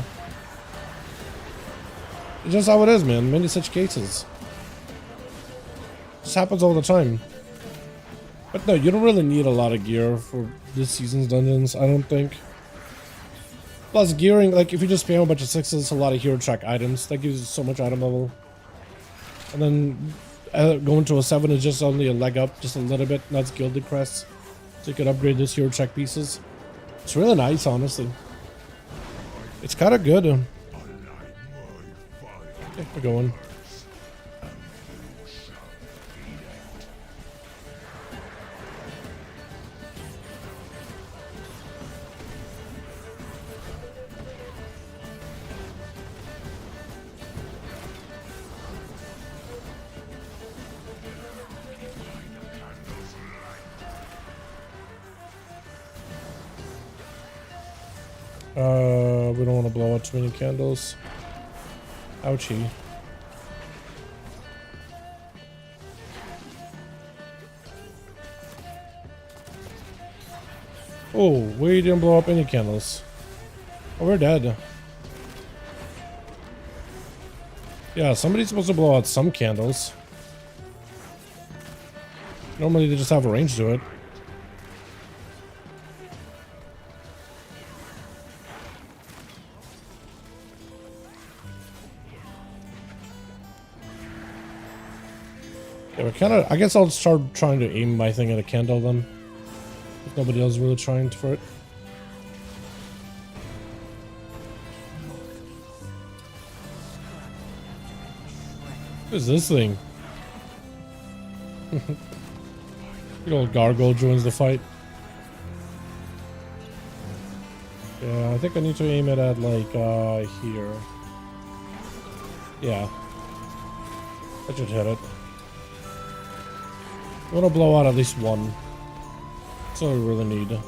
It's just how it is, man. Many such cases. This happens all the time. But no, you don't really need a lot of gear for this season's dungeons, I don't think. Plus gearing, like if you just spam a bunch of 6s, it's a lot of hero track items. That gives you so much item level. And then going to a 7 is just only a leg up, just a little bit, and that's gilded crests. So you can upgrade those hero track pieces. It's really nice, honestly. It's kind of good. Yeah, we're going. We don't want to blow out too many candles. Ouchie. Oh, we didn't blow up any candles. Oh, we're dead. Yeah, somebody's supposed to blow out some candles. Normally they just have a range to it. Yeah, we're kind of. I guess I'll start trying to aim my thing at a candle then. If nobody else is really trying for it. What is this thing? Good old gargoyle joins the fight. Yeah, I think I need to aim it at like here. Yeah. That should hit it. I want to blow out at least one. That's all we really need.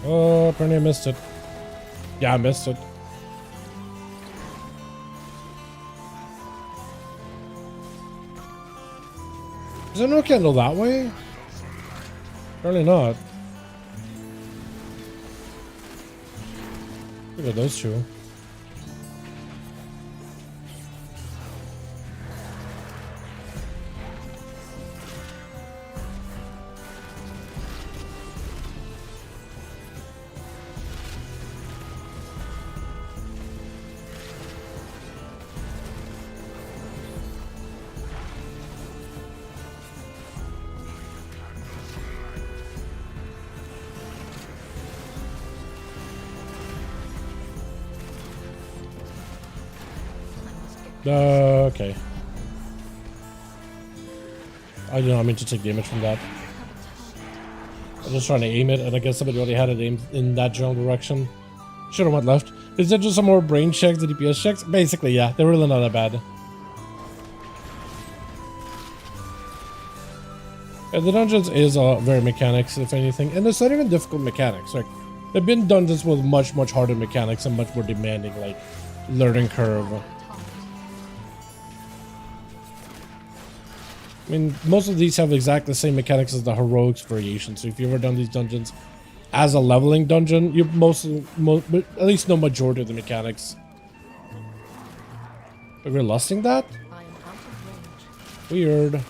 Oh, apparently I missed it. Yeah, I missed it. Is there no candle that way? Apparently not. Look at those two. Okay. I did not mean to take damage from that. I'm just trying to aim it, and I guess somebody already had it aimed in that general direction. Should have went left. Is that just some more brain checks and DPS checks? Basically, yeah. They're really not that bad. Yeah, the dungeons is very mechanics, if anything. And it's not even difficult mechanics. Like, there've been dungeons with much, much harder mechanics and much more demanding, like, learning curve. I mean, most of these have exactly the same mechanics as the heroics variation. So if you've ever done these dungeons as a leveling dungeon, you at least know majority of the mechanics. Are we lusting that? I am out of range. Weird.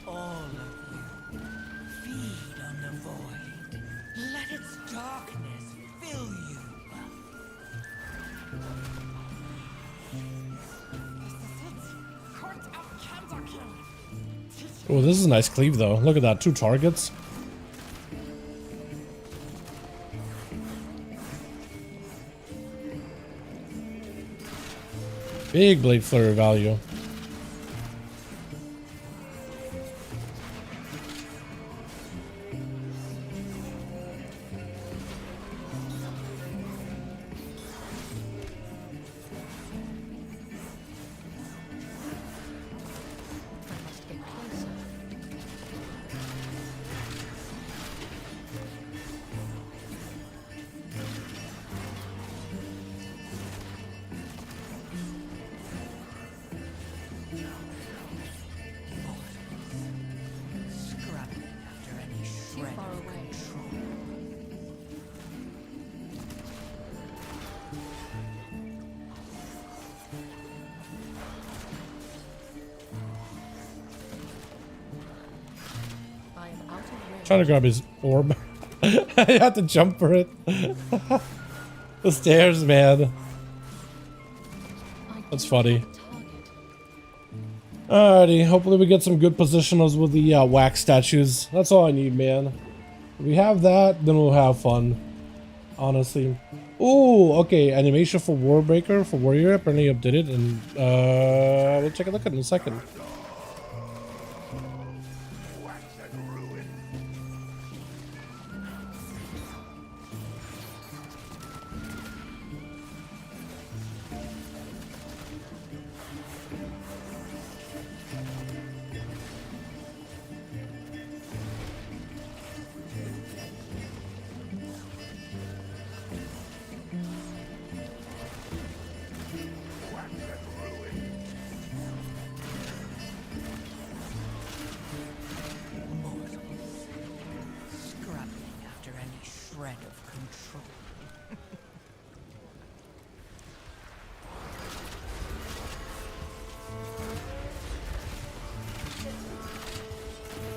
All of you, feed on the void. Let its darkness fill you. Oh, this is a nice cleave, though. Look at that. 2 targets. Big blade flurry value. I must get closer. Scrubbing after any Too shred far of away. control. I am out of range. Trying to grab his orb. I had to jump for it. The stairs, man. I That's do funny. have a target. Alrighty, hopefully we get some good positionals with the wax statues. That's all I need, man. If we have that, then we'll have fun. Honestly. Ooh, okay, animation for Warbreaker, for Warrior. Apparently you updated it, and we'll take a look at it in a second. Scrubbing after any shred of control.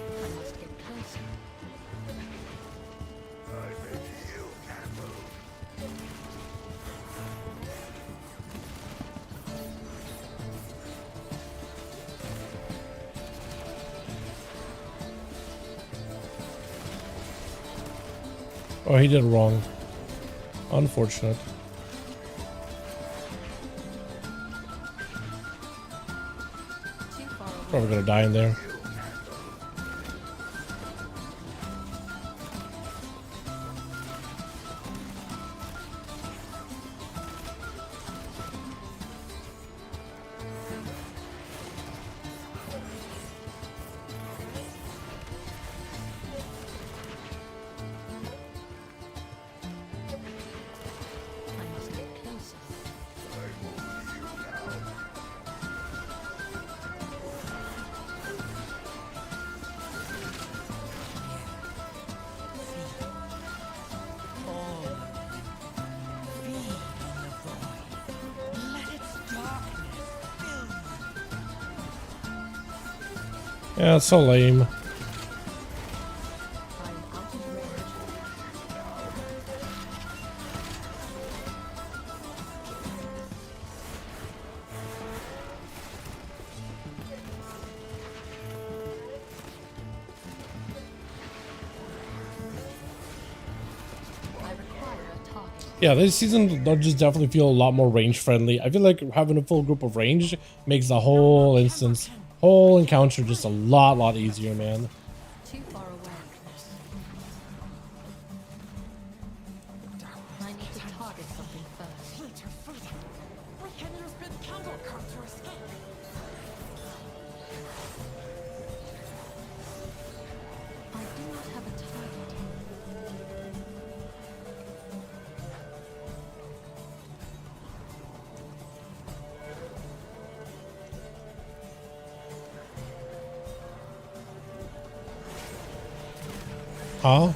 I must get closer. Oh, he did wrong. Unfortunate. Too far away. Probably gonna die in there. I must get closer. All of you, feed on the void. Let its darkness fill you. Yeah, it's so lame. I am out of range. Yeah, this season does just definitely feel a lot more range friendly. I feel like having a full group of range makes the whole instance, whole encounter just a lot easier, man. Too far away. I need to target something first. Fleeter footing. We can use been candle cut to escape. I do not have a target. Huh?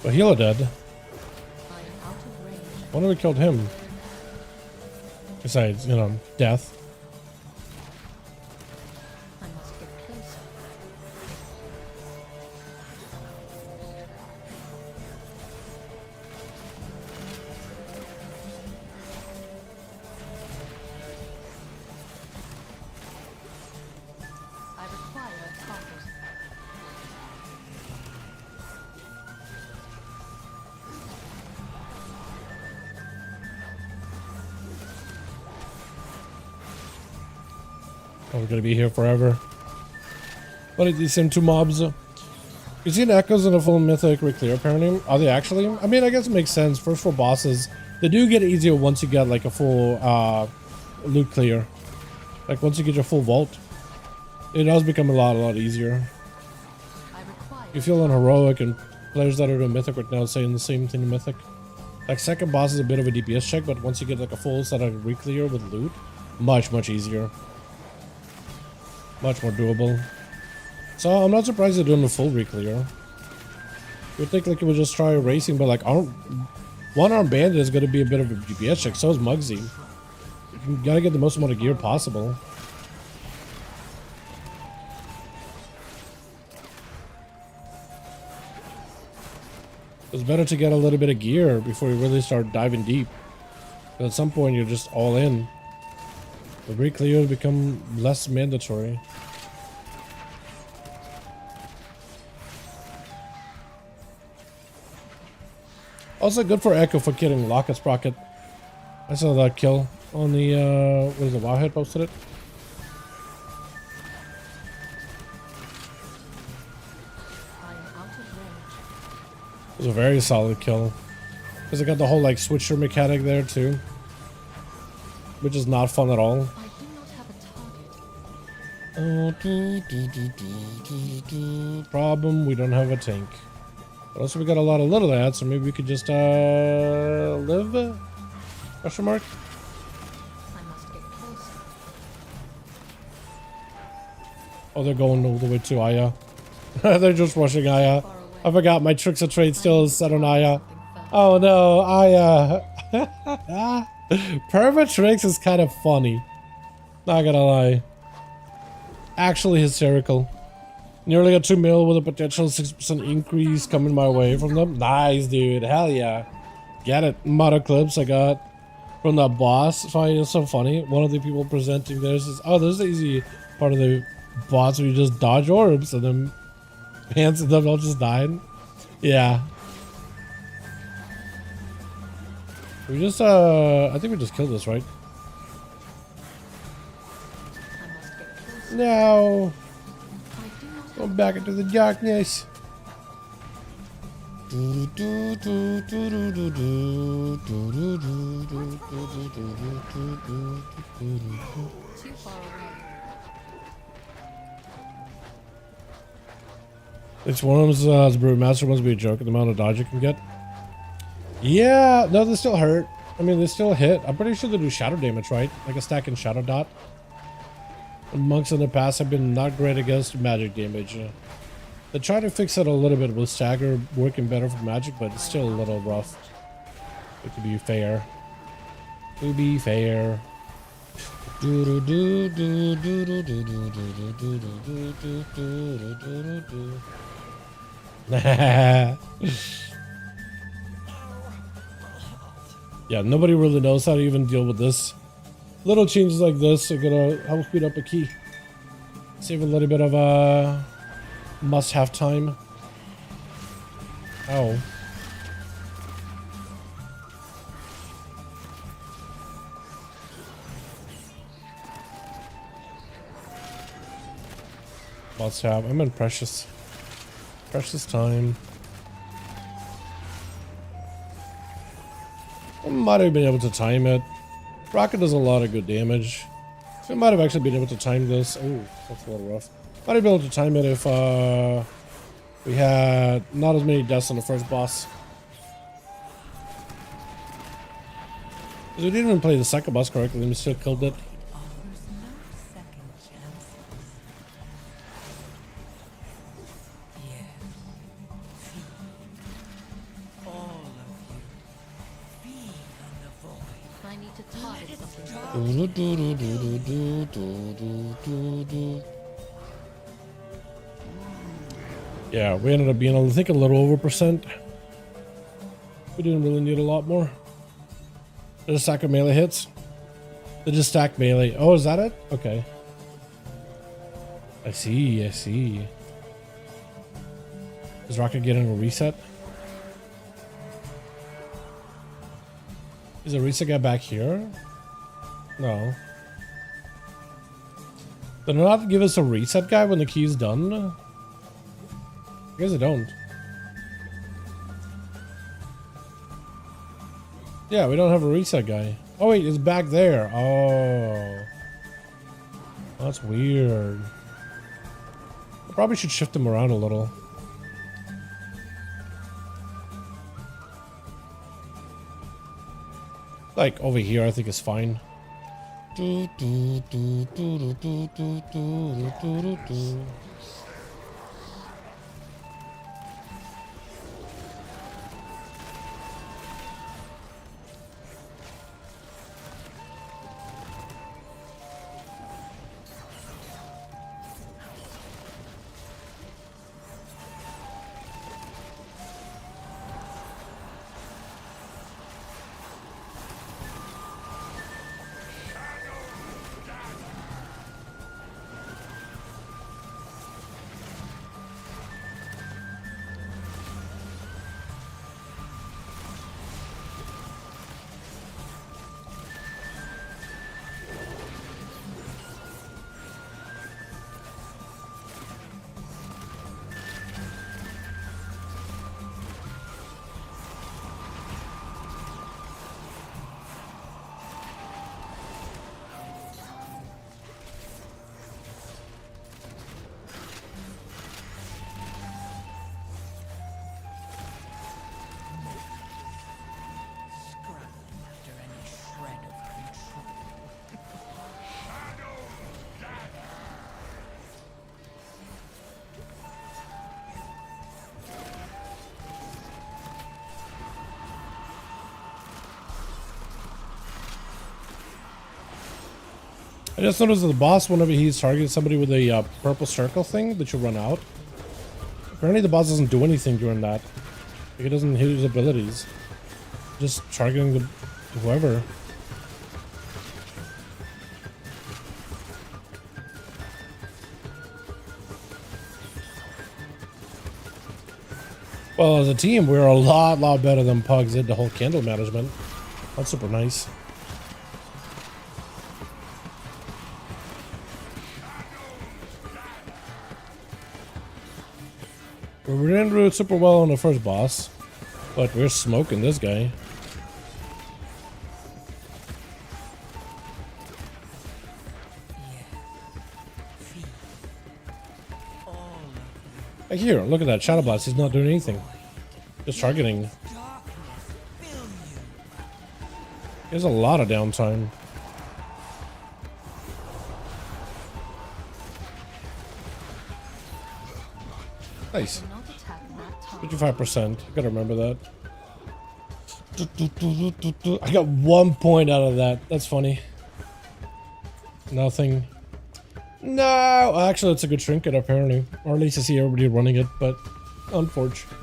But healer dead. I am out of range. Wonder we killed him. Besides, you know, death. I must get closer. I require a target. Oh, we're gonna be here forever. What did these send two mobs? You see echoes in a full mythic reclear apparently? Are they actually? I mean, I guess it makes sense. First four bosses, they do get easier once you get like a full loot clear. Like once you get your full vault, it does become a lot easier. I require You feel on heroic and players that are doing mythic right now saying the same thing in mythic. Like second boss is a bit of a DPS check, but once you get like a full set of reclear with loot, much easier. Much more doable. So I'm not surprised they're doing the full reclear. You would think like it would just try racing, but like one arm bandit is gonna be a bit of a DPS check, so is Muggsy. You gotta get the most amount of gear possible. It's better to get a little bit of gear before you really start diving deep. But at some point you're just all in. The reclear will become less mandatory. Also good for Echo for killing Locket Sprocket. I saw that kill on the what is it, Wowhead posted it? I am out of range. It was a very solid kill. Because it got the whole like switcher mechanic there too. Which is not fun at all. I do not have a target. Problem, we don't have a tank. But also we got a lot of little ads, so maybe we could just live? Question mark? I must get closer. Oh, they're going all the way to Aya. They're just rushing Aya. Far away. I forgot my tricks of trade still is set on Aya. Something first. Oh no, Aya. Perma tricks is kind of funny. Not gonna lie. Actually hysterical. Nearly a 2 mil with a potential 6% increase coming my way from them. Nice, dude. Hell yeah. Get it. Mother clips I got from that boss fight. It's so funny. One of the people presenting theirs is, oh, there's the easy part of the boss where you just dodge orbs and then hands of them all just died. Yeah. We just, I think we just killed this, right? I must get closer. No. I do not Go have back into the darkness. too far away. It's one of them's Brewmaster wants to be a joke at the amount of dodge you can get. Yeah, no, they still hurt. I mean, they still hit. I'm pretty sure they do shadow damage, right? Like a stack and shadow dot. Monks in the past have been not great against magic damage. They try to fix it a little bit with stagger working better for magic, but it's still a little rough. To be fair. To be fair. Yeah, nobody really knows how to even deal with this Little changes like this are gonna help speed up a key. Save a little bit of must-have time. Oh. Must-have. I'm in precious time. I might have been able to time it. Rocket does a lot of good damage. So we might have actually been able to time this. Oh, that's a little rough. Might have been able to time it if we had not as many deaths on the first boss. Because we didn't even play the second boss correctly and we still killed it. Offers no second chances. Yes. Feed. All of you. Feed on the void. I need to target something. Yeah, we ended up being, I think, a little over percent. We didn't really need a lot more. Did a stack of melee hits. They just stack melee. Oh, is that it? Okay. I see, I see. Is Rocket getting a reset? Is a reset guy back here? No. Did they not give us a reset guy when the key's done? I guess they don't. Yeah, we don't have a reset guy. Oh wait, it's back there. Oh. That's weird. I probably should shift him around a little. Like over here, I think is fine. Scrapping after any shred of control. I just noticed that the boss, whenever he's targeting somebody with a purple circle thing that you run out, apparently the boss doesn't do anything during that. Like, it doesn't hit his abilities. Just targeting the whoever. Well, as a team, we're a lot better than Pugs did the whole candle management. That's super nice. We didn't do it super well on the first boss, but we're smoking this guy. Feed. All of you. Like here, look at that Shadow Blast. He's not doing anything. Just targeting. Darkness fill you. He has a lot of downtime. Nice. Do not attack that target. 55%. Gotta remember that. I got 1 point out of that. That's funny. Nothing. No! Actually, it's a good trinket, apparently. Or at least I see everybody running it, but unfortunate.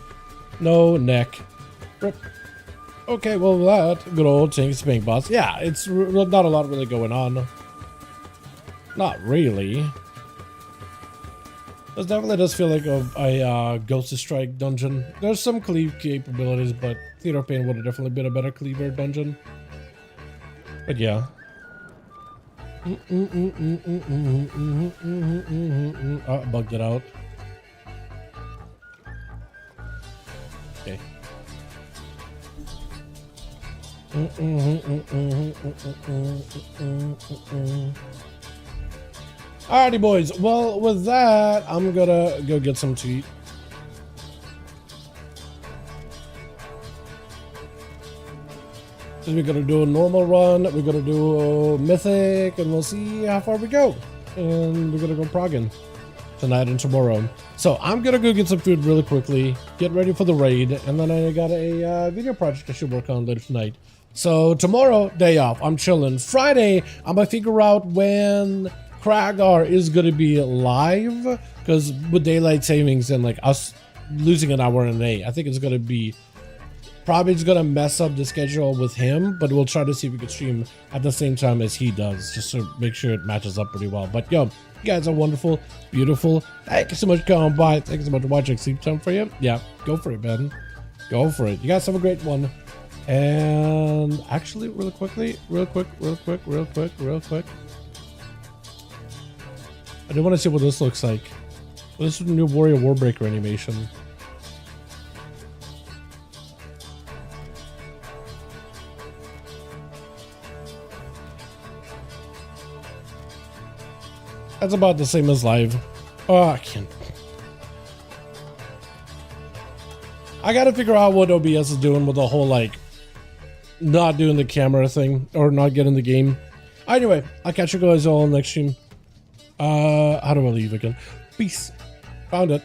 No neck. Rip. Okay, well that good old Tinks Pink boss. Yeah, it's not a lot really going on. Not really. This definitely does feel like a Ghost of Strike dungeon. There's some cleave capabilities, but Theater of Pain would have definitely been a better cleaver dungeon. But yeah. Oh, I bugged it out. Okay. Alrighty, boys. Well, with that, I'm gonna go get some to eat. So we're gonna do a normal run, we're gonna do a mythic, and we'll see how far we go. And we're gonna go progging tonight and tomorrow. So I'm gonna go get some food really quickly, get ready for the raid, and then I got a video project I should work on later tonight. So tomorrow, day off, I'm chilling. Friday, I'm gonna figure out when Kragar is gonna be live, because with daylight savings and like us losing an hour in a day, I think it's gonna be probably it's gonna mess up the schedule with him, but we'll try to see if we can stream at the same time as he does, just to make sure it matches up pretty well. But yo, you guys are wonderful, beautiful. Thank you so much for coming by. Thank you so much for watching. Sleep time for you. Yeah, go for it, man. Go for it. You guys have a great one. And actually, real quick. I do want to see what this looks like. Well, this is the new Warrior Warbreaker animation. That's about the same as live. Oh, I can't. I gotta figure out what OBS is doing with the whole, like, not doing the camera thing or not getting the game. Anyway, I'll catch you guys all next stream. How do I leave again? Peace. Found it.